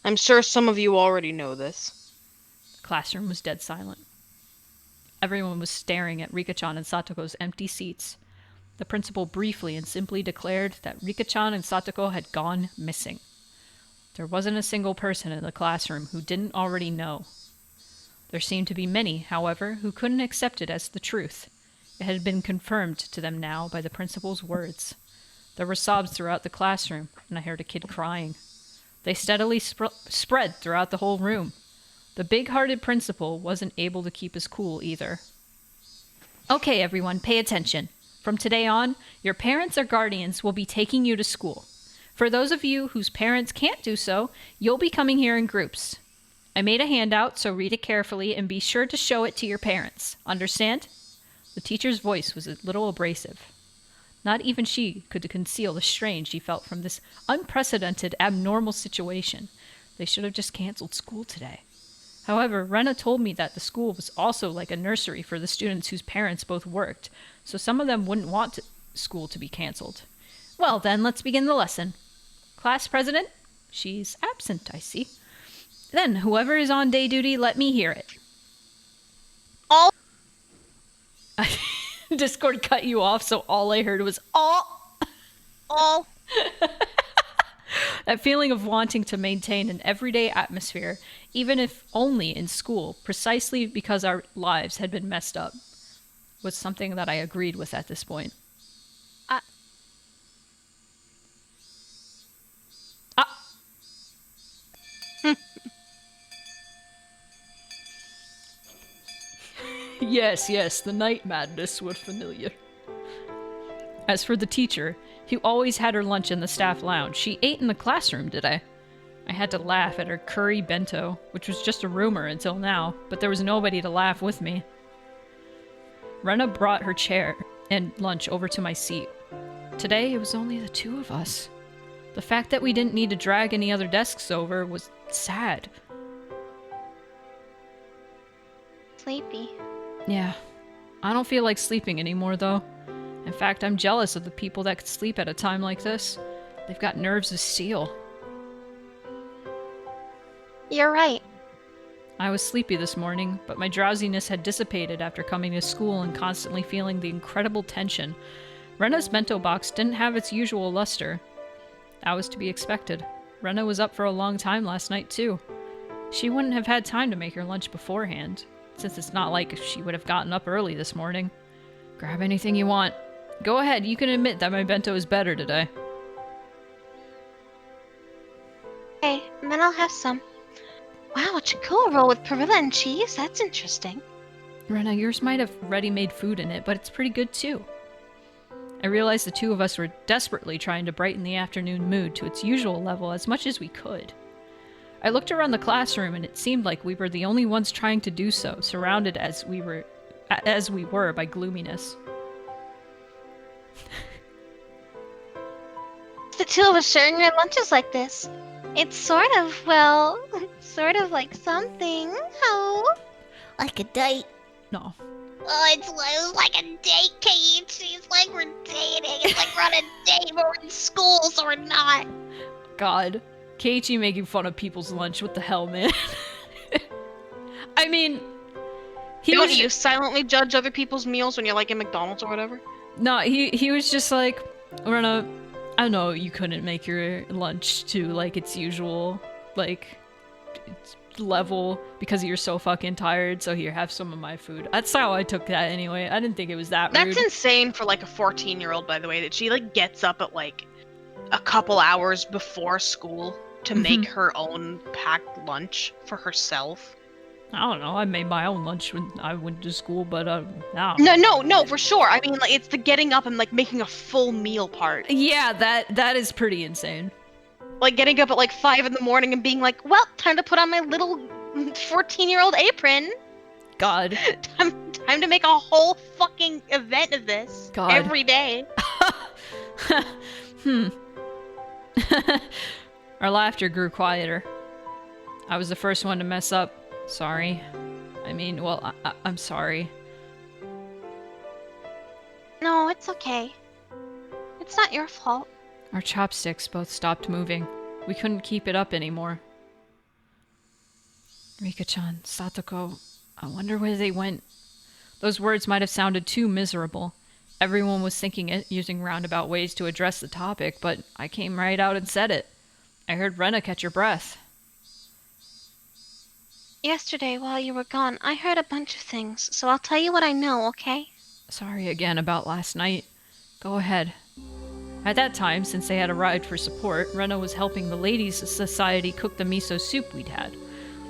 I'm sure some of you already know this. The classroom was dead silent. Everyone was staring at Rika-chan and Satoko's empty seats. The principal briefly and simply declared that Rika-chan and Satoko had gone missing. There wasn't a single person in the classroom who didn't already know. There seemed to be many, however, who couldn't accept it as the truth. It had been confirmed to them now by the principal's words. There were sobs throughout the classroom, and I heard a kid crying. They steadily spread throughout the whole room. The big-hearted principal wasn't able to keep his cool either. Okay, everyone, pay attention. From today on, your parents or guardians will be taking you to school. For those of you whose parents can't do so, you'll be coming here in groups. I made a handout, so read it carefully and be sure to show it to your parents. Understand? The teacher's voice was a little abrasive. Not even she could conceal the strain she felt from this unprecedented, abnormal situation. They should have just canceled school today. However, Rena told me that the school was also like a nursery for the students whose parents both worked, so some of them wouldn't want school to be canceled. Well, then, let's begin the lesson. Class president? She's absent, I see. Then, whoever is on day duty, let me hear it. All. Discord cut you off, so all I heard was, all. That feeling of wanting to maintain an everyday atmosphere, even if only in school, precisely because our lives had been messed up, was something that I agreed with at this point. Yes, the night madness was familiar. As for the teacher, who always had her lunch in the staff lounge, she ate in the classroom, did I? I had to laugh at her curry bento, which was just a rumor until now, but there was nobody to laugh with me. Rena brought her chair and lunch over to my seat. Today, it was only the two of us. The fact that we didn't need to drag any other desks over was sad. Sleepy. Yeah. I don't feel like sleeping anymore, though. In fact, I'm jealous of the people that could sleep at a time like this. They've got nerves of steel. You're right. I was sleepy this morning, but my drowsiness had dissipated after coming to school and constantly feeling the incredible tension. Rena's bento box didn't have its usual luster. That was to be expected. Rena was up for a long time last night, too. She wouldn't have had time to make her lunch beforehand, since it's not like she would have gotten up early this morning. Grab anything you want. Go ahead, you can admit that my bento is better today. Okay, then I'll have some. Wow, a charcuterie roll with perilla and cheese? That's interesting. Rena, yours might have ready-made food in it, but it's pretty good too. I realized the two of us were desperately trying to brighten the afternoon mood to its usual level as much as we could. I looked around the classroom and it seemed like we were the only ones trying to do so, surrounded as we were by gloominess. The two of us sharing our lunches like this. It's sort of like something. Oh. Like a date. No. Oh, it's like a date, Cage. It's like we're dating. It's like we're on a date, but we're in school, so we're not. God. Keiichi making fun of people's lunch. What the hell, man? I mean... Don't you silently judge other people's meals when you're like in McDonald's or whatever? No, he was just like, Rena, I know you couldn't make your lunch to like its usual like level because you're so fucking tired, so here, have some of my food. That's how I took that anyway. I didn't think it was that rude. That's insane for like a 14-year-old, by the way, that she like gets up at like a couple hours before school to make her own packed lunch for herself. I don't know. I made my own lunch when I went to school, but no. No, for sure. I mean, like, it's the getting up and like making a full meal part. Yeah, that is pretty insane. Like getting up at like 5 in the morning and being like, well, time to put on my little 14-year-old apron. God. time to make a whole fucking event of this. God. Every day. Our laughter grew quieter. I was the first one to mess up. Sorry. I mean, well, I'm sorry. No, it's okay. It's not your fault. Our chopsticks both stopped moving. We couldn't keep it up anymore. Rika-chan, Satoko, I wonder where they went. Those words might have sounded too miserable. Everyone was thinking it, using roundabout ways to address the topic, but I came right out and said it. I heard Rena catch her breath. Yesterday, while you were gone, I heard a bunch of things, so I'll tell you what I know, okay? Sorry again about last night. Go ahead. At that time, since they had arrived for support, Rena was helping the Ladies' Society cook the miso soup we'd had.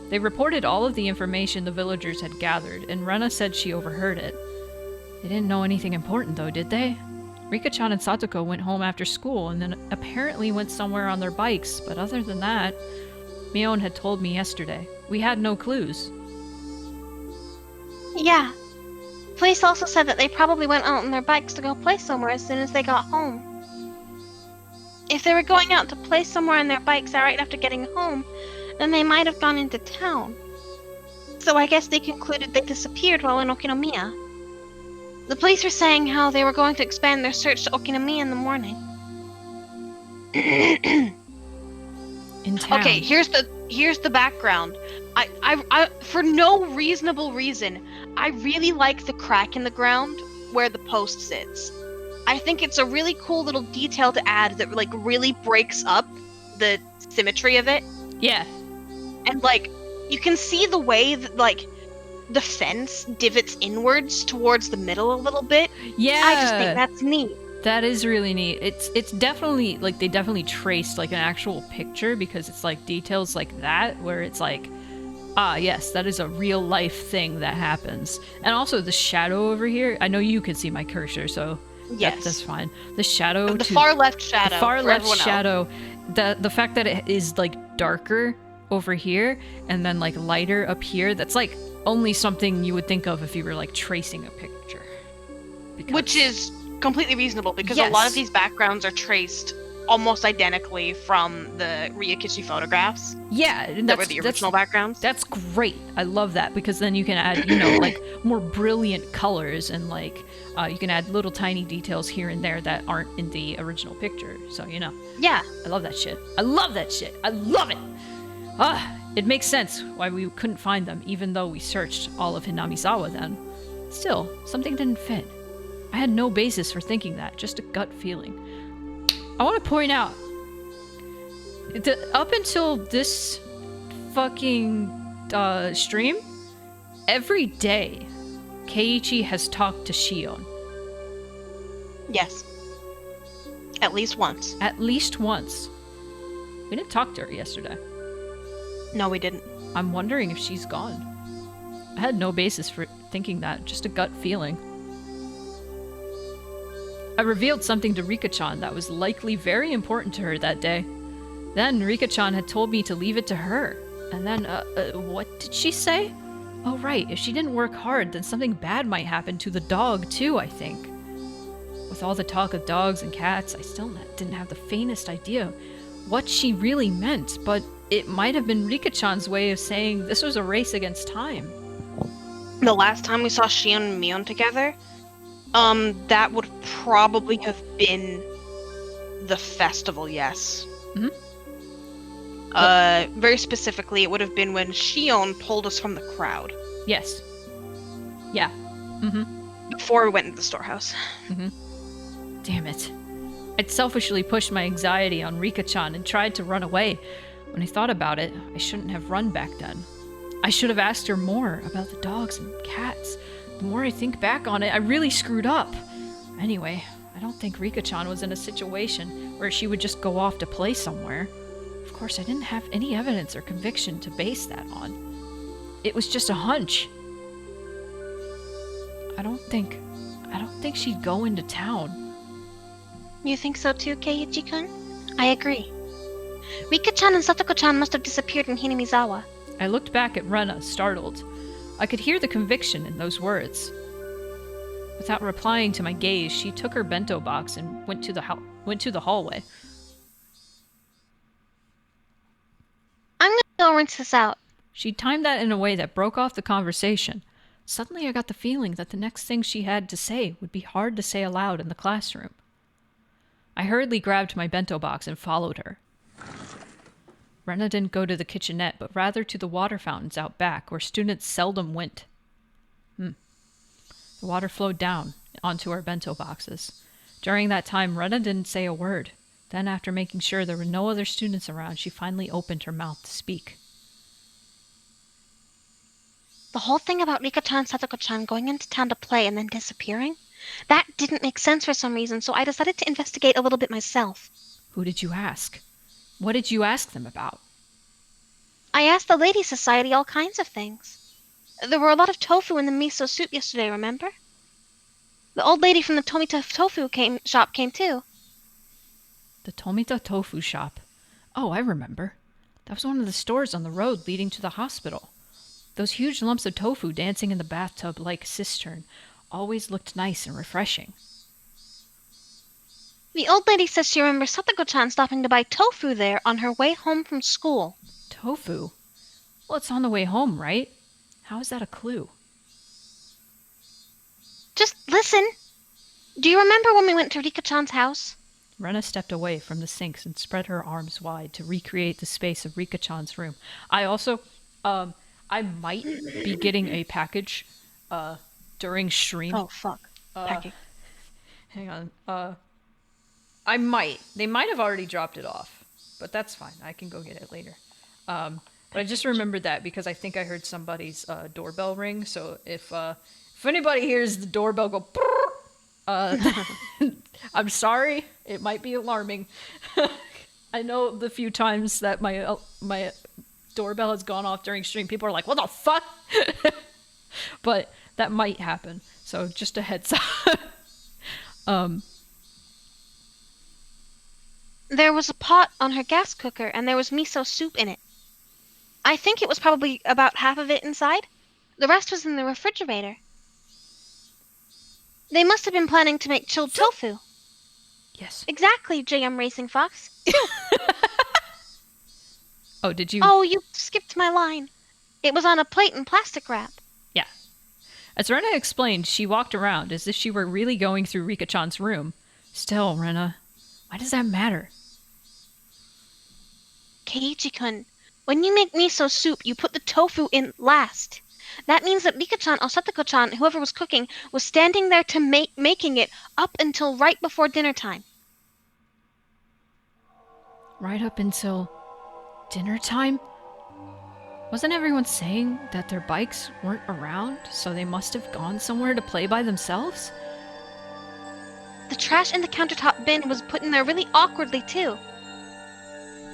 They reported all of the information the villagers had gathered, and Rena said she overheard it. They didn't know anything important, though, did they? Rika-chan and Satoko went home after school, and then apparently went somewhere on their bikes, but other than that, Mion had told me yesterday. We had no clues. Yeah. Police also said that they probably went out on their bikes to go play somewhere as soon as they got home. If they were going out to play somewhere on their bikes right after getting home, then they might have gone into town. So I guess they concluded they disappeared while in Okinomiya. The police were saying how they were going to expand their search to Okinami in the morning. In town. Okay, here's the background. I for no reasonable reason, I really like the crack in the ground where the post sits. I think it's a really cool little detail to add that like really breaks up the symmetry of it. Yeah. And like you can see the way that like the fence divots inwards towards the middle a little bit. Yeah. I just think that's neat. That is really neat. It's definitely like they definitely traced like an actual picture because it's like details like that where it's like, ah, yes, that is a real life thing that happens. And also the shadow over here. I know you can see my cursor, so Yes. that's fine. The shadow, The far left shadow. the far for left everyone else. shadow. The fact that it is like darker over here and then like lighter up here. That's like only something you would think of if you were like tracing a picture. Because- Which is completely reasonable because a lot Yes. of these backgrounds are traced almost identically from the Ryakichi photographs yeah, and that were the original backgrounds. That's great. I love that because then you can add, you know, like more brilliant colors and like you can add little tiny details here and there that aren't in the original picture. So, you know, Yeah. I love that shit. I love that shit. I love it. It makes sense why we couldn't find them even though we searched all of Hinamizawa then. Still, something didn't fit. I had no basis for thinking that, just a gut feeling. I want to point out, up until this fucking stream, every day, Keiichi has talked to Shion. Yes. At least once. At least once. We didn't talk to her yesterday. No, we didn't. I'm wondering if she's gone. I had no basis for thinking that, just a gut feeling. I revealed something to Rika-chan that was likely very important to her that day. Then Rika-chan had told me to leave it to her. And then, what did she say? Oh right, if she didn't work hard, then something bad might happen to the dog too, I think. With all the talk of dogs and cats, I still didn't have the faintest idea what she really meant, but it might have been Rika-chan's way of saying this was a race against time. The last time we saw Shion and Mion together, that would probably have been the festival, yes. Mhm. Very specifically, it would have been when Shion pulled us from the crowd Yes. Yeah. Mm-hmm. before we went into the storehouse. Damn it. I'd selfishly pushed my anxiety on Rika-chan and tried to run away. When I thought about it, I shouldn't have run back then. I should have asked her more about the dogs and cats. The more I think back on it, I really screwed up. Anyway, I don't think Rika-chan was in a situation where she would just go off to play somewhere. Of course, I didn't have any evidence or conviction to base that on. It was just a hunch. I don't think she'd go into town. You think so too, Keiichi-kun? I agree. Rika-chan and Satoko-chan must have disappeared in Hinamizawa. I looked back at Rena, startled. I could hear the conviction in those words. Without replying to my gaze, she took her bento box and went to the hallway. I'm gonna go rinse this out. She timed that in a way that broke off the conversation. Suddenly I got the feeling that the next thing she had to say would be hard to say aloud in the classroom. I hurriedly grabbed my bento box and followed her. Rena didn't go to the kitchenette, but rather to the water fountains out back, where students seldom went. The water flowed down onto our bento boxes. During that time, Rena didn't say a word. Then, after making sure there were no other students around, she finally opened her mouth to speak. The whole thing about Rika-chan and Satoko-chan going into town to play and then disappearing? That didn't make sense for some reason, so I decided to investigate a little bit myself. Who did you ask? What did you ask them about? I asked the Ladies' Society all kinds of things. There were a lot of tofu in the miso soup yesterday, remember? The old lady from the Tomita tofu shop came too. The Tomita Tofu Shop. Oh, I remember. That was one of the stores on the road leading to the hospital. Those huge lumps of tofu dancing in the bathtub-like cistern always looked nice and refreshing. The old lady says she remembers Satoko-chan stopping to buy tofu there on her way home from school. Tofu? Well, it's on the way home, right? How is that a clue? Just listen. Do you remember when we went to Rika-chan's house? Rena stepped away from the sinks and spread her arms wide to recreate the space of Rika-chan's room. I also, I might be getting a package, during stream. Oh, fuck. Packing. Hang on. I might. They might have already dropped it off, but that's fine. I can go get it later. But I just remembered that because I think I heard somebody's doorbell ring. So if anybody hears the doorbell go, I'm sorry. It might be alarming. I know the few times that my doorbell has gone off during stream, people are like, "What the fuck?" But that might happen. So just a heads up. There was a pot on her gas cooker, and there was miso soup in it. I think it was probably about half of it inside. The rest was in the refrigerator. They must have been planning to make chilled tofu. Yes. Exactly, JM Racing Fox. Oh, did you? Oh, you skipped my line. It was on a plate in plastic wrap. Yeah. As Rena explained, she walked around as if she were really going through Rika-chan's room. Still, Rena, why does that matter? Keiichi-kun, when you make miso soup, you put the tofu in last. That means that Rika-chan or Satoko-chan, whoever was cooking, was standing there to making it up until right before dinner time. Right up until dinner time? Wasn't everyone saying that their bikes weren't around, so they must have gone somewhere to play by themselves? The trash in the countertop bin was put in there really awkwardly, too.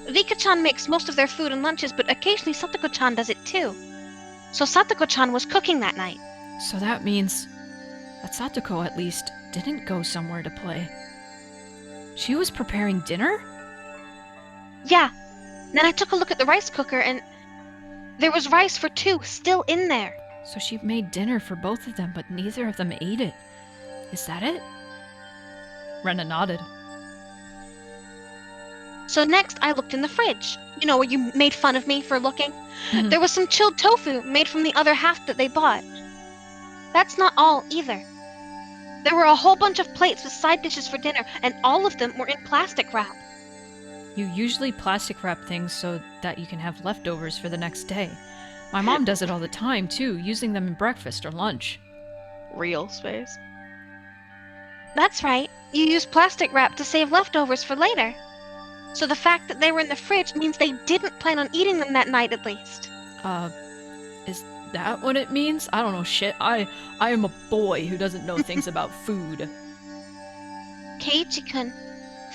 Rika-chan makes most of their food and lunches, but occasionally Satoko-chan does it too. So Satoko-chan was cooking that night. So that means that Satoko, at least, didn't go somewhere to play. She was preparing dinner? Yeah. Then I took a look at the rice cooker, and there was rice for two still in there. So she made dinner for both of them, but neither of them ate it. Is that it? Rena nodded. So next, I looked in the fridge. You know, where you made fun of me for looking? Mhm. There was some chilled tofu made from the other half that they bought. That's not all, either. There were a whole bunch of plates with side dishes for dinner, and all of them were in plastic wrap. You usually plastic wrap things so that you can have leftovers for the next day. My mom does it all the time, too, using them in breakfast or lunch. Real space. That's right. You use plastic wrap to save leftovers for later. So the fact that they were in the fridge means they didn't plan on eating them that night, at least. Is that what it means? I don't know shit. I am a boy who doesn't know things about food. Keiichi-kun,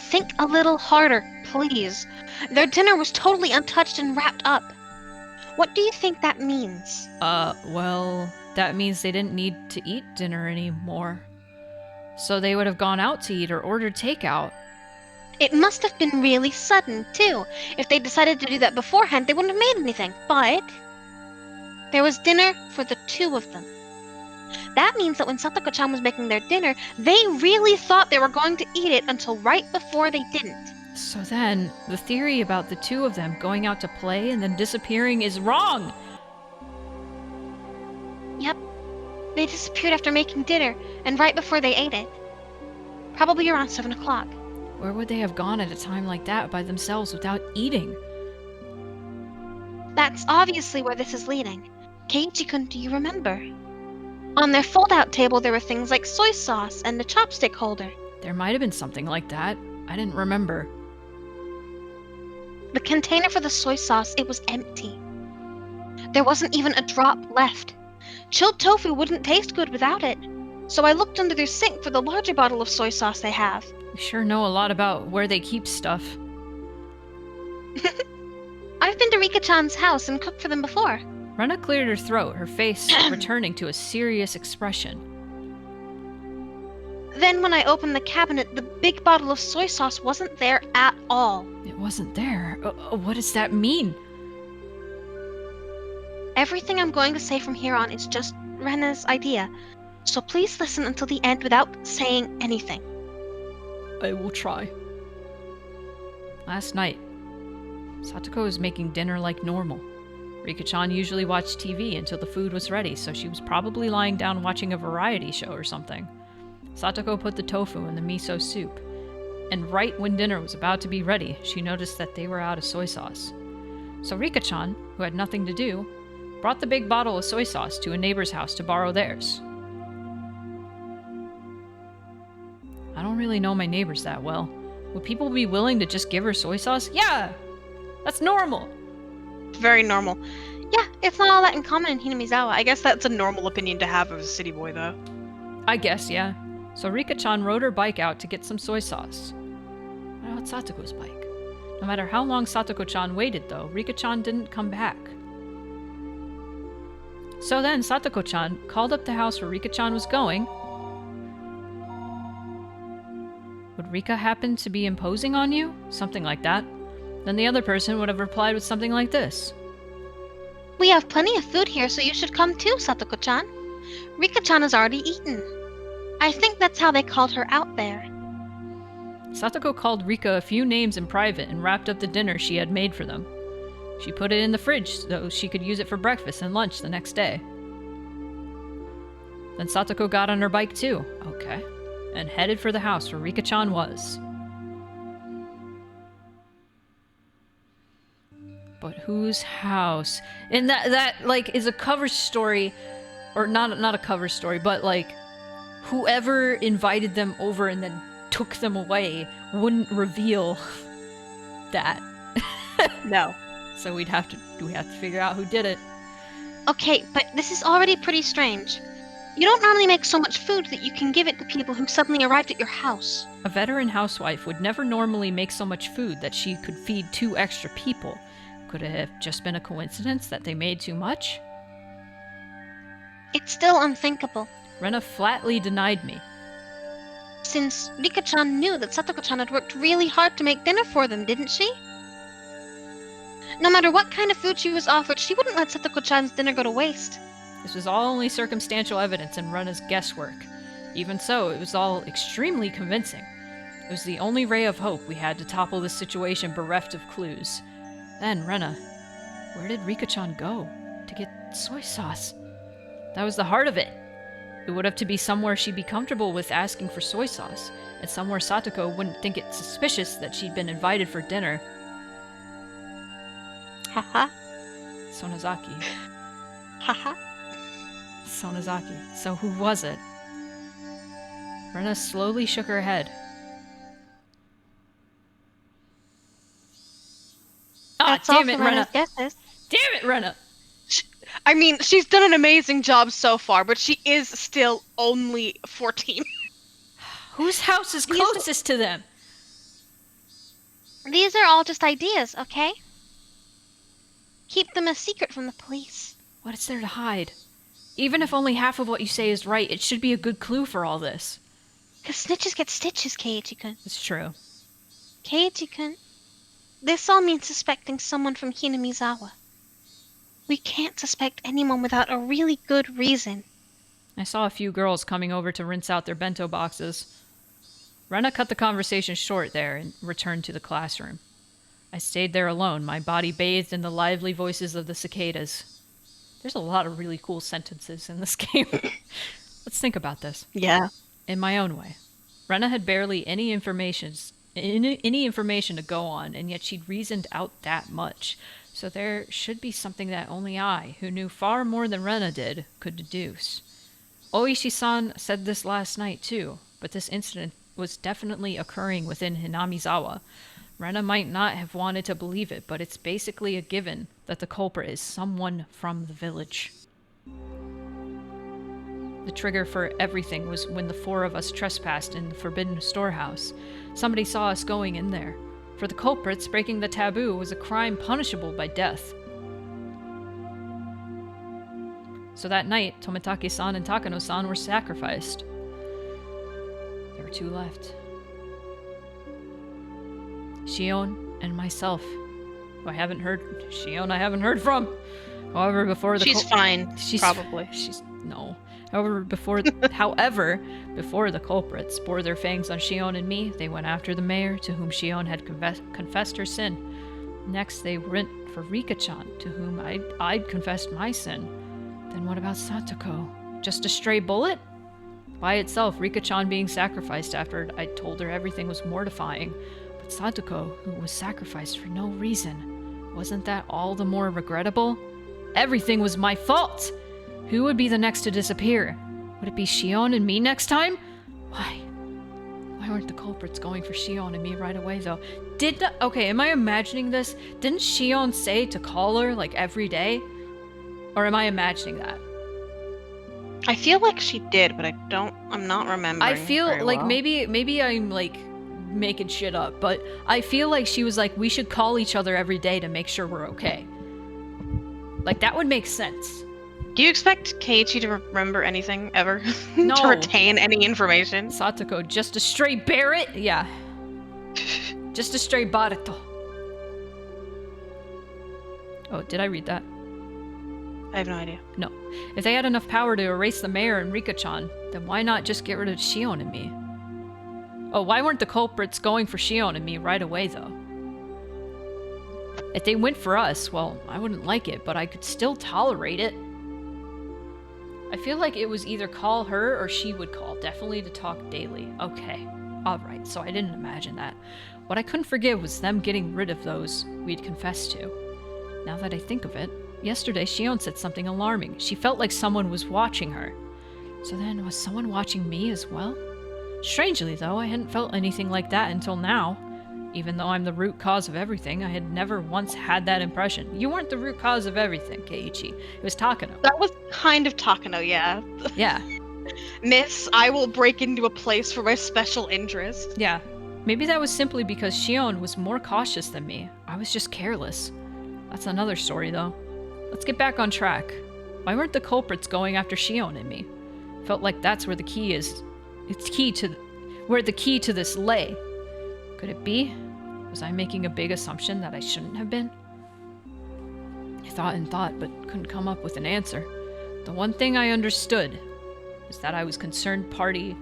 think a little harder, please. Their dinner was totally untouched and wrapped up. What do you think that means? Well, that means they didn't need to eat dinner anymore. So they would have gone out to eat or ordered takeout. It must have been really sudden, too. If they decided to do that beforehand, they wouldn't have made anything. But there was dinner for the two of them. That means that when Satoko-chan was making their dinner, they really thought they were going to eat it until right before they didn't. So then, the theory about the two of them going out to play and then disappearing is wrong! Yep. They disappeared after making dinner, and right before they ate it. Probably around 7 o'clock. Where would they have gone at a time like that by themselves without eating? That's obviously where this is leading. Keiichi-kun, do you remember? On their fold-out table there were things like soy sauce and a chopstick holder. There might have been something like that. I didn't remember. The container for the soy sauce, it was empty. There wasn't even a drop left. Chilled tofu wouldn't taste good without it. So I looked under their sink for the larger bottle of soy sauce they have. We sure know a lot about where they keep stuff. I've been to Rika-chan's house and cooked for them before. Rena cleared her throat, her face returning to a serious expression. Then when I opened the cabinet, the big bottle of soy sauce wasn't there at all. It wasn't there. What does that mean? Everything I'm going to say from here on is just Rena's idea. So please listen until the end without saying anything. I will try. Last night, Satoko was making dinner like normal. Rika-chan usually watched TV until the food was ready, so she was probably lying down watching a variety show or something. Satoko put the tofu in the miso soup, and right when dinner was about to be ready, she noticed that they were out of soy sauce. So Rika-chan, who had nothing to do, brought the big bottle of soy sauce to a neighbor's house to borrow theirs. I don't really know my neighbors that well. Would people be willing to just give her soy sauce? Yeah! That's normal! Very normal. Yeah, it's not all that uncommon in Hinamizawa. I guess that's a normal opinion to have of a city boy, though. I guess, yeah. So Rika-chan rode her bike out to get some soy sauce. What about Satoko's bike? No matter how long Satoko-chan waited, though, Rika-chan didn't come back. So then Satoko-chan called up the house where Rika-chan was going. Would Rika happen to be imposing on you? Something like that. Then the other person would have replied with something like this. We have plenty of food here, so you should come too, Satoko-chan. Rika-chan has already eaten. I think that's how they called her out there. Satoko called Rika a few names in private and wrapped up the dinner she had made for them. She put it in the fridge so she could use it for breakfast and lunch the next day. Then Satoko got on her bike too, okay, and headed for the house where Rika-chan was. But whose house? And that like is a cover story, or not a cover story, but like whoever invited them over and then took them away wouldn't reveal that. No. So we have to figure out who did it. Okay, but this is already pretty strange. You don't normally make so much food that you can give it to people who suddenly arrived at your house. A veteran housewife would never normally make so much food that she could feed 2 extra people. Could it have just been a coincidence that they made too much? It's still unthinkable, Rena flatly denied me. since Rika-chan knew that Satoko-chan had worked really hard to make dinner for them, didn't she? No matter what kind of food she was offered, she wouldn't let Satoko-chan's dinner go to waste. This was all only circumstantial evidence and Rena's guesswork. Even so, it was all extremely convincing. It was the only ray of hope we had to topple this situation bereft of clues. Then, Rena, where did Rika-chan go to get soy sauce? That was the heart of it. It would have to be somewhere she'd be comfortable with asking for soy sauce, and somewhere Satoko wouldn't think it suspicious that she'd been invited for dinner. Haha, Sonozaki. haha. Sonozaki. So who was it? Rena slowly shook her head. Ah, That's all damn it, for Rena's Rena! guesses. Damn it, Rena! I mean, she's done an amazing job so far, but she is still only 14. Whose house is These- closest to them? These are all just ideas, okay? Keep them a secret from the police. What is there to hide? Even if only half of what you say is right, it should be a good clue for all this. 'Cause snitches get stitches, Keiichi-kun. It's true. Keiichi-kun, this all means suspecting someone from Hinamizawa. We can't suspect anyone without a really good reason. I saw a few girls coming over to rinse out their bento boxes. Rena cut the conversation short there and returned to the classroom. I stayed there alone, my body bathed in the lively voices of the cicadas. There's a lot of really cool sentences in this game. Let's think about this. Yeah. In my own way. Rena had barely any information to go on, and yet she'd reasoned out that much. So there should be something that only I, who knew far more than Rena did, could deduce. Oishi-san said this last night too, but this incident was definitely occurring within Hinamizawa. Rena might not have wanted to believe it, but it's basically a given that the culprit is someone from the village. The trigger for everything was when the 4 of us trespassed in the forbidden storehouse. Somebody saw us going in there. For the culprits, breaking the taboo was a crime punishable by death. So that night, Tomitake-san and Takano-san were sacrificed. There were 2 left. Shion and myself, who I haven't heard from. However, before the She's fine, she's probably. She's no. However, before the culprits bore their fangs on Shion and me, they went after the mayor, to whom Shion had confessed her sin. Next, they went for Rika-chan, to whom I'd confessed my sin. Then what about Satoko? Just a stray bullet? By itself, Rika-chan being sacrificed after I told her everything was mortifying. But Satoko, who was sacrificed for no reason, wasn't that all the more regrettable? Everything was my fault! Who would be the next to disappear? Would it be Shion and me next time? Why? Why weren't the culprits going for Shion and me right away, though? Okay, am I imagining this? Didn't Shion say to call her, like, every day? Or am I imagining that? I feel like she did, but I'm not remembering. I feel very like well. maybe I'm, like, making shit up, but I feel like she was like, we should call each other every day to make sure we're okay. Like, that would make sense. Do you expect Keiichi to remember anything ever? No. To retain any information? Satoko, just a stray Barrett? Yeah. Just a stray Baruto. Oh, did I read that? I have no idea. No. If they had enough power to erase the mayor and Rika-chan, then why not just get rid of Shion and me? Oh, why weren't the culprits going for Shion and me right away, though? If they went for us, well, I wouldn't like it, but I could still tolerate it. I feel like it was either call her or she would call, definitely to talk daily. Okay. Alright, so I didn't imagine that. What I couldn't forgive was them getting rid of those we'd confessed to. Now that I think of it, yesterday Shion said something alarming. She felt like someone was watching her. So then, was someone watching me as well? Strangely, though, I hadn't felt anything like that until now. Even though I'm the root cause of everything, I had never once had that impression. You weren't the root cause of everything, Keiichi. It was Takano. That was kind of Takano, yeah. Yeah. Miss, I will break into a place for my special interest. Yeah. Maybe that was simply because Shion was more cautious than me. I was just careless. That's another story, though. Let's get back on track. Why weren't the culprits going after Shion and me? Felt like that's where the key is. Where the key to this lay. Could it be? Was I making a big assumption that I shouldn't have been? I thought and thought, but couldn't come up with an answer. The one thing I understood was that I was a concerned party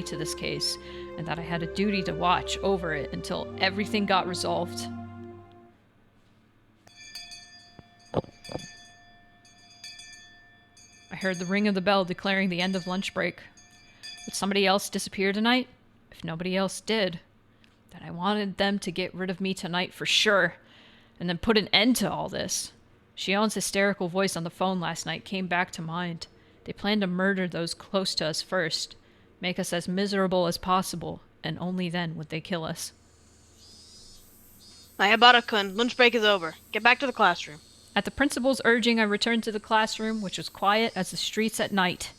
to this case, and that I had a duty to watch over it until everything got resolved. I heard the ring of the bell declaring the end of lunch break. Would somebody else disappear tonight? If nobody else did, then I wanted them to get rid of me tonight for sure, and then put an end to all this. Shion's hysterical voice on the phone last night came back to mind. They planned to murder those close to us first, make us as miserable as possible, and only then would they kill us. Ayabara-kun, lunch break is over. Get back to the classroom. At the principal's urging, I returned to the classroom, which was quiet as the streets at night.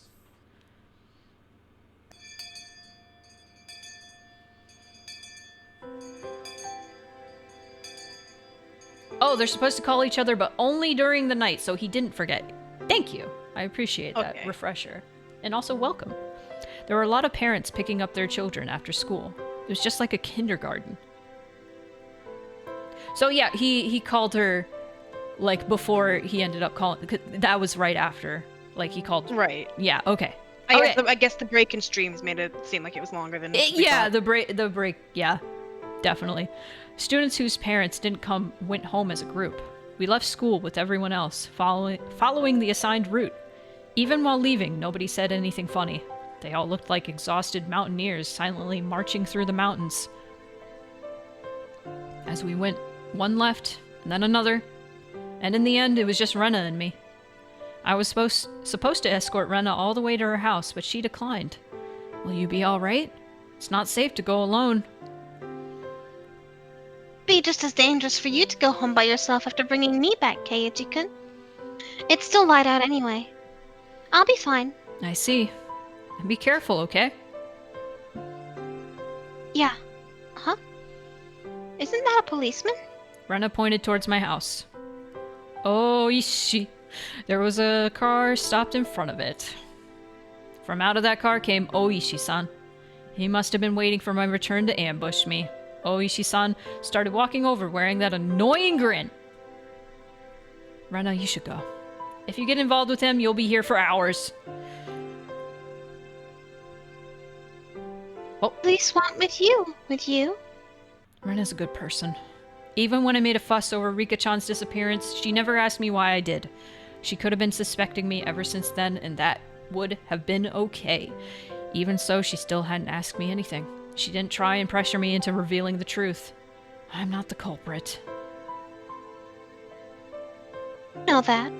Oh, they're supposed to call each other, but only during the night, so he didn't forget. Thank you. I appreciate that refresher. And also welcome. There were a lot of parents picking up their children after school. It was just like a kindergarten. So yeah, he called her, like, before he ended up calling. That was right after. Like, he called. Right. Yeah, okay. I guess the break in streams made it seem like it was longer than. Yeah, the break. Yeah, definitely. Students whose parents didn't come went home as a group. We left school with everyone else, following the assigned route. Even while leaving, nobody said anything funny. They all looked like exhausted mountaineers silently marching through the mountains. As we went, one left, and then another, and in the end, it was just Rena and me. I was supposed to escort Rena all the way to her house, but she declined. Will you be all right? It's not safe to go alone. Be just as dangerous for you to go home by yourself after bringing me back, Keiichi-kun. It's still light out anyway. I'll be fine. I see. And be careful, okay? Yeah. Huh? Isn't that a policeman? Rena pointed towards my house. Oh, Ishi. There was a car stopped in front of it. From out of that car came Oishi-san. He must have been waiting for my return to ambush me. Oishi-san started walking over wearing that annoying grin. Rena, you should go. If you get involved with him, you'll be here for hours. Oh. Police want with you. Rena's a good person. Even when I made a fuss over Rika-chan's disappearance, she never asked me why I did. She could have been suspecting me ever since then, and that would have been okay. Even so, she still hadn't asked me anything. She didn't try and pressure me into revealing the truth. I'm not the culprit. Know that.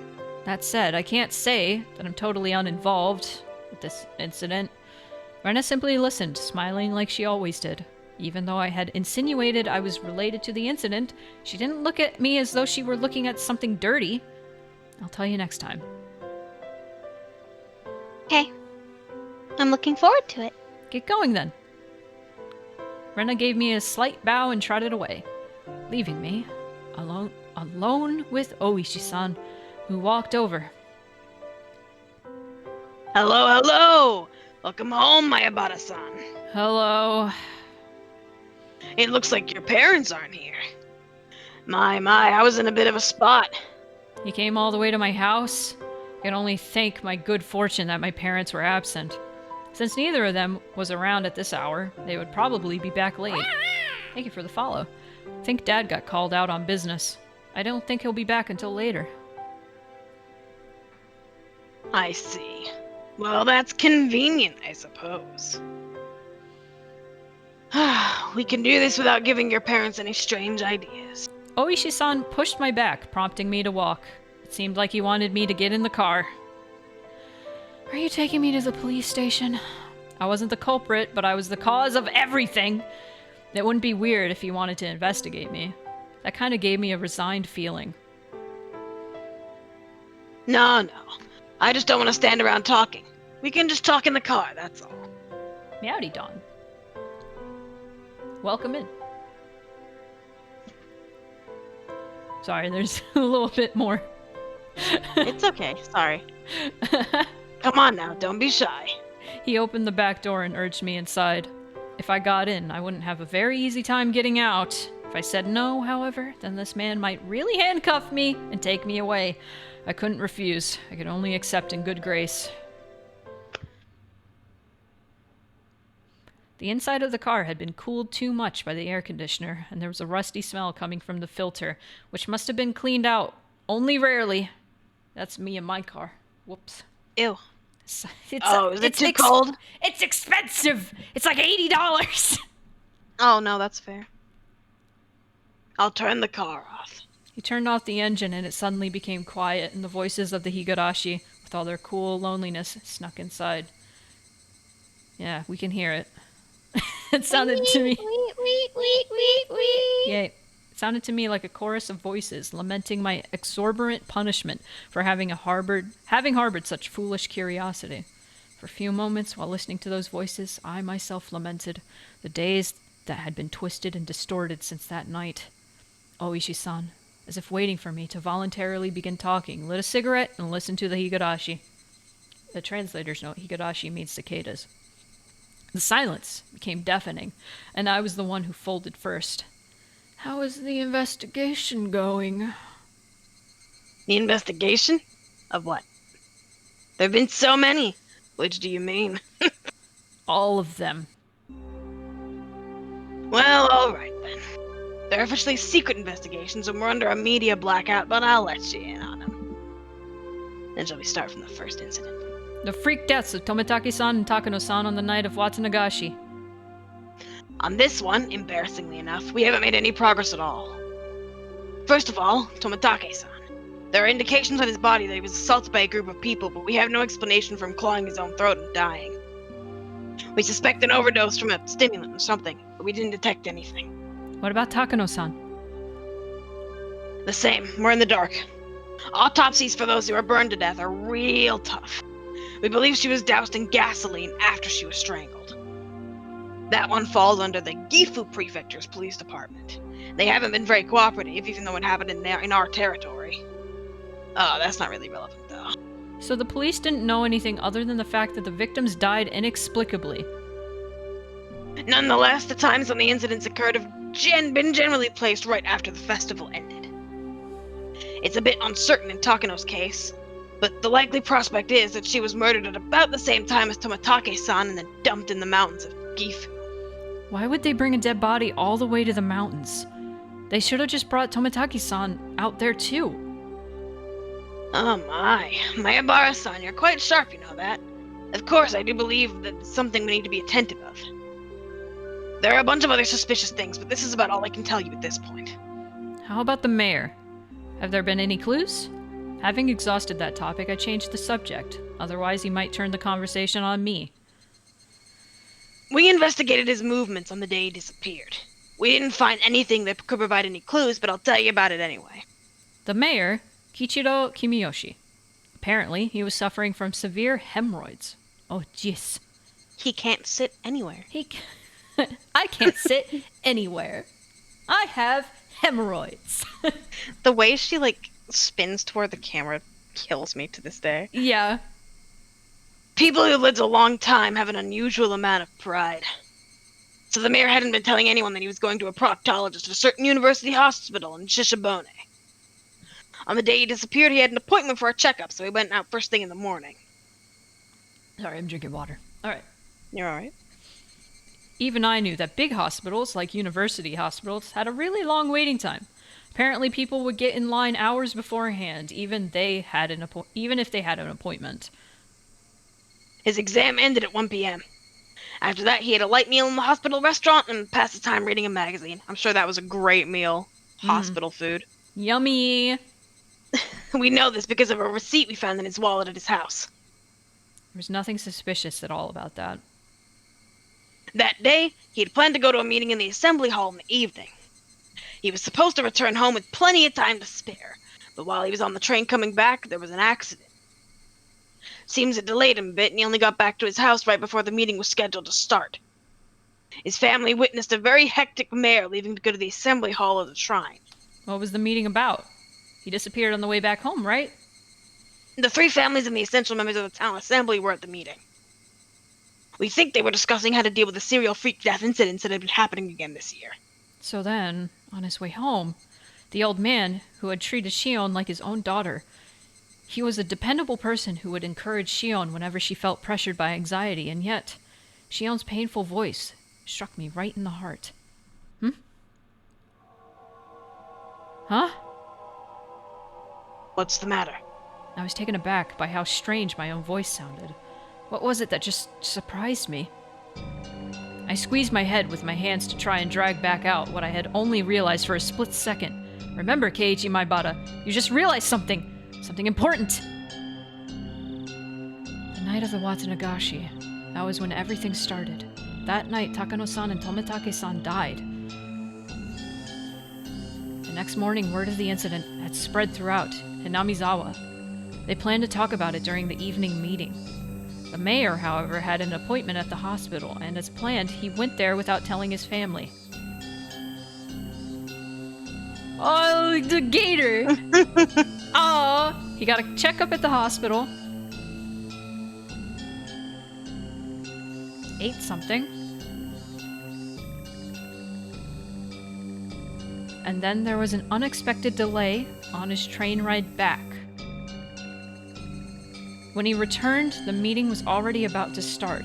That said, I can't say that I'm totally uninvolved with this incident. Rena simply listened, smiling like she always did. Even though I had insinuated I was related to the incident, she didn't look at me as though she were looking at something dirty. I'll tell you next time. Okay. I'm looking forward to it. Get going then. Rena gave me a slight bow and trotted away, leaving me alone with Oishi-san, who walked over. Hello! Welcome home, Mayabata-san. Hello. It looks like your parents aren't here. My, I was in a bit of a spot. You came all the way to my house? I can only thank my good fortune that my parents were absent. Since neither of them was around at this hour, they would probably be back late. Thank you for the follow. I think Dad got called out on business. I don't think he'll be back until later. I see. Well, that's convenient, I suppose. We can do this without giving your parents any strange ideas. Oishi-san pushed my back, prompting me to walk. It seemed like he wanted me to get in the car. Are you taking me to the police station? I wasn't the culprit, but I was the cause of everything. It wouldn't be weird if he wanted to investigate me. That kind of gave me a resigned feeling. No. I just don't want to stand around talking. We can just talk in the car, that's all. Meowdy Don. Welcome in. Sorry, there's a little bit more. It's okay. Sorry. Come on now, don't be shy. He opened the back door and urged me inside. If I got in, I wouldn't have a very easy time getting out. If I said no, however, then this man might really handcuff me and take me away. I couldn't refuse. I could only accept in good grace. The inside of the car had been cooled too much by the air conditioner, and there was a rusty smell coming from the filter, which must have been cleaned out, only rarely. That's me and my car. Whoops. Ew. It's Is it too cold? It's expensive! It's like $80! Oh, no, that's fair. I'll turn the car off. He turned off the engine and it suddenly became quiet, and the voices of the Higurashi, with all their cool loneliness, snuck inside. Yeah, we can hear it. It sounded to me... Yeah, it sounded to me like a chorus of voices lamenting my exorbitant punishment for having harbored such foolish curiosity. For a few moments, while listening to those voices, I myself lamented the days that had been twisted and distorted since that night. Oishi-san, as if waiting for me to voluntarily begin talking, lit a cigarette and listened to the Higurashi. The translator's note, Higurashi means cicadas. The silence became deafening, and I was the one who folded first. How is the investigation going? The investigation? Of what? There have been so many. Which do you mean? All of them. Well, alright then. They're officially secret investigations and we're under a media blackout, but I'll let you in on them. Then shall we start from the first incident? The freak deaths of Tomitake-san and Takano-san on the night of Watanagashi. On this one, embarrassingly enough, we haven't made any progress at all. First of all, Tomitake-san. There are indications on his body that he was assaulted by a group of people, but we have no explanation for him clawing his own throat and dying. We suspect an overdose from a stimulant or something, but we didn't detect anything. What about Takano-san? The same. We're in the dark. Autopsies for those who are burned to death are real tough. We believe she was doused in gasoline after she was strangled. That one falls under the Gifu Prefecture's police department. They haven't been very cooperative, even though it happened in our territory. Oh, that's not really relevant, though. So the police didn't know anything other than the fact that the victims died inexplicably. Nonetheless, the times when the incidents occurred have been generally placed right after the festival ended. It's a bit uncertain in Takano's case, but the likely prospect is that she was murdered at about the same time as Tomitake-san and then dumped in the mountains of Gifu. Why would they bring a dead body all the way to the mountains? They should have just brought Tomitaki-san out there too. Oh my. Mayabara-san, you're quite sharp, you know that. Of course, I do believe that it's something we need to be attentive of. There are a bunch of other suspicious things, but this is about all I can tell you at this point. How about the mayor? Have there been any clues? Having exhausted that topic, I changed the subject. Otherwise, he might turn the conversation on me. We investigated his movements on the day he disappeared. We didn't find anything that could provide any clues, but I'll tell you about it anyway. The mayor, Kichiro Kimiyoshi. Apparently, he was suffering from severe hemorrhoids. Oh, jeez. He can't sit anywhere. I can't sit anywhere. I have hemorrhoids. The way she, spins toward the camera kills me to this day. Yeah. People who lived a long time have an unusual amount of pride. So the mayor hadn't been telling anyone that he was going to a proctologist at a certain university hospital in Shishibone. On the day he disappeared, he had an appointment for a checkup, so he went out first thing in the morning. Sorry, I'm drinking water. All right. You're alright? Even I knew that big hospitals, like university hospitals, had a really long waiting time. Apparently, people would get in line hours beforehand, even if they had an appointment. His exam ended at 1 p.m. After that, he had a light meal in the hospital restaurant and passed his time reading a magazine. I'm sure that was a great meal. Hospital food. Yummy! We know this because of a receipt we found in his wallet at his house. There's nothing suspicious at all about that. That day, he had planned to go to a meeting in the assembly hall in the evening. He was supposed to return home with plenty of time to spare, but while he was on the train coming back, there was an accident. Seems it delayed him a bit, and he only got back to his house right before the meeting was scheduled to start. His family witnessed a very hectic mayor leaving to go to the assembly hall of the shrine. What was the meeting about? He disappeared on the way back home, right? The three families and the essential members of the town assembly were at the meeting. We think they were discussing how to deal with the serial freak death incidents that had been happening again this year. So then, on his way home, the old man, who had treated Shion like his own daughter, he was a dependable person who would encourage Shion whenever she felt pressured by anxiety, and yet, Shion's painful voice struck me right in the heart. Huh? What's the matter? I was taken aback by how strange my own voice sounded. What was it that just surprised me? I squeezed my head with my hands to try and drag back out what I had only realized for a split second. Remember, Keiichi Maibata, you just realized something. Something important. The night of the Watanagashi. That was when everything started. That night, Takano-san and Tomitake-san died. The next morning, word of the incident had spread throughout Hinamizawa. They planned to talk about it during the evening meeting. The mayor, however, had an appointment at the hospital, and as planned, he went there without telling his family. Oh, the gator! Oh, he got a checkup at the hospital. Ate something. And then there was an unexpected delay on his train ride back. When he returned, the meeting was already about to start.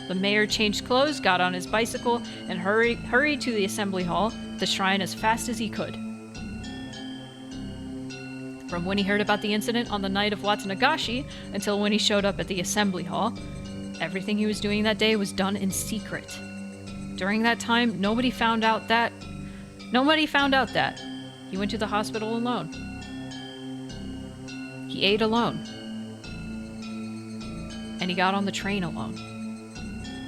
The mayor changed clothes, got on his bicycle, and hurried to the assembly hall, the shrine, as fast as he could. From when he heard about the incident on the night of Watanagashi until when he showed up at the assembly hall, everything he was doing that day was done in secret. During that time, nobody found out that. He went to the hospital alone. He ate alone. And he got on the train alone.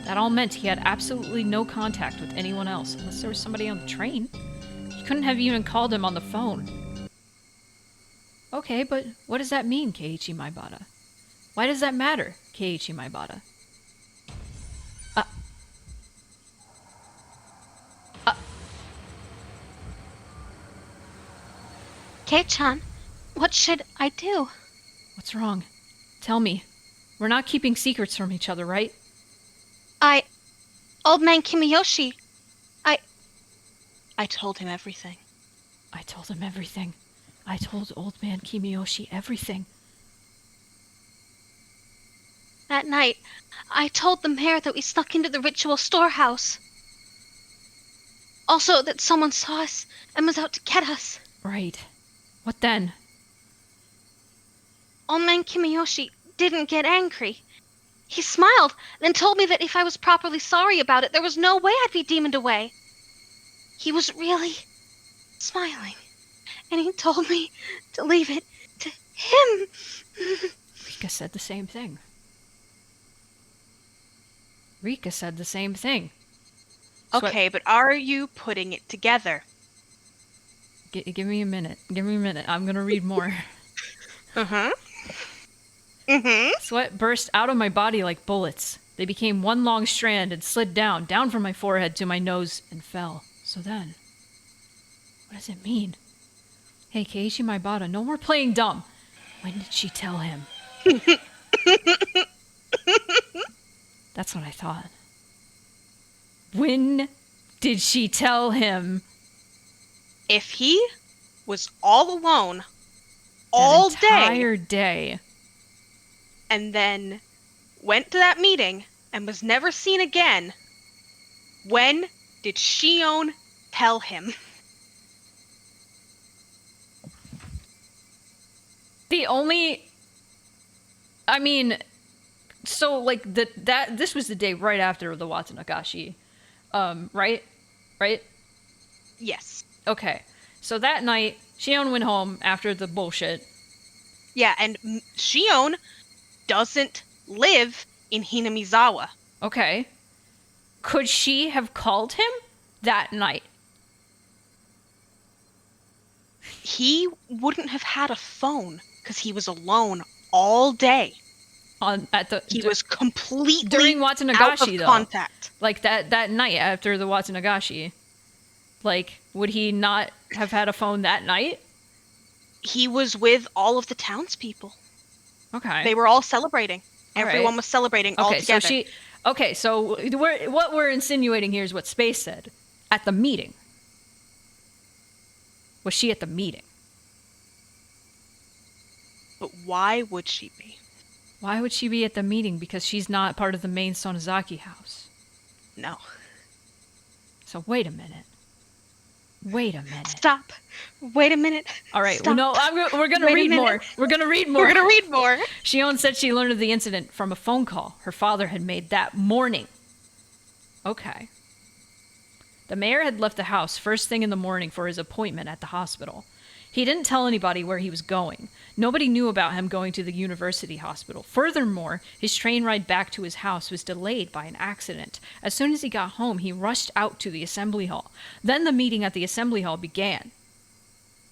That all meant he had absolutely no contact with anyone else, unless there was somebody on the train. He couldn't have even called him on the phone. Okay, but what does that mean, Keiichi Maibata? Why does that matter, Keiichi Maibata? Kei-chan, what should I do? What's wrong? Tell me. We're not keeping secrets from each other, right? Old man Kimiyoshi, I told him everything. I told him everything. I told old man Kimiyoshi everything. that night, I told the mayor that we snuck into the ritual storehouse. Also, that someone saw us and was out to get us. Right. What then? Old Man Kimiyoshi didn't get angry. He smiled, then told me that if I was properly sorry about it, there was no way I'd be demoned away. He was really smiling, and he told me to leave it to him. Rika said the same thing. Rika said the same thing. Okay, but are you putting it together? Give me a minute. Give me a minute. I'm gonna read more. Uh-huh. Mm-hmm. Sweat burst out of my body like bullets. They became one long strand and slid down from my forehead to my nose and fell. So then, what does it mean? Hey, Keiichi Maibata, no more playing dumb. When did she tell him? That's what I thought. When did she tell him? If he was all alone all That day entire day. and then went to that meeting and was never seen again, when did Shion tell him? So like this was the day right after the Watanagashi. Right? Right? Yes. Okay. So that night, Shion went home after the bullshit. Yeah, and Shion doesn't live in Hinamizawa. Okay. Could she have called him that night? He wouldn't have had a phone because he was alone all day. He was completely during out Watanagashi of though. contact. Like that night after the Watanagashi. Like, would he not have had a phone that night? He was with all of the townspeople. Okay. They were all celebrating. All Everyone right. was celebrating all Okay, together. so what we're insinuating here is what Space said at the meeting. Was she at the meeting? But why would she be? Why would she be at the meeting? Because she's not part of the main Sonozaki house. No. So wait a minute. Stop. Wait a minute. All right. Stop. No, we're going to Wait a read more. minute. We're going to read more. We're gonna read more. Shion said she learned of the incident from a phone call her father had made that morning. Okay. The mayor had left the house first thing in the morning for his appointment at the hospital. He didn't tell anybody where he was going. Nobody knew about him going to the university hospital. Furthermore, his train ride back to his house was delayed by an accident. As soon as he got home, he rushed out to the assembly hall. Then the meeting at the assembly hall began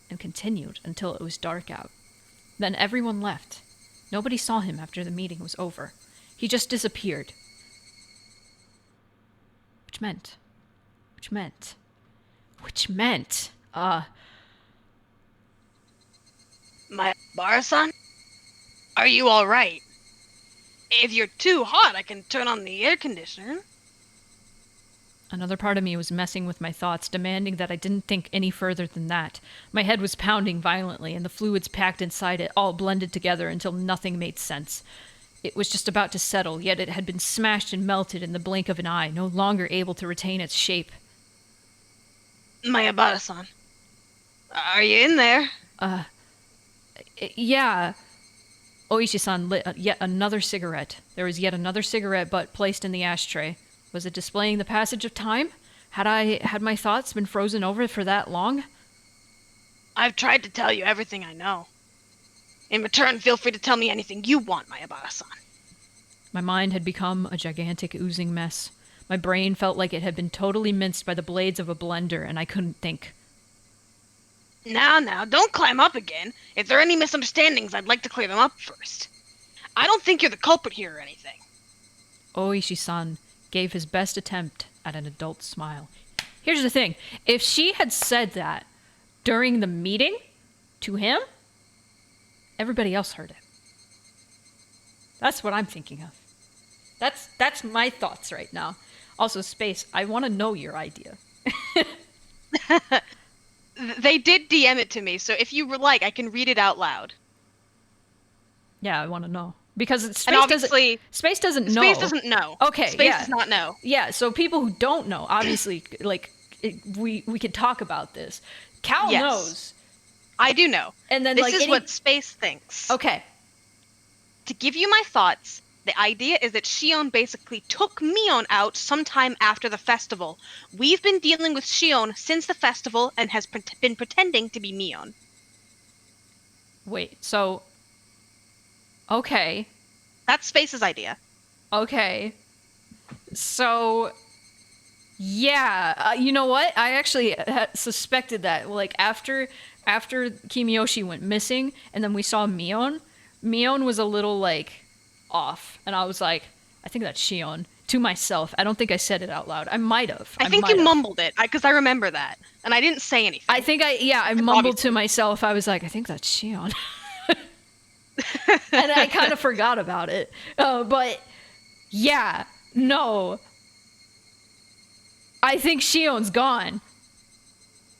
and continued until it was dark out. Then everyone left. Nobody saw him after the meeting was over. He just disappeared. Which meant... My Bar-san? Are you alright? If you're too hot, I can turn on the air conditioner. Another part of me was messing with my thoughts, demanding that I didn't think any further than that. My head was pounding violently, and the fluids packed inside it all blended together until nothing made sense. It was just about to settle, yet it had been smashed and melted in the blink of an eye, no longer able to retain its shape. Mayabara-san. Are you in there? Yeah. Oishi-san lit yet another cigarette. There was yet another cigarette butt placed in the ashtray. Was it displaying the passage of time? Had my thoughts been frozen over for that long? I've tried to tell you everything I know. In return, feel free to tell me anything you want, Mayabara-san. My mind had become a gigantic oozing mess. My brain felt like it had been totally minced by the blades of a blender, and I couldn't think. Now, don't climb up again. If there are any misunderstandings, I'd like to clear them up first. I don't think you're the culprit here or anything. Oishi-san gave his best attempt at an adult smile. Here's the thing. If she had said that during the meeting to him, everybody else heard it. That's what I'm thinking of. That's my thoughts right now. Also, Space, I want to know your idea. They did DM it to me, so if you would like, I can read it out loud. Yeah, I want to know. Because Space and obviously, Space doesn't know. Space doesn't know. Okay, Space yeah. does not know. Yeah, so people who don't know, obviously, like, we could talk about this. Cal Yes. knows. I do know. And then This like is any... what Space thinks. Okay. To give you my thoughts, the idea is that Shion basically took Mion out sometime after the festival. We've been dealing with Shion since the festival and has been pretending to be Mion. Wait. So okay. That's Space's idea. Okay. So yeah, you know what? I actually suspected that. Like after Kimiyoshi went missing, and then we saw Mion. Mion was a little like off, and I was like, I think that's Shion to myself. I don't think I said it out loud. I might have. I think you mumbled it because I remember that, and I didn't say anything. I think I mumbled to myself. I was like, I think that's Shion, and I kind of forgot about it. But yeah, no. I think Shion's gone.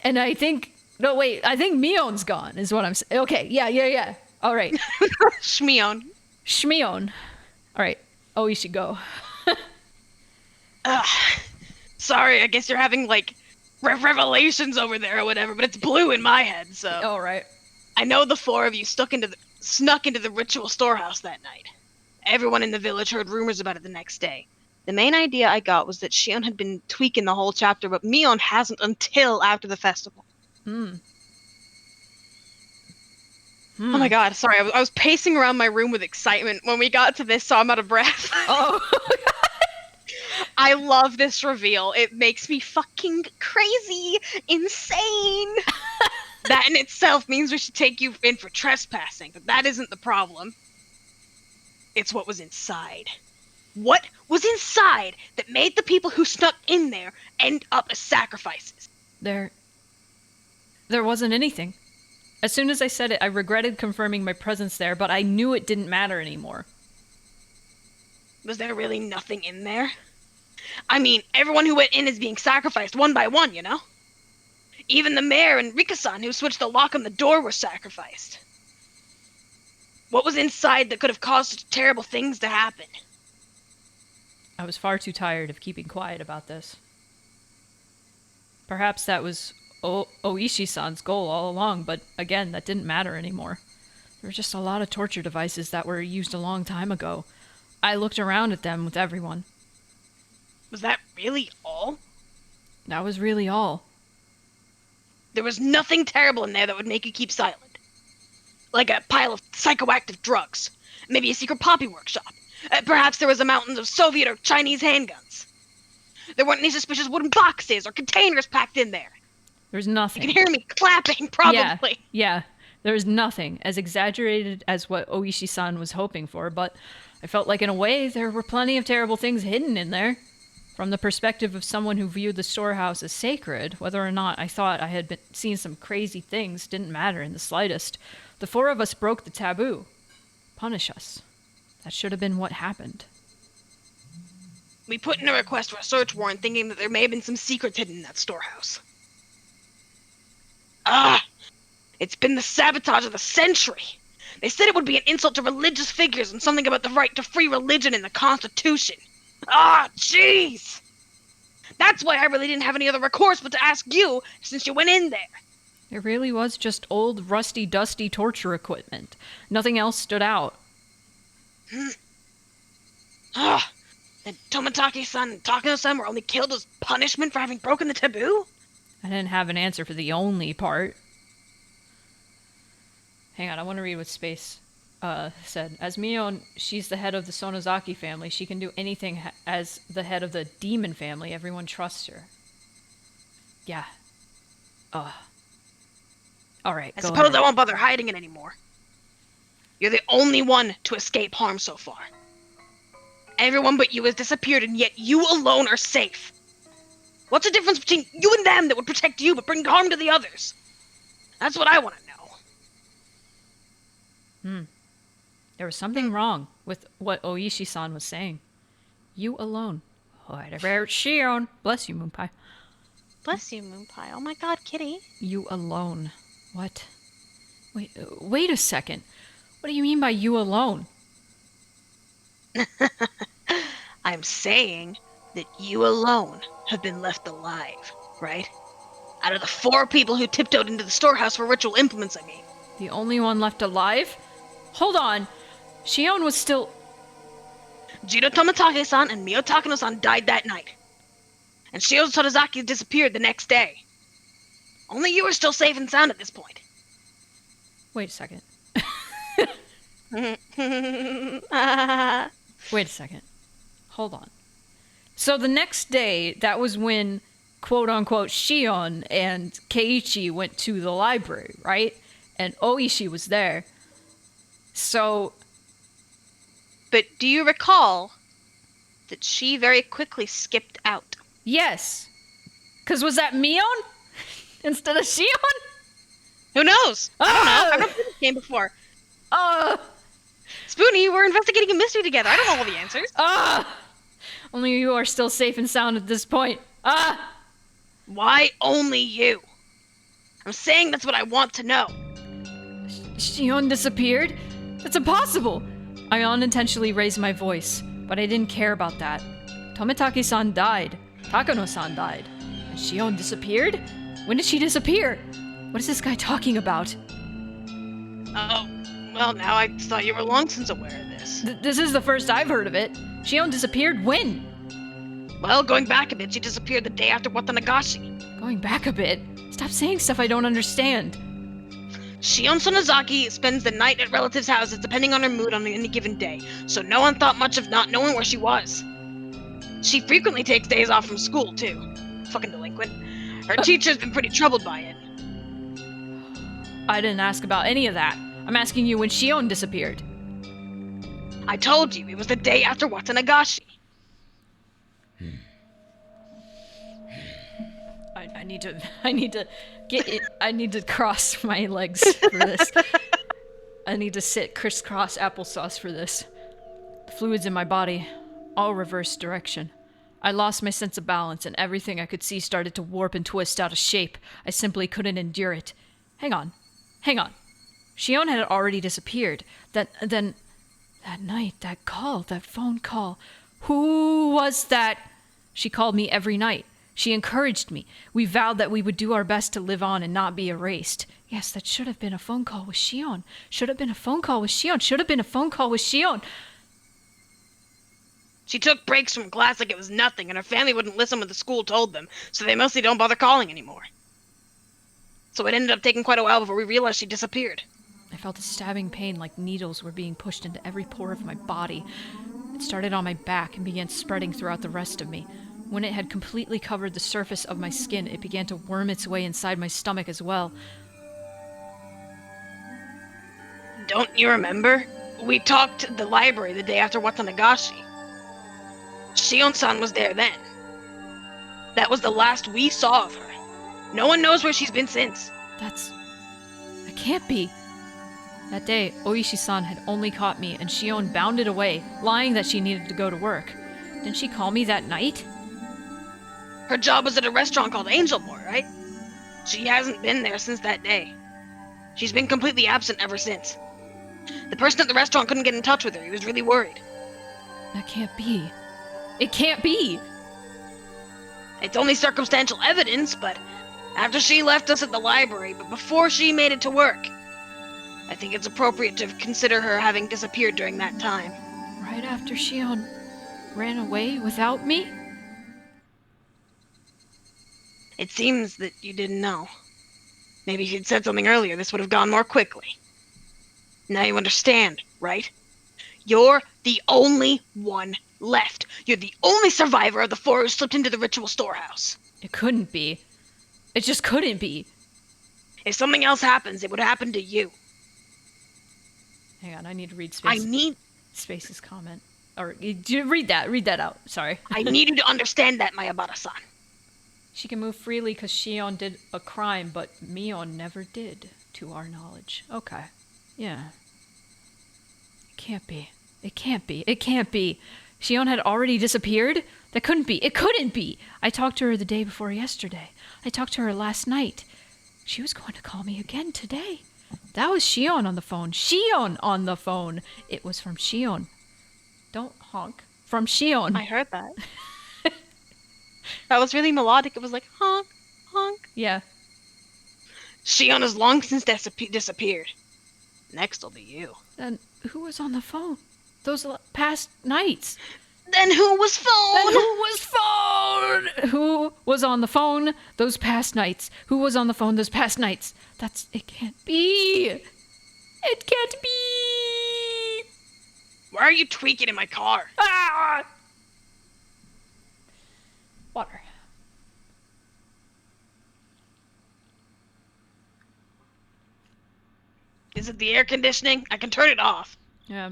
And I think... No, wait. I think Mion's gone is what I'm saying. Okay, yeah. All right. Shmion. Shmion. All right. Oh, you should go. Sorry, I guess you're having, like, revelations over there or whatever, but it's blue in my head, so... All right. I know the four of you snuck into the ritual storehouse that night. Everyone in the village heard rumors about it the next day. The main idea I got was that Shion had been tweaking the whole chapter, but Mion hasn't until after the festival. Oh my god, sorry, I was pacing around my room with excitement when we got to this, so I'm out of breath. Oh. I love this reveal. It makes me fucking crazy, insane. That in itself means we should take you in for trespassing, but that isn't the problem. It's what was inside. What was inside that made the people who snuck in there end up as sacrifices? There wasn't anything. As soon as I said it, I regretted confirming my presence there, but I knew it didn't matter anymore. Was there really nothing in there? I mean, everyone who went in is being sacrificed one by one, you know? Even the mayor and Rika-san who switched the lock on the door were sacrificed. What was inside that could have caused such terrible things to happen? I was far too tired of keeping quiet about this. Perhaps that was Oishi-san's goal all along, but again, that didn't matter anymore. There were just a lot of torture devices that were used a long time ago. I looked around at them with everyone. Was that really all? That was really all. There was nothing terrible in there that would make you keep silent. Like a pile of psychoactive drugs. Maybe a secret poppy workshop. Perhaps there was a mountain of Soviet or Chinese handguns. There weren't any suspicious wooden boxes or containers packed in there. There's nothing. You can hear me clapping, probably. Yeah. There's nothing as exaggerated as what Oishi-san was hoping for, but I felt like in a way there were plenty of terrible things hidden in there. From the perspective of someone who viewed the storehouse as sacred, whether or not I thought I had seen some crazy things didn't matter in the slightest. The four of us broke the taboo. Punish us. That should have been what happened. We put in a request for a search warrant thinking that there may have been some secrets hidden in that storehouse. It's been the sabotage of the century. They said it would be an insult to religious figures and something about the right to free religion in the Constitution. Jeez! That's why I really didn't have any other recourse but to ask you, since you went in there. It really was just old, rusty, dusty torture equipment. Nothing else stood out. Then Tomitake-san and Takano-san were only killed as punishment for having broken the taboo? I didn't have an answer for the only part. Hang on, I want to read what Space said. As Mion, she's the head of the Sonozaki family. She can do anything as the head of the demon family. Everyone trusts her. Yeah. Alright, I go suppose ahead. I won't bother hiding it anymore. You're the only one to escape harm so far. Everyone but you has disappeared, and yet you alone are safe. What's the difference between you and them that would protect you but bring harm to the others? That's what I want to know. There was something wrong with what Oishi-san was saying. You alone. Whatever, Shion. Bless you, Moonpie. Bless you, Moonpie. Oh my god, kitty. You alone. What? Wait a second. What do you mean by you alone? I'm saying that you alone have been left alive. right? Out of the 4 people who tiptoed into the storehouse for ritual implements, I mean. The only one left alive? Hold on. Shion was still... Jiro Tomitake-san and Mio Takano-san died that night. And Shio Todozaki disappeared the next day. Only you are still safe and sound at this point. Wait a second. Ah. Wait a second. Hold on. So the next day, that was when, quote-unquote, Shion and Keiichi went to the library, right? And Oishi was there. So... But do you recall that she very quickly skipped out? Yes. Because was that Mion instead of Shion? Who knows? I don't know. I've never played this game before. Spoony, we're investigating a mystery together. I don't know all the answers. Only you are still safe and sound at this point. Why only you? I'm saying that's what I want to know. Shion disappeared? That's impossible. I unintentionally raised my voice, but I didn't care about that. Tomitake-san died. Takano-san died. And Shion disappeared? When did she disappear? What is this guy talking about? Oh, well, now I thought you were long since aware of this. This is the first I've heard of it. Shion disappeared when? Well, going back a bit, she disappeared the day after Watanagashi. Going back a bit? Stop saying stuff I don't understand. Shion Sonozaki spends the night at relatives' houses depending on her mood on any given day, so no one thought much of not knowing where she was. She frequently takes days off from school, too. Fucking delinquent. Her teacher's been pretty troubled by it. I didn't ask about any of that. I'm asking you when Shion disappeared. I told you, it was the day after Watanagashi. I need to get it. I need to cross my legs for this. I need to sit crisscross applesauce for this. The fluids in my body, all reverse direction. I lost my sense of balance and everything I could see started to warp and twist out of shape. I simply couldn't endure it. Hang on. Shion had already disappeared. That night, that phone call. Who was that? She called me every night. She encouraged me. We vowed that we would do our best to live on and not be erased. Yes, that should have been a phone call with Shion. Should have been a phone call with Shion. She took breaks from class like it was nothing, and her family wouldn't listen when the school told them, so they mostly don't bother calling anymore. So it ended up taking quite a while before we realized she disappeared. I felt a stabbing pain like needles were being pushed into every pore of my body. It started on my back and began spreading throughout the rest of me. When it had completely covered the surface of my skin, it began to worm its way inside my stomach as well. Don't you remember? We talked at the library the day after Watanagashi. Shion-san was there then. That was the last we saw of her. No one knows where she's been since. That can't be. That day, Oishi-san had only caught me, and Shion bounded away, lying that she needed to go to work. Didn't she call me that night? Her job was at a restaurant called Angelmore, right? She hasn't been there since that day. She's been completely absent ever since. The person at the restaurant couldn't get in touch with her. He was really worried. That can't be. It can't be! It's only circumstantial evidence, but after she left us at the library, but before she made it to work, I think it's appropriate to consider her having disappeared during that time. Right after Shion ran away without me? It seems that you didn't know. Maybe if you'd said something earlier, this would have gone more quickly. Now you understand, right? You're the only one left. You're the only survivor of the 4 who slipped into the ritual storehouse. It couldn't be. It just couldn't be. If something else happens, it would happen to you. Hang on, I need to read Space's comment. Or, read that out. Sorry. I need you to understand that, Mayabara-san. She can move freely because Shion did a crime, but Mion never did, to our knowledge. Okay. Yeah. It can't be. Shion had already disappeared? That couldn't be. It couldn't be! I talked to her the day before yesterday. I talked to her last night. She was going to call me again today. That was Shion on the phone. It was from Shion. Don't honk. From Shion. I heard that. That was really melodic. It was like, honk, Yeah. Shion has long since disappeared. Next will be you. Then who was on the phone? Those past nights. Then who was phone? Then who was phone? Who was on the phone those past nights? Who was on the phone those past nights? It can't be. It can't be. Why are you tweaking in my car? Ah! Water. Is it the air conditioning? I can turn it off. Yeah.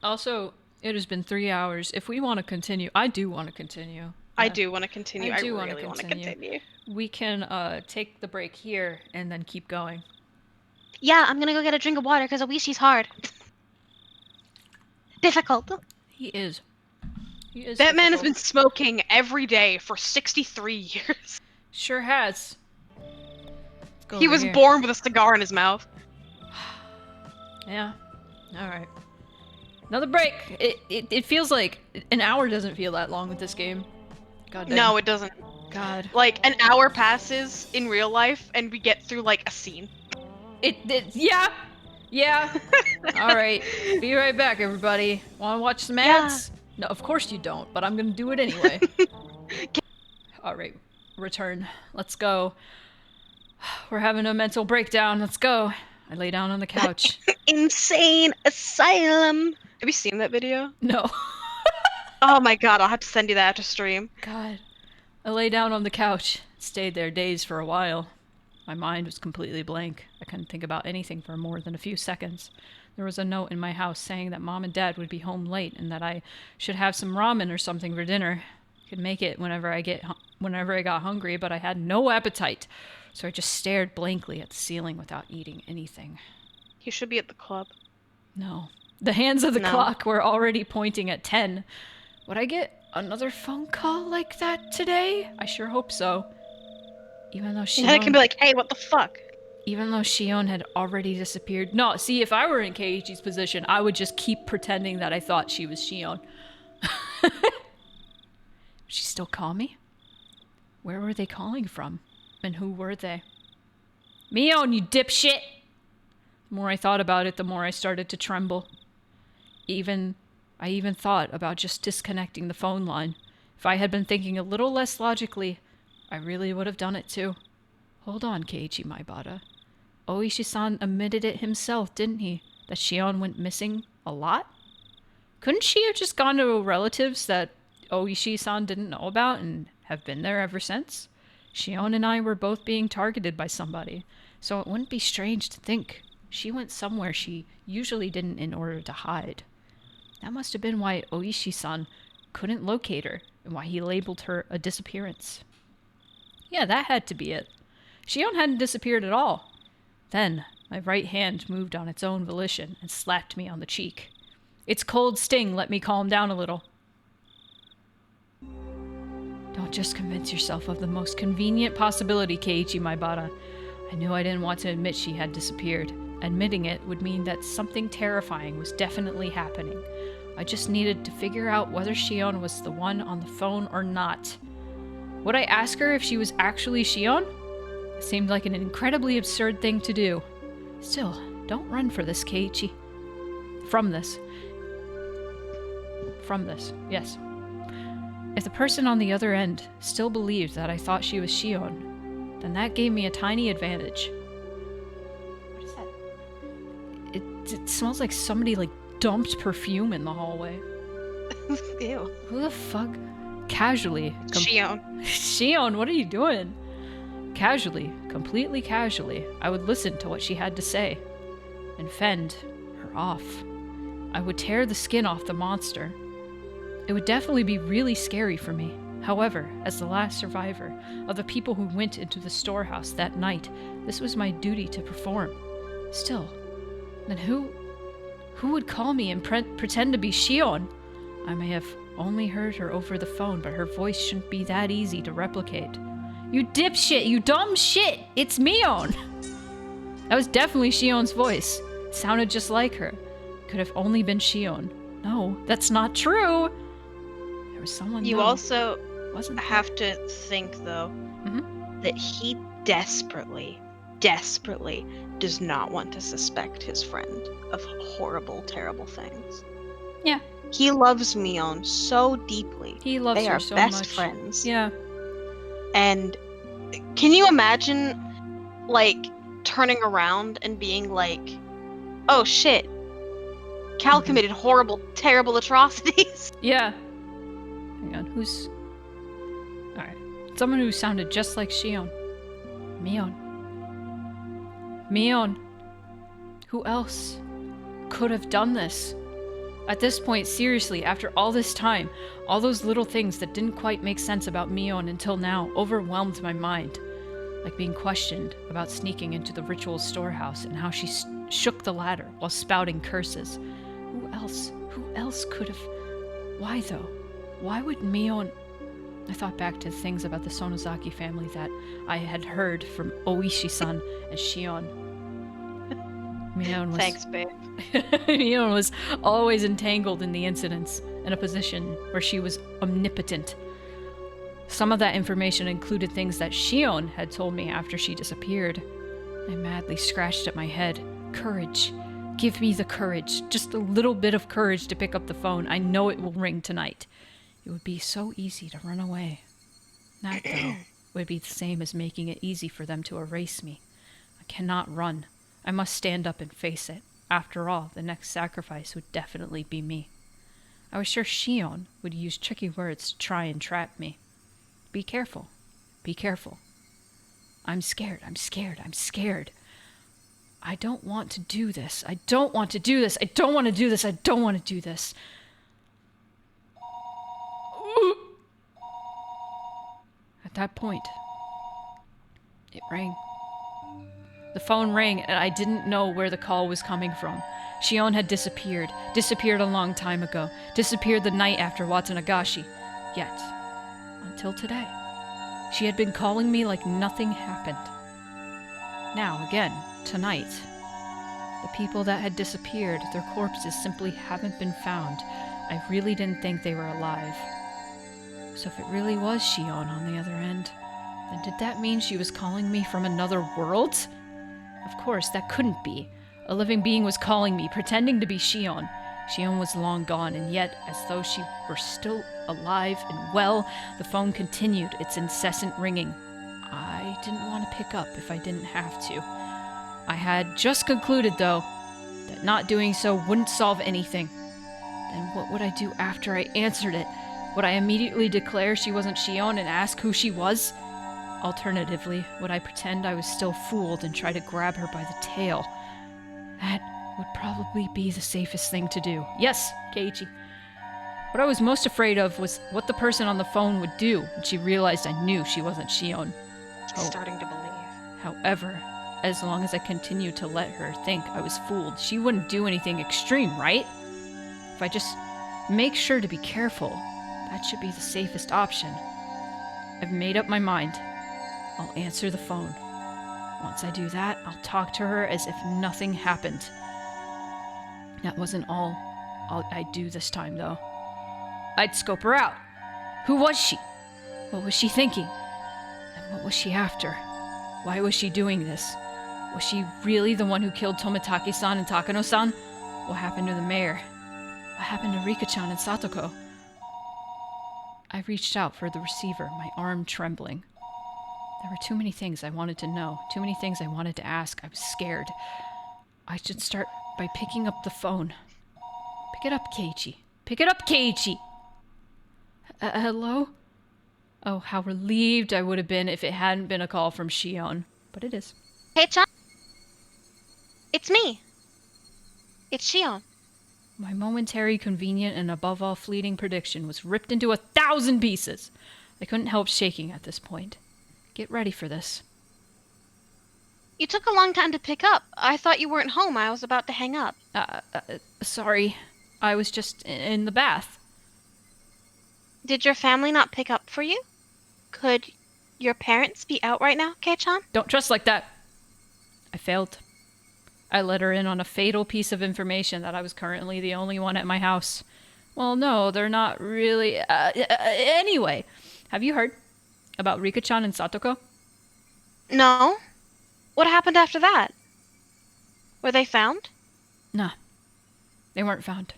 Also, it has been 3 hours. If we want to continue, I do want to continue. I do want to continue. I I do wanna really want to continue. continue. We can take the break here and then keep going. Yeah, I'm gonna go get a drink of water because Oishi's hard. Difficult. He is. He is. That man has been difficult. smoking every day for 63 years. Sure has. Let's go He over was here. born with a cigar in his mouth. Yeah. All right. Another break. It feels like an hour doesn't feel that long with this game. God damn. No, it doesn't. God. Like, an hour passes in real life, and we get through, like, a scene. Yeah. Yeah. All right. Be right back, everybody. Want to watch some ads? No, of course you don't, but I'm going to do it anyway. All right. Return. Let's go. We're having a mental breakdown. Let's go. I lay down on the couch. Insane asylum. Have you seen that video? No. Oh my god, I'll have to send you that after stream. God. I lay down on the couch. Stayed there dazed for a while. My mind was completely blank. I couldn't think about anything for more than a few seconds. There was a note in my house saying that Mom and Dad would be home late and that I should have some ramen or something for dinner. I could make it whenever I got hungry, but I had no appetite. So I just stared blankly at the ceiling without eating anything. You should be at the club. No. The hands of the No. clock were already pointing at 10. Would I get another phone call like that today? I sure hope so. Even though And then it can be like, hey, what the fuck? Even though Shion had already disappeared. No, see, if I were in Keiichi's position, I would just keep pretending that I thought she was Shion. Would she still call me? Where were they calling from? And who were they? Mion, you dipshit! The more I thought about it, the more I started to tremble. I even thought about just disconnecting the phone line. If I had been thinking a little less logically, I really would have done it too. Hold on, Keiichi Maibata. Oishi-san admitted it himself, didn't he? That Shion went missing a lot? Couldn't she have just gone to relatives that Oishi-san didn't know about and have been there ever since? Shion and I were both being targeted by somebody, so it wouldn't be strange to think she went somewhere she usually didn't in order to hide. That must have been why Oishi-san couldn't locate her and why he labeled her a disappearance. Yeah, that had to be it. Shion hadn't disappeared at all. Then, my right hand moved on its own volition and slapped me on the cheek. Its cold sting let me calm down a little. Don't just convince yourself of the most convenient possibility, Keiichi Maibata. I knew I didn't want to admit she had disappeared. Admitting it would mean that something terrifying was definitely happening. I just needed to figure out whether Shion was the one on the phone or not. Would I ask her if she was actually Shion? It seemed like an incredibly absurd thing to do. Still, don't run for this, Keiichi. From this, yes. If the person on the other end still believed that I thought she was Shion, then that gave me a tiny advantage. What is that? It smells like somebody dumped perfume in the hallway. Ew. Who the fuck? Casually. Shion. Shion, what are you doing? Casually, completely casually, I would listen to what she had to say and fend her off. I would tear the skin off the monster. It would definitely be really scary for me. However, as the last survivor of the people who went into the storehouse that night, this was my duty to perform. Still, then who would call me and pretend to be Shion? I may have only heard her over the phone, but her voice shouldn't be that easy to replicate. You dipshit, you dumb shit! It's Mion! That was definitely Shion's voice. It sounded just like her. Could have only been Shion. No, that's not true! There was someone You though, also wasn't there? have to think, though, Mhm. that he desperately does not want to suspect his friend of horrible, terrible things. Yeah. He loves Mion so deeply. He loves They her are so best much. friends. Yeah. And can you imagine, like, turning around and being like, oh shit, Cal committed horrible, terrible atrocities? Yeah. Hang on, who's... Alright. Someone who sounded just like Shion. Mion. Mion. Who else could have done this? At this point, seriously, after all this time, all those little things that didn't quite make sense about Mion until now overwhelmed my mind. Like being questioned about sneaking into the ritual storehouse and how she shook the ladder while spouting curses. Who else could have... Why though? Why would Mion... I thought back to things about the Sonozaki family that I had heard from Oishi-san and Shion. Mion was... Thanks, babe. Mion was always entangled in the incidents, in a position where she was omnipotent. Some of that information included things that Shion had told me after she disappeared. I madly scratched at my head. Courage. Give me the courage. Just a little bit of courage to pick up the phone. I know it will ring tonight. It would be so easy to run away. That, though, would be the same as making it easy for them to erase me. I cannot run. I must stand up and face it. After all, the next sacrifice would definitely be me. I was sure Shion would use tricky words to try and trap me. Be careful. Be careful. I'm scared. I'm scared. I'm scared. I don't want to do this. I don't want to do this. I don't want to do this. I don't want to do this. At that point, it rang. The phone rang, and I didn't know where the call was coming from. Shion had disappeared a long time ago, disappeared the night after Watanagashi. Yet, until today, she had been calling me like nothing happened. Now, again, tonight, the people that had disappeared, their corpses simply haven't been found. I really didn't think they were alive. So if it really was Shion on the other end, then did that mean she was calling me from another world? Of course, that couldn't be. A living being was calling me, pretending to be Shion. Shion was long gone, and yet, as though she were still alive and well, the phone continued its incessant ringing. I didn't want to pick up if I didn't have to. I had just concluded, though, that not doing so wouldn't solve anything. Then what would I do after I answered it? Would I immediately declare she wasn't Shion and ask who she was? Alternatively, would I pretend I was still fooled and try to grab her by the tail? That would probably be the safest thing to do. Yes, Keiichi. What I was most afraid of was what the person on the phone would do when she realized I knew she wasn't Shion. Starting to believe. However, as long as I continued to let her think I was fooled, she wouldn't do anything extreme, right? If I just make sure to be careful, that should be the safest option. I've made up my mind. I'll answer the phone. Once I do that, I'll talk to her as if nothing happened. That wasn't all I'd do this time, though. I'd scope her out. Who was she? What was she thinking? And what was she after? Why was she doing this? Was she really the one who killed Tomitake-san and Takano-san? What happened to the mayor? What happened to Rika-chan and Satoko? I reached out for the receiver, my arm trembling. There were too many things I wanted to know, too many things I wanted to ask. I was scared. I should start by picking up the phone. Pick it up, Keiichi. Pick it up, Keiichi! Hello? Oh, how relieved I would have been if it hadn't been a call from Shion. But it is. Hey, Chan. It's me. It's Shion. My momentary, convenient, and above all fleeting prediction was ripped into 1,000 pieces. I couldn't help shaking at this point. Get ready for this. You took a long time to pick up. I thought you weren't home. I was about to hang up. Sorry. I was just in the bath. Did your family not pick up for you? Could your parents be out right now, Kei-chan? Don't trust like that. I failed. I let her in on a fatal piece of information that I was currently the only one at my house. Well, no, they're not really... Anyway, have you heard about Rika-chan and Satoko? No? What happened after that? Were they found? Nah, they weren't found.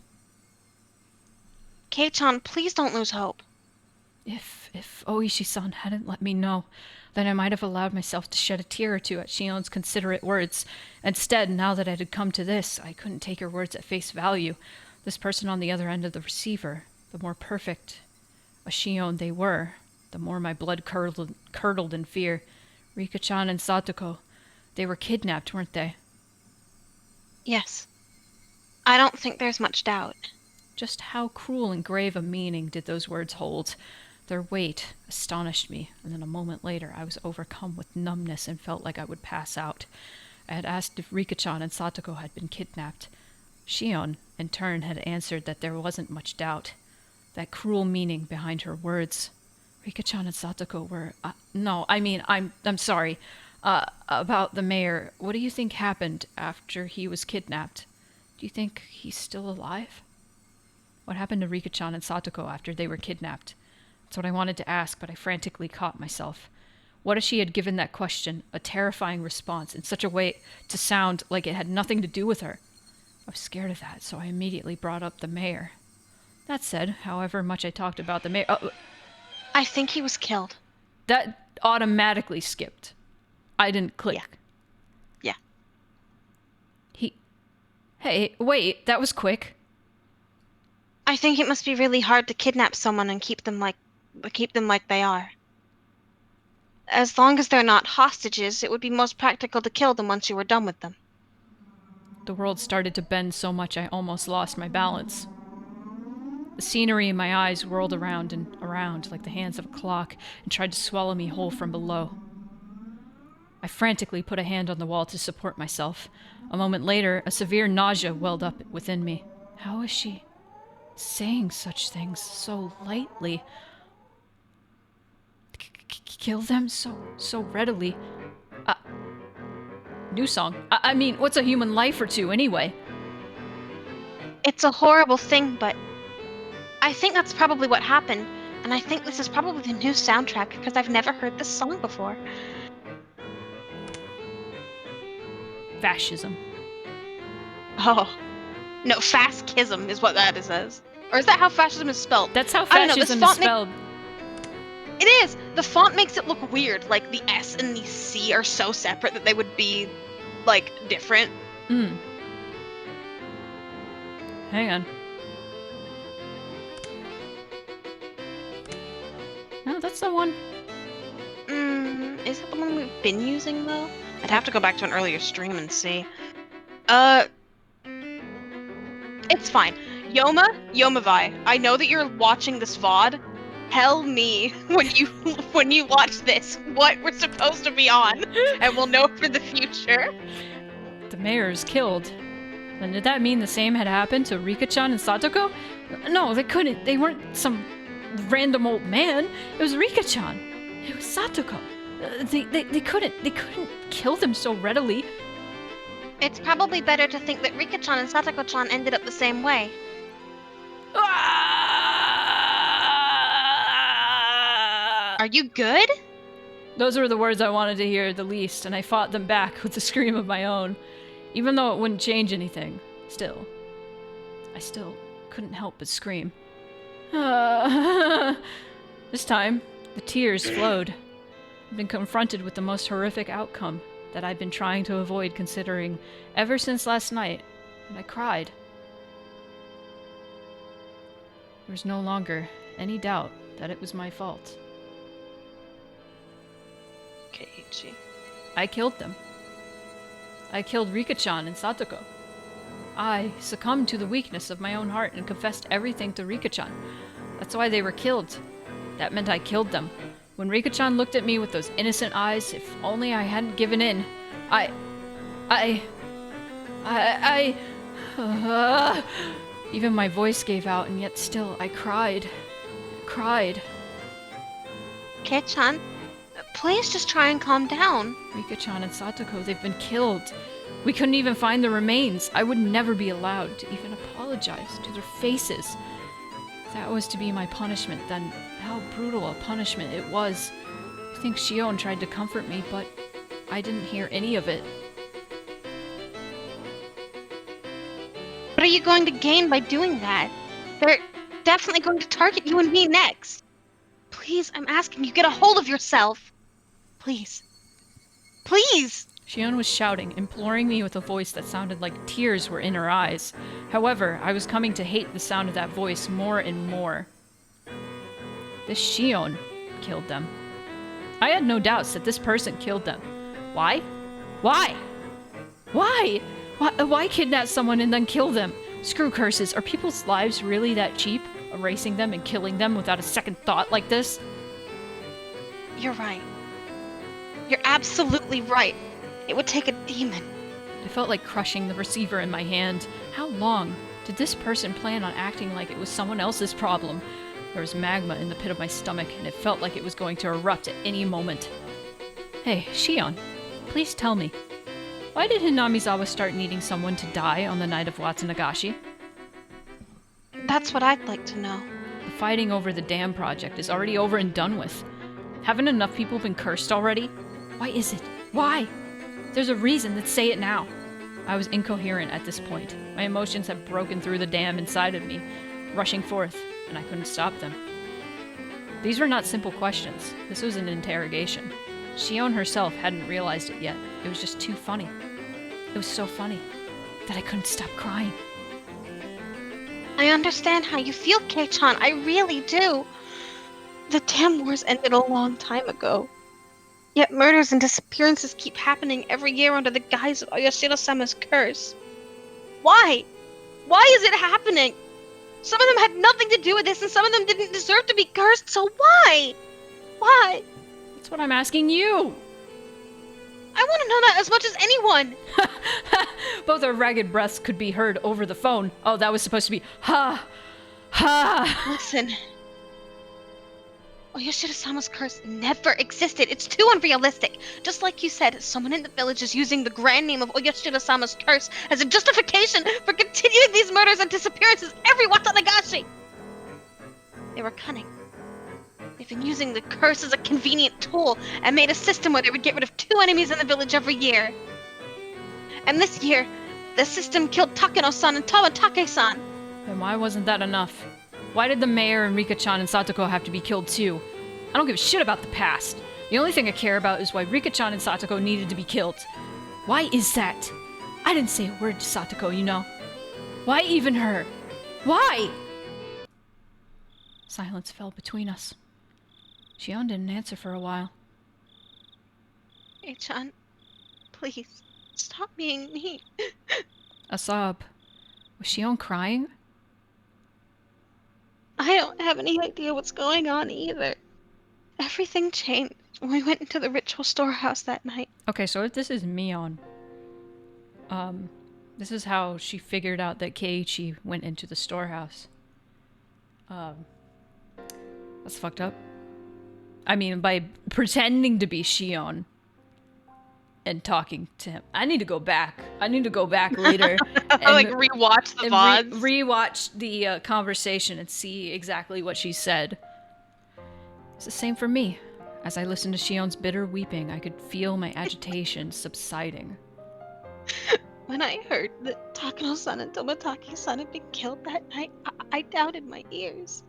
Kei-chan, please don't lose hope. If Oishi-san hadn't let me know, then I might have allowed myself to shed a tear or two at Shion's considerate words. Instead, now that it had come to this, I couldn't take her words at face value. This person on the other end of the receiver, the more perfect a Shion they were, the more my blood curdled in fear. Rika-chan and Satoko, they were kidnapped, weren't they? Yes. I don't think there's much doubt. Just how cruel and grave a meaning did those words hold? Their weight astonished me, and then a moment later I was overcome with numbness and felt like I would pass out. I had asked if Rika-chan and Satoko had been kidnapped. Shion, in turn, had answered that there wasn't much doubt. That cruel meaning behind her words. Rika-chan and Satoko were... I'm sorry. About the mayor, what do you think happened after he was kidnapped? Do you think he's still alive? What happened to Rika-chan and Satoko after they were kidnapped? That's what I wanted to ask, but I frantically caught myself. What if she had given that question a terrifying response in such a way to sound like it had nothing to do with her? I was scared of that, so I immediately brought up the mayor. That said, however much I talked about the mayor... I think he was killed. That automatically skipped. I didn't click. Yeah. Hey, wait, that was quick. I think it must be really hard to kidnap someone and keep them like they are. As long as they're not hostages, it would be most practical to kill them once you were done with them. The world started to bend so much I almost lost my balance. The scenery in my eyes whirled around and around like the hands of a clock and tried to swallow me whole from below. I frantically put a hand on the wall to support myself. A moment later, a severe nausea welled up within me. How is she saying such things so lightly? Kill them so readily. New song. I mean, what's a human life or two anyway? It's a horrible thing, but I think that's probably what happened, and I think this is probably the new soundtrack because I've never heard this song before. Fascism. Oh. No, fascism is what that says. Or is that how fascism is spelled? That's how I don't know, this fascism is font spelled. It is! The font makes it look weird, like the S and the C are so separate that they would be, like, different. Hang on. No, that's the one. Is that the one we've been using, though? I'd have to go back to an earlier stream and see. It's fine. Yomavai, I know that you're watching this VOD. Tell me when you watch this what we're supposed to be on, and we'll know for the future. The mayor is killed. Then did that mean the same had happened to Rika-chan and Satoko? No, they couldn't. They weren't some random old man. It was Rika-chan. It was Satoko. They couldn't kill them so readily. It's probably better to think that Rika-chan and Satoko-chan ended up the same way. Are you good? Those were the words I wanted to hear the least, and I fought them back with a scream of my own. Even though it wouldn't change anything, I still couldn't help but scream. This time, the tears flowed. I've been confronted with the most horrific outcome that I've been trying to avoid considering ever since last night, and I cried. There was no longer any doubt that it was my fault. Keiichi. I killed them. I killed Rika-chan and Satoko. I succumbed to the weakness of my own heart and confessed everything to Rika-chan. That's why they were killed. That meant I killed them. When Rika-chan looked at me with those innocent eyes, if only I hadn't given in. Even my voice gave out, and yet still I cried. Kei-chan, please just try and calm down. Rika-chan and Satoko, they've been killed. We couldn't even find the remains. I would never be allowed to even apologize to their faces. If that was to be my punishment, then how brutal a punishment it was. I think Shion tried to comfort me, but I didn't hear any of it. What are you going to gain by doing that? They're definitely going to target you and me next. Please, I'm asking you, get a hold of yourself. Please. Please! Shion was shouting, imploring me with a voice that sounded like tears were in her eyes. However, I was coming to hate the sound of that voice more and more. This Shion killed them. I had no doubts that this person killed them. Why? Why? Why? Why kidnap someone and then kill them? Screw curses. Are people's lives really that cheap? Erasing them and killing them without a second thought like this? You're right. You're absolutely right. It would take a demon. I felt like crushing the receiver in my hand. How long did this person plan on acting like it was someone else's problem? There was magma in the pit of my stomach, and it felt like it was going to erupt at any moment. Hey, Shion, please tell me. Why did Hinamizawa start needing someone to die on the night of Watsunagashi? That's what I'd like to know. The fighting over the dam project is already over and done with. Haven't enough people been cursed already? Why is it? Why? There's a reason, let's say it now. I was incoherent at this point. My emotions had broken through the dam inside of me, rushing forth, and I couldn't stop them. These were not simple questions. This was an interrogation. Shion herself hadn't realized it yet. It was just too funny. It was so funny that I couldn't stop crying. I understand how you feel, Kei-chan. I really do. The dam wars ended a long time ago. Yet murders and disappearances keep happening every year under the guise of Oyashiro-sama's curse. Why? Why is it happening? Some of them had nothing to do with this, and some of them didn't deserve to be cursed, so why? Why? That's what I'm asking you! I want to know that as much as anyone! Both our ragged breaths could be heard over the phone. Oh, that was supposed to be ha! Ha! Listen. Oyashiro-sama's curse never existed. It's too unrealistic. Just like you said, someone in the village is using the grand name of Oyashiro-sama's curse as a justification for continuing these murders and disappearances every Watanagashi. They were cunning. They've been using the curse as a convenient tool and made a system where they would get rid of 2 enemies in the village every year. And this year, the system killed Takano-san and Tamatake-san. Then why wasn't that enough? Why did the mayor and Rika-chan and Satoko have to be killed too? I don't give a shit about the past. The only thing I care about is why Rika-chan and Satoko needed to be killed. Why is that? I didn't say a word to Satoko, you know. Why even her? Why? Silence fell between us. Shion didn't answer for a while. Hey-chan, please, stop being mean. A sob. Was Shion crying? I don't have any idea what's going on either. Everything changed when we went into the ritual storehouse that night. Okay, so if this is Mion, this is how she figured out that Keiichi went into the storehouse. That's fucked up. I mean, by pretending to be Shion and talking to him. I need to go back. Later. And, like rewatch the VODs. Rewatch the conversation and see exactly what she said. It's the same for me. As I listened to Shion's bitter weeping, I could feel my agitation subsiding. When I heard that Takano-san and Tomatake-san had been killed that night, I doubted my ears.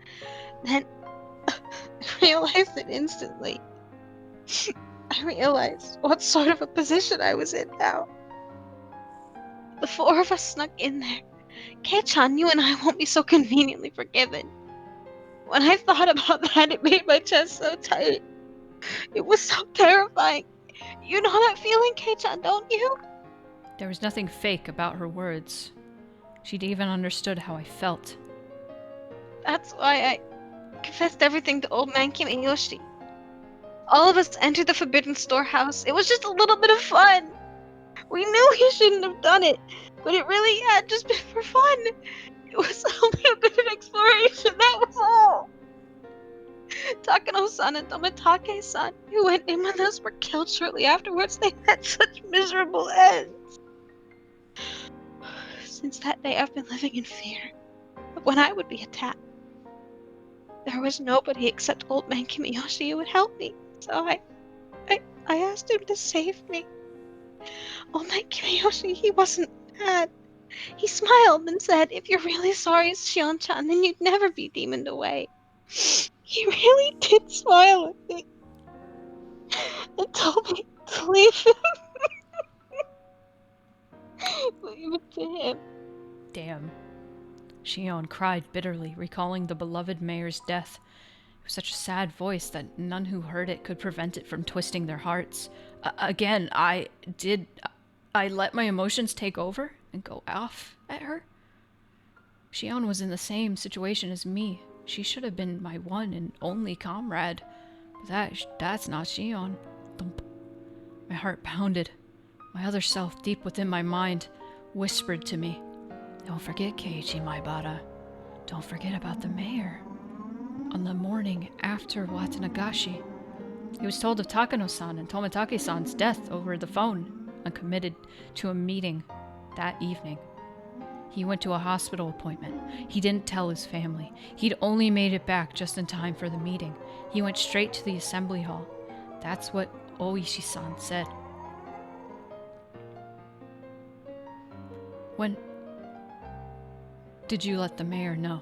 Then I realized it instantly. I realized what sort of a position I was in now. The 4 of us snuck in there. Kei-chan, you and I won't be so conveniently forgiven. When I thought about that, it made my chest so tight. It was so terrifying. You know that feeling, Kei-chan, don't you? There was nothing fake about her words. She'd even understood how I felt. That's why I confessed everything to old man Kimayoshi. All of us entered the forbidden storehouse. It was just a little bit of fun. We knew he shouldn't have done it, but it really had just been for fun. It was only a bit of exploration, that was all. Takano-san and Tomatake-san, who went in with us, were killed shortly afterwards. They had such miserable ends. Since that day, I've been living in fear of when I would be attacked. There was nobody except old man Kimayoshi who would help me, so I I asked him to save me. Old Man Kiyoshi, he wasn't mad. He smiled and said, if you're really sorry, Shion-chan, then you'd never be demoned away. He really did smile at me and told me to leave him. Leave it to him. Damn. Shion cried bitterly, recalling the beloved mayor's death. It was such a sad voice that none who heard it could prevent it from twisting their hearts. Again, I let my emotions take over and go off at her? Shion was in the same situation as me. She should have been my one and only comrade. But that's not Shion. Thump. My heart pounded. My other self, deep within my mind, whispered to me, "Don't forget, Keiichi Maibara. Don't forget about the mayor." On the morning after Watanagashi, he was told of Takano-san and Tomitake-san's death over the phone and committed to a meeting that evening. He went to a hospital appointment. He didn't tell his family. He'd only made it back just in time for the meeting. He went straight to the assembly hall. That's what Oishi-san said. When did you let the mayor know?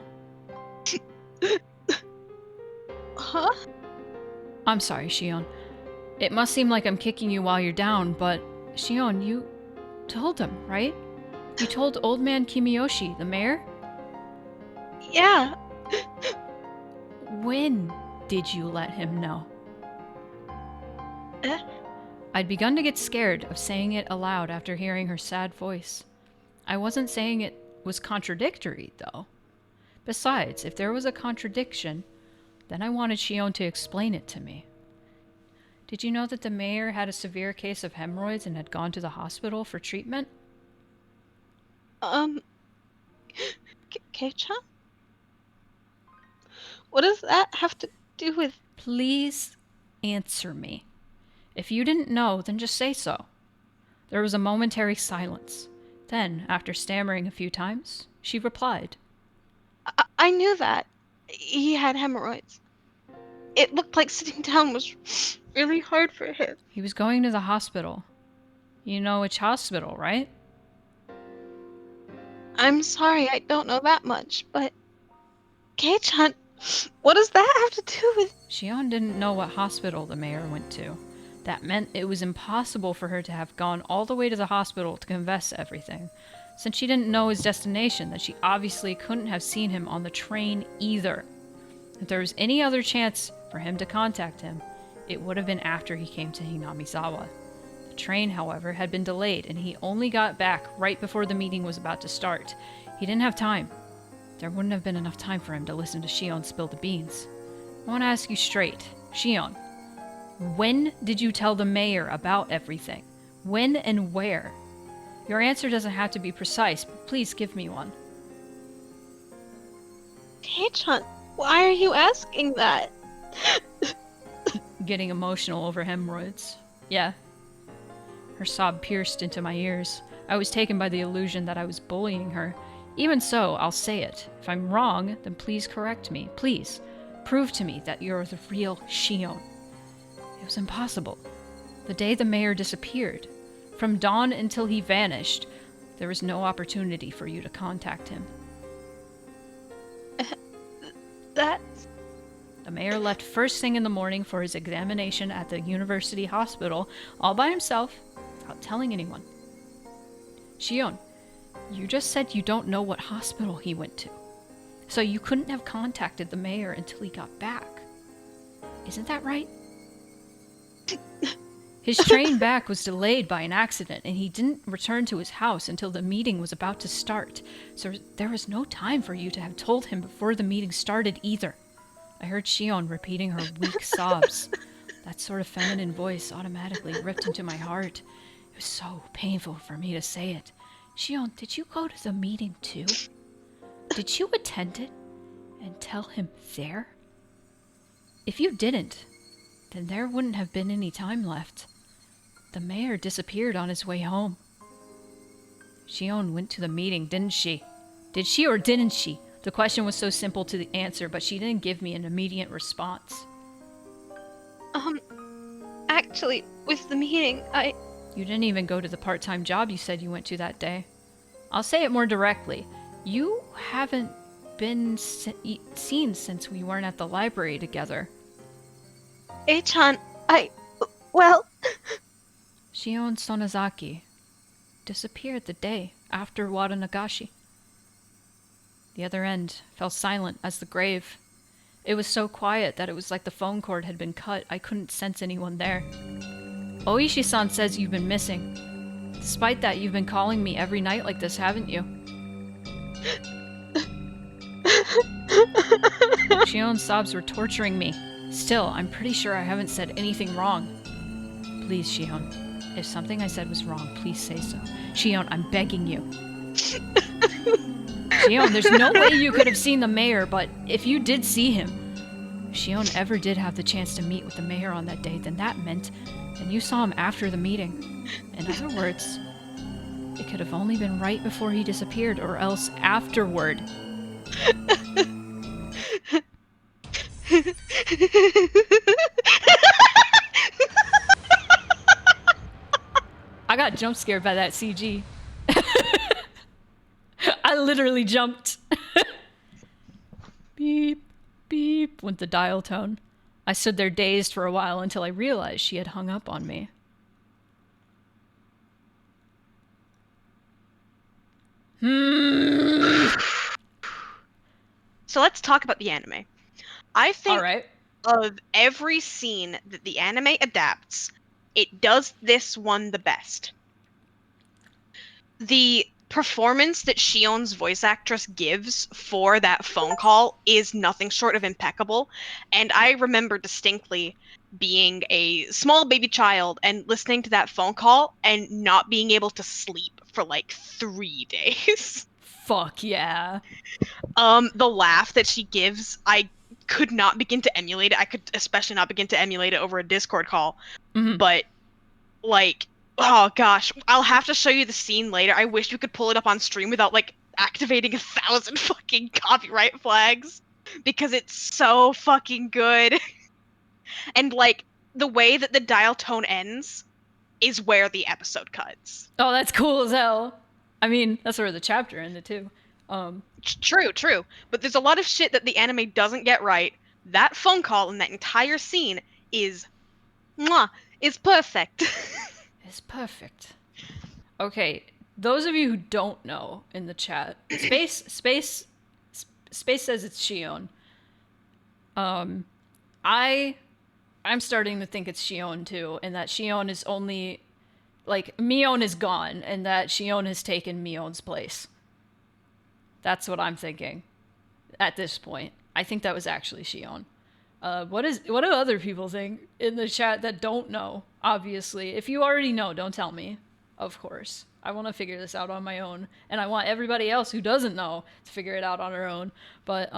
Huh? I'm sorry, Shion. It must seem like I'm kicking you while you're down, but Shion, you told him, right? You told old man Kimiyoshi, the mayor? Yeah. When did you let him know? Eh? I'd begun to get scared of saying it aloud after hearing her sad voice. I wasn't saying it was contradictory, though. Besides, if there was a contradiction, then I wanted Shion to explain it to me. Did you know that the mayor had a severe case of hemorrhoids and had gone to the hospital for treatment? Kei-chan? What does that have to do with... Please answer me. If you didn't know, then just say so. There was a momentary silence. Then, after stammering a few times, she replied. I knew that. He had hemorrhoids. It looked like sitting down was really hard for him. He was going to the hospital. You know which hospital, right? I'm sorry, I don't know that much, but... Kei-chan, what does that have to do with... Shion didn't know what hospital the mayor went to. That meant it was impossible for her to have gone all the way to the hospital to confess everything. Since she didn't know his destination, that she obviously couldn't have seen him on the train either. If there was any other chance for him to contact him, it would have been after he came to Hinamizawa. The train, however, had been delayed, and he only got back right before the meeting was about to start. He didn't have time. There wouldn't have been enough time for him to listen to Shion spill the beans. I want to ask you straight. Shion, when did you tell the mayor about everything? When and where? Your answer doesn't have to be precise, but please give me one. Kei-chan, why are you asking that? Getting emotional over hemorrhoids. Yeah. Her sob pierced into my ears. I was taken by the illusion that I was bullying her. Even so, I'll say it. If I'm wrong, then please correct me. Please, prove to me that you're the real Shion. It was impossible. The day the mayor disappeared, from dawn until he vanished, there was no opportunity for you to contact him. That's... The mayor left first thing in the morning for his examination at the university hospital, all by himself, without telling anyone. Shion, you just said you don't know what hospital he went to, so you couldn't have contacted the mayor until he got back. Isn't that right? His train back was delayed by an accident, and he didn't return to his house until the meeting was about to start, so there was no time for you to have told him before the meeting started either. I heard Shion repeating her weak sobs. That sort of feminine voice automatically ripped into my heart. It was so painful for me to say it. Shion, did you go to the meeting too? Did you attend it and tell him there? If you didn't, then there wouldn't have been any time left. The mayor disappeared on his way home. Shion went to the meeting, didn't she? Did she or didn't she? The question was so simple to answer, but she didn't give me an immediate response. actually, with the meeting, You didn't even go to the part-time job you said you went to that day. I'll say it more directly. You haven't been seen since we weren't at the library together. Chan, well... Shion Sonozaki disappeared the day after Wada Nagashi. The other end fell silent as the grave. It was so quiet that it was like the phone cord had been cut. I couldn't sense anyone there. Oishi-san says you've been missing. Despite that, you've been calling me every night like this, haven't you? Shion's sobs were torturing me. Still, I'm pretty sure I haven't said anything wrong. Please, Shion. If something I said was wrong, please say so. Shion, I'm begging you. Shion, there's no way you could have seen the mayor, but if you did see him, if Shion ever did have the chance to meet with the mayor on that day, then that meant that you saw him after the meeting. In other words, it could have only been right before he disappeared, or else afterward. I got jump scared by that CG. I literally jumped. Beep, beep, went the dial tone. I stood there dazed for a while until I realized she had hung up on me. So let's talk about the anime. I think Alright. of every scene that the anime adapts, it does this one the best. The performance that Shion's voice actress gives for that phone call is nothing short of impeccable, and I remember distinctly being a small baby child and listening to that phone call and not being able to sleep for like 3 days. Fuck yeah. The laugh that she gives, I could not begin to emulate it. I could especially not begin to emulate it over a Discord call. Mhm. But, like, oh gosh, I'll have to show you the scene later. I wish we could pull it up on stream without, like, activating 1,000 fucking copyright flags. Because it's so fucking good. And, like, the way that the dial tone ends is where the episode cuts. Oh, that's cool as hell. I mean, that's where the chapter ended, too. True. But there's a lot of shit that the anime doesn't get right. That phone call and that entire scene is perfect. It's perfect. Okay, those of you who don't know in the chat, Space says it's Shion. I'm starting to think it's Shion too, and that Shion is only, like, Mion is gone, and that Shion has taken Mion's place. That's what I'm thinking at this point. I think that was actually Shion. What do other people think in the chat that don't know? Obviously, if you already know, don't tell me. Of course, I want to figure this out on my own, and I want everybody else who doesn't know to figure it out on their own. But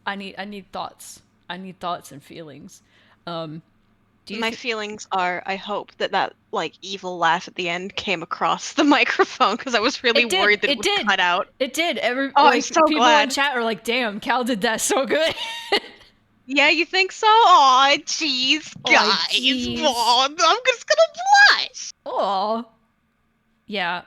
I need thoughts. I need thoughts and feelings. My feelings are, I hope that like evil laugh at the end came across the microphone because I was really worried that it would cut out. It did. I'm so people glad. in chat are like, "Damn, Cal did that so good." Yeah, you think so? Aw, jeez, guys. Aw, jeez. Aw, I'm just gonna blush. Oh, yeah.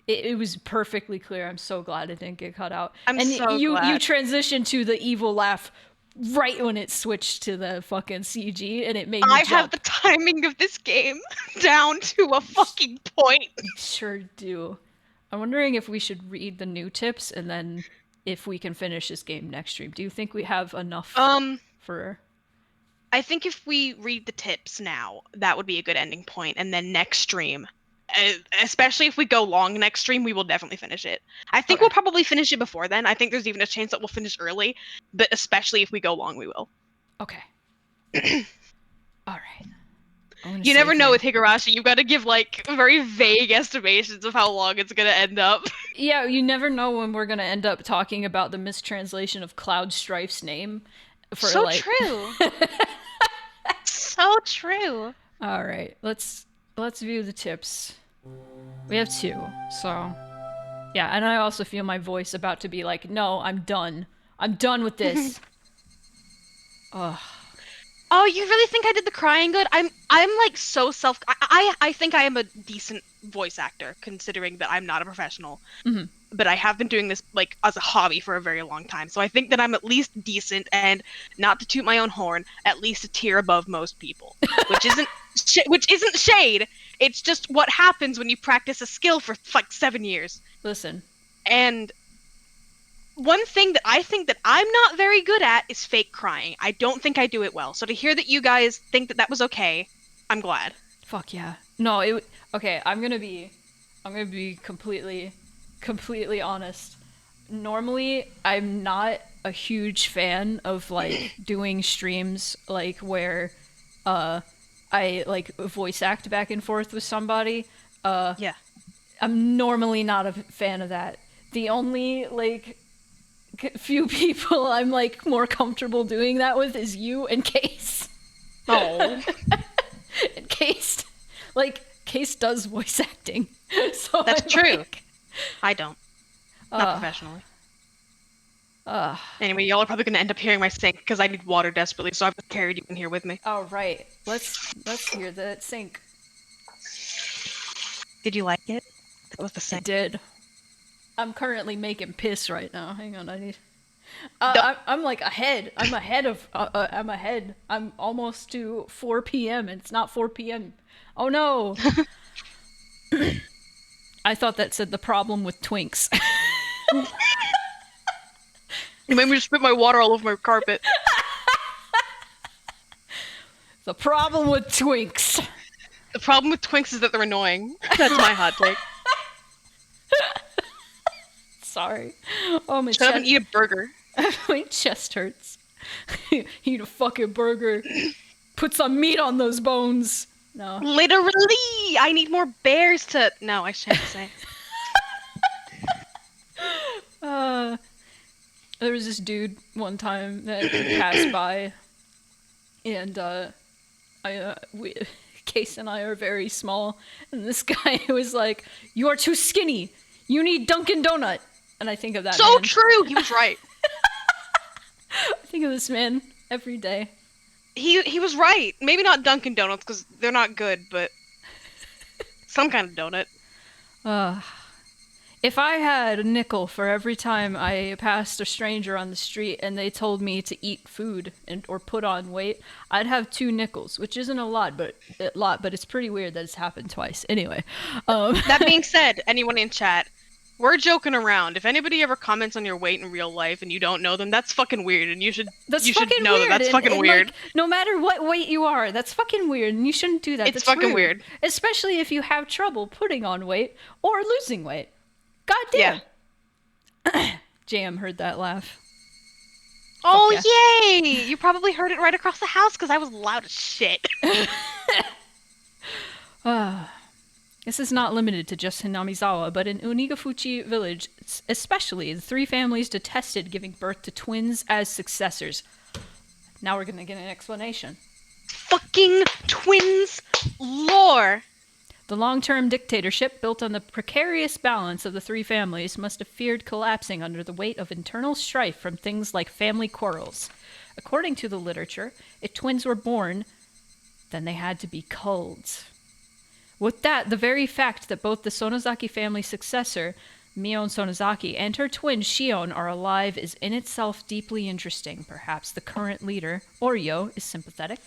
It was perfectly clear. I'm so glad it didn't get cut out. I'm and so you glad. you transitioned to the evil laugh right when it switched to the fucking CG, and it made me I jump. have the timing of this game down to a fucking point. Sure do. I'm wondering if we should read the new tips and then if we can finish this game next stream. Do you think we have enough for... I think if we read the tips now, that would be a good ending point, and then next stream, especially if we go long next stream, we will definitely finish it. I think we'll probably finish it before then. I think there's even a chance that we'll finish early, but especially if we go long, we will. Okay. All right. You never know with Higurashi. You've got to give, like, very vague estimations of how long it's going to end up. Yeah, you never know when we're going to end up talking about the mistranslation of Cloud Strife's name. For, so like... true. So true. All right, let's view the tips. We have 2, so yeah. And I also feel my voice about to be like, no, I'm done. I'm done with this. Ugh. Oh, you really think I did the crying good? I'm like so I think I am a decent voice actor, considering that I'm not a professional. Mhm. But I have been doing this like as a hobby for a very long time. So I think that I'm at least decent, and not to toot my own horn, at least a tier above most people. Which isn't which isn't shade. It's just what happens when you practice a skill for like 7 years. Listen, And one thing that I think that I'm not very good at is fake crying. I don't think I do it well. So to hear that you guys think that that was okay, I'm glad. fuck yeah. No, okay, I'm gonna be completely honest. Normally, I'm not a huge fan of, like, doing streams, like, where, I, like, voice act back and forth with somebody. Yeah. I'm normally not a fan of that. The only, like, few people I'm, like, more comfortable doing that with is you and Case. Oh. And Case, like, Case does voice acting. So That's I'm true. like, I don't. Not professionally. Anyway, y'all are probably going to end up hearing my sink because I need water desperately, so I've carried you in here with me. all right. Let's hear the sink. Did you like it? That was the I sink. did. I'm currently making piss right now. Hang on, I need. Duh. I'm like ahead. I'm ahead of. I'm ahead. I'm almost to 4 p.m. and it's not 4 p.m. Oh no. I thought that said the problem with Twinks. You made me just spit my water all over my carpet. The problem with Twinks. The problem with Twinks is that they're annoying. That's my hot take. Sorry. Oh, my Shut up and chest. eat a burger. My chest hurts. Eat a fucking burger. Put some meat on those bones. No. Literally! I need more bears to... No, I shouldn't say. There was this dude one time that passed by, and Case and I are very small, and this guy was like, "You are too skinny. You need Dunkin' Donut." And I think of that. So man. true! He was right. I think of this man every day. He was right. Maybe not Dunkin' Donuts, because they're not good, but... some kind of donut. If I had a nickel for every time I passed a stranger on the street and they told me to eat food or put on weight, I'd have 2 nickels, which isn't a lot, but it's pretty weird that it's happened twice. Anyway, That being said, anyone in chat, we're joking around. If anybody ever comments on your weight in real life and you don't know them, that's fucking weird, and you should know that that's fucking weird. Like, no matter what weight you are, that's fucking weird, and you shouldn't do that. It's That's fucking rude. weird. Especially if you have trouble putting on weight or losing weight. God damn. Yeah. Jam heard that laugh. Oh, yay! You probably heard it right across the house because I was loud as shit. This is not limited to just Hinamizawa, but in Unigafuchi village, especially, the 3 families detested giving birth to twins as successors. Now we're gonna get an explanation. Fucking twins lore. The long-term dictatorship, built on the precarious balance of the 3 families, must have feared collapsing under the weight of internal strife from things like family quarrels. According to the literature, if twins were born, then they had to be culled. With that, the very fact that both the Sonozaki family successor, Mion Sonozaki, and her twin Shion are alive is in itself deeply interesting. Perhaps the current leader, Oryo, is sympathetic.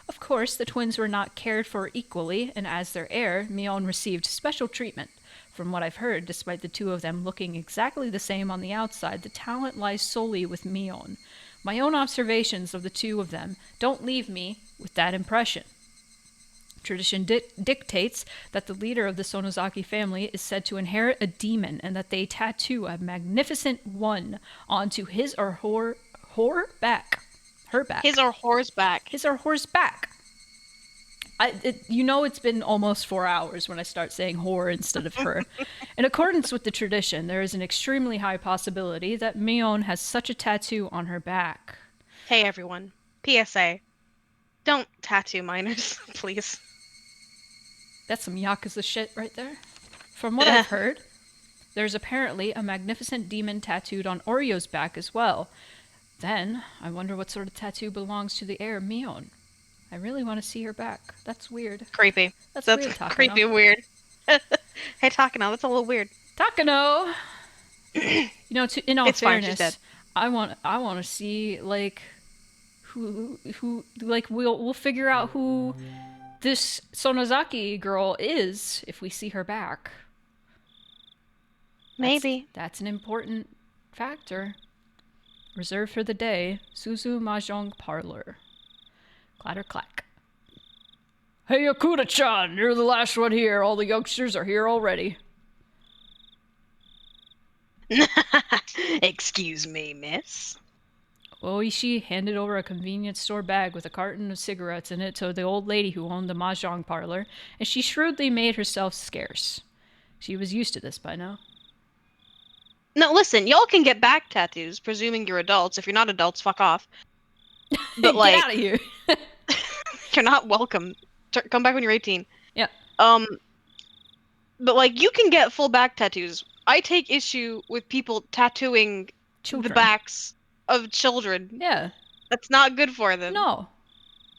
Of course, the twins were not cared for equally, and as their heir, Mion received special treatment. From what I've heard, despite the 2 of them looking exactly the same on the outside, the talent lies solely with Mion. My own observations of the 2 of them don't leave me with that impression. Tradition dictates that the leader of the Sonozaki family is said to inherit a demon and that they tattoo a magnificent 1 onto his or her back. Her back. His or hor's back. His or her's back. It's been almost 4 hours when I start saying whore instead of her. In accordance with the tradition, there is an extremely high possibility that Mion has such a tattoo on her back. Hey everyone. PSA. Don't tattoo minors, please. That's some Yakuza shit right there. From what I've heard, there's apparently a magnificent demon tattooed on Orio's back as well. Then, I wonder what sort of tattoo belongs to the heir Mion. I really want to see her back. That's weird. Creepy. That's That's weird, Takano. creepy weird. Hey, Takano, that's a little weird. Takano! In all It's fine, she's fairness, dead. I want to see, like, who, like, we'll figure out who this Sonozaki girl is if we see her back. Maybe. That's an important factor. Reserved for the day, Suzu Mahjong Parlor. Clatter clack. Hey, Akuda-chan, you're the last one here. All the youngsters are here already. Excuse me, miss. Oishi handed over a convenience store bag with a carton of cigarettes in it to the old lady who owned the mahjong parlor, and she shrewdly made herself scarce. She was used to this by now. No, listen, y'all can get back tattoos, presuming you're adults. If you're not adults, fuck off. But, like, Get out of here! you're not welcome. Come back when you're 18. Yeah. But, like, you can get full back tattoos. I take issue with people tattooing Children. the backs of children. Yeah. That's not good for them. No.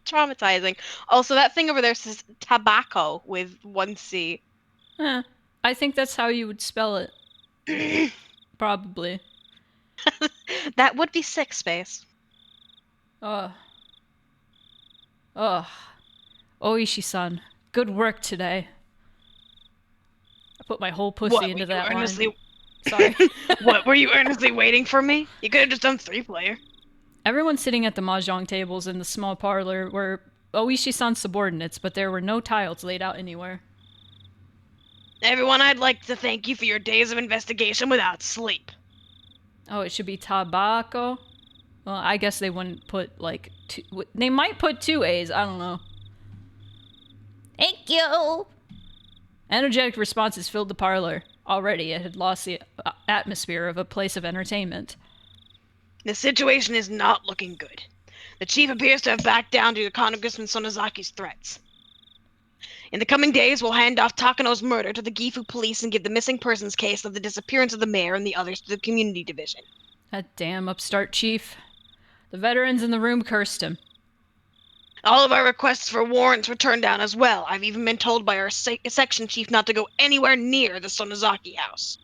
Traumatizing. Also, that thing over there says tobacco with 1 C. I think that's how you would spell it. Probably. That would be 6 space. Ugh. Oishi-san, good work today. I put my whole pussy What, into were you that earnestly- line. Sorry. What, were you earnestly waiting for me? You could have just done 3-player. Everyone sitting at the mahjong tables in the small parlor were Oishi-san's subordinates, but there were no tiles laid out anywhere. Everyone, I'd like to thank you for your days of investigation without sleep. Oh, it should be tobacco? Well, I guess they wouldn't put, like, they might put 2 A's, I don't know. Thank you! Energetic responses filled the parlor. Already, it had lost the atmosphere of a place of entertainment. The situation is not looking good. The chief appears to have backed down due to Congressman Sonozaki's threats. In the coming days, we'll hand off Takano's murder to the Gifu police and give the missing persons case of the disappearance of the mayor and the others to the community division. That damn upstart chief. The veterans in the room cursed him. All of our requests for warrants were turned down as well. I've even been told by our section chief not to go anywhere near the Sonozaki house.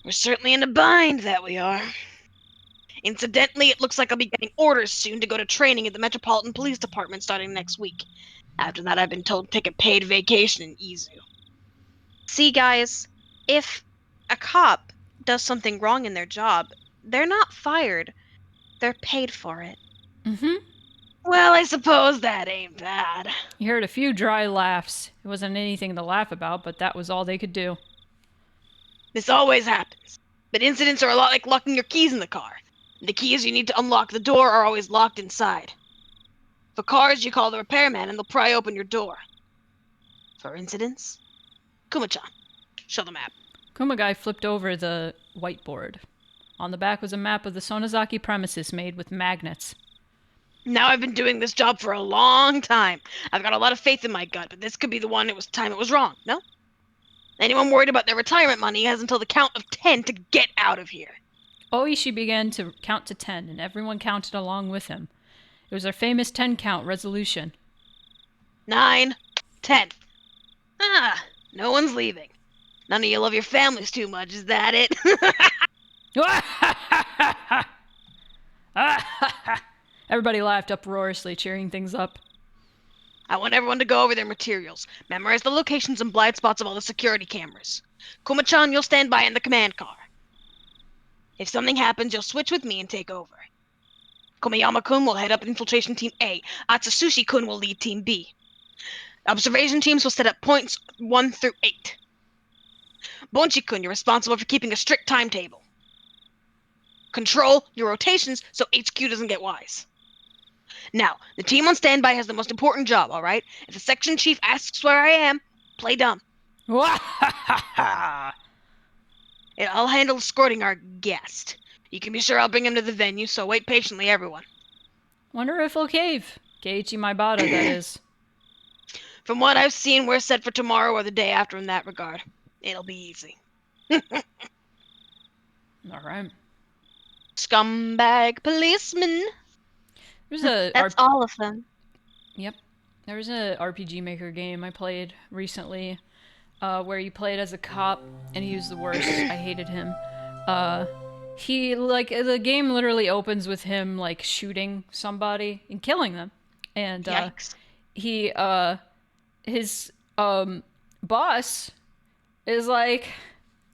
We're certainly in a bind, that we are. Incidentally, it looks like I'll be getting orders soon to go to training at the Metropolitan Police Department starting next week. After that, I've been told to take a paid vacation in Izu. See, guys, if a cop does something wrong in their job, they're not fired. They're paid for it. Mm-hmm. Well, I suppose that ain't bad. You heard a few dry laughs. It wasn't anything to laugh about, but that was all they could do. This always happens. But incidents are a lot like locking your keys in the car. The keys you need to unlock the door are always locked inside. For cars, you call the repairman and they'll pry open your door. For incidents, Kuma-chan, show the map. Kumagai flipped over the whiteboard. On the back was a map of the Sonozaki premises made with magnets. Now I've been doing this job for a long time. I've got a lot of faith in my gut, but this could be the one it was wrong, no? Anyone worried about their retirement money has until the count of 10 to get out of here. Oishi began to count to 10, and everyone counted along with him. It was our famous 10-count resolution. 9, 10. Ah, no one's leaving. None of you love your families too much, is that it? Everybody laughed uproariously, cheering things up. I want everyone to go over their materials. Memorize the locations and blind spots of all the security cameras. Kuma-chan, you'll stand by in the command car. If something happens, you'll switch with me and take over. Komayama-kun will head up Infiltration Team A. Atsusushi-kun will lead Team B. Observation teams will set up points 1 through 8. Bonchi-kun, you're responsible for keeping a strict timetable. Control your rotations so HQ doesn't get wise. Now, the team on standby has the most important job, alright? If the section chief asks where I am, play dumb. I'll handle escorting our guest. You can be sure I'll bring him to the venue, so wait patiently, everyone. Wonder if he'll cave. Keiichi Maibata, that is. From what I've seen, we're set for tomorrow or the day after in that regard. It'll be easy. Alright. Scumbag policeman. There's a That's all of them. Yep. There was a RPG Maker game I played recently where you played as a cop, and he was the worst. I hated him. He, like, the game literally opens with him, like, shooting somebody and killing them. And Yikes. he, his boss is like,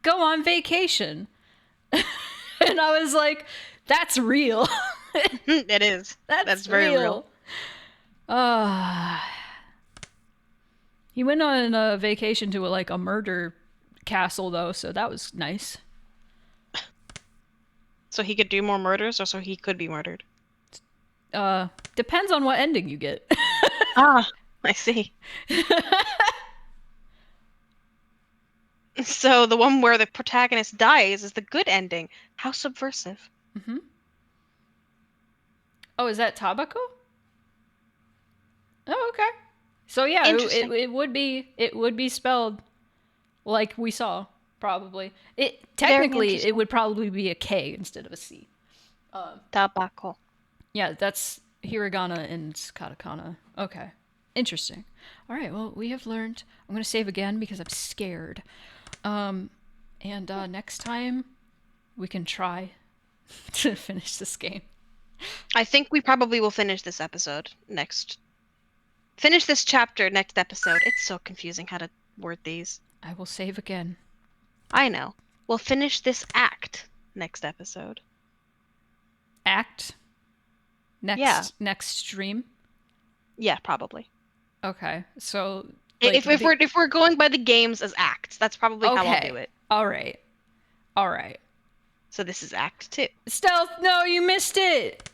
go on vacation. And I was like, that's real. It is. That's very real. He went on a vacation to like a murder castle though, so that was nice. So he could do more murders, or so he could be murdered? Depends on what ending you get. Ah, I see. So the one where the protagonist dies is the good ending. How subversive. Mm-hmm. Oh, is that Tabako? Oh, okay. So yeah, Interesting. it would be spelled like we saw, probably. It Very technically interesting. it would probably be a K instead of a C. Tabako. Yeah, that's hiragana and katakana. Okay. Interesting. All right, well, we have learned. I'm going to save again because I'm scared. And next time we can try to finish this game. I think we probably will finish this episode next. Finish this chapter next episode. It's so confusing how to word these. I will save again. I know. We'll finish this act next episode. Act? Next stream? Yeah, probably. Okay. So If we're going by the games as acts, that's probably how I'll do it. All right. So this is Act 2. Stealth, no, you missed it.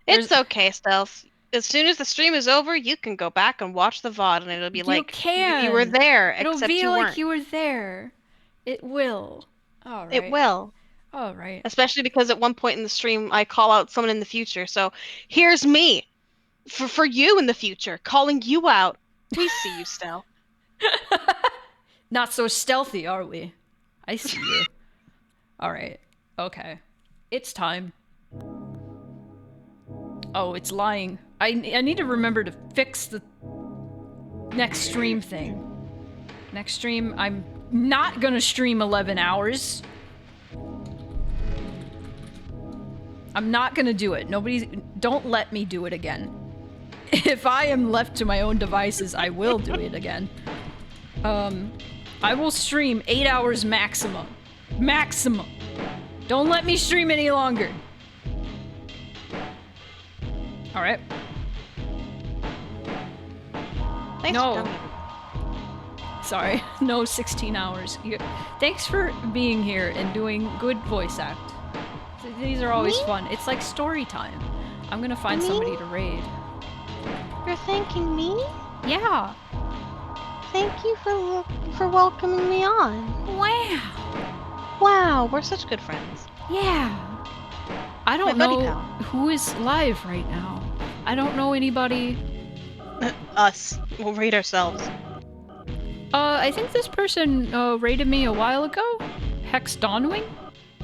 It's okay, Stealth. As soon as the stream is over, you can go back and watch the VOD, and it'll be You like can. you were there, It'll except be you like weren't. you were there. It will. All right. It will. All right. Especially because at one point in the stream, I call out someone in the future. So here's me, for you in the future, calling you out. We see you, Stealth. Not so stealthy, are we? I see you. All right. Okay. It's time. Oh, it's lying. I need to remember to fix the next stream thing. Next stream, I'm not gonna stream 11 hours. I'm not gonna do it. Don't let me do it again. If I am left to my own devices, I will do it again. I will stream 8 hours maximum. Maximum. Don't let me stream any longer. Alright. Thanks No. for coming. Sorry. No 16 hours. Thanks for being here and doing good voice act. These are always Me? fun. It's like story time. I'm gonna find Me? somebody to raid. You're thanking me? Yeah. Thank you for welcoming me on. Wow. Wow, we're such good friends. Yeah. I don't My buddy know pal. who is live right now. I don't know anybody. Us. We'll rate ourselves. I think this person raided me a while ago. Hex Dawnwing.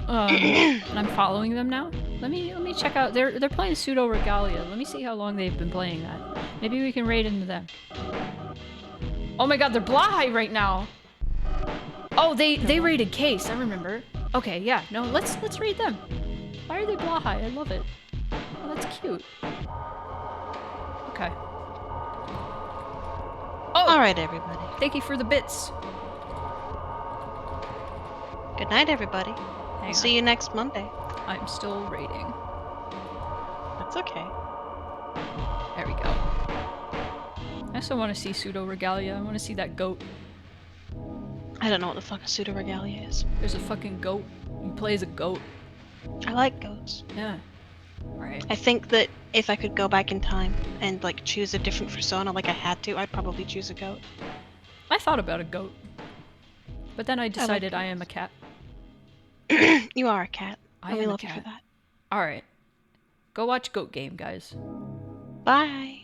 And I'm following them now. Let me check out. They're playing Pseudo Regalia. Let me see how long they've been playing that. Maybe we can raid into them. Oh my god, they're Blahai right now. Oh, they raided Case. I remember. Okay, yeah. No, let's raid them. Why are they Blahai? I love it. Oh, that's cute. Okay. Oh, All right, everybody. thank you for the bits. Good night, everybody. Hang We'll on. see you next Monday. I'm still raiding. That's okay. There we go. I also want to see Pseudo Regalia. I want to see that goat. I don't know what the fuck a pseudo regalia is. There's a fucking goat. He plays a goat. I like goats. Yeah. Alright. I think that if I could go back in time and like choose a different persona like I had to, I'd probably choose a goat. I thought about a goat. But then I decided I am a cat. You are a cat. I And we am a love you for cat. that. Alright. Go watch Goat Game, guys. Bye.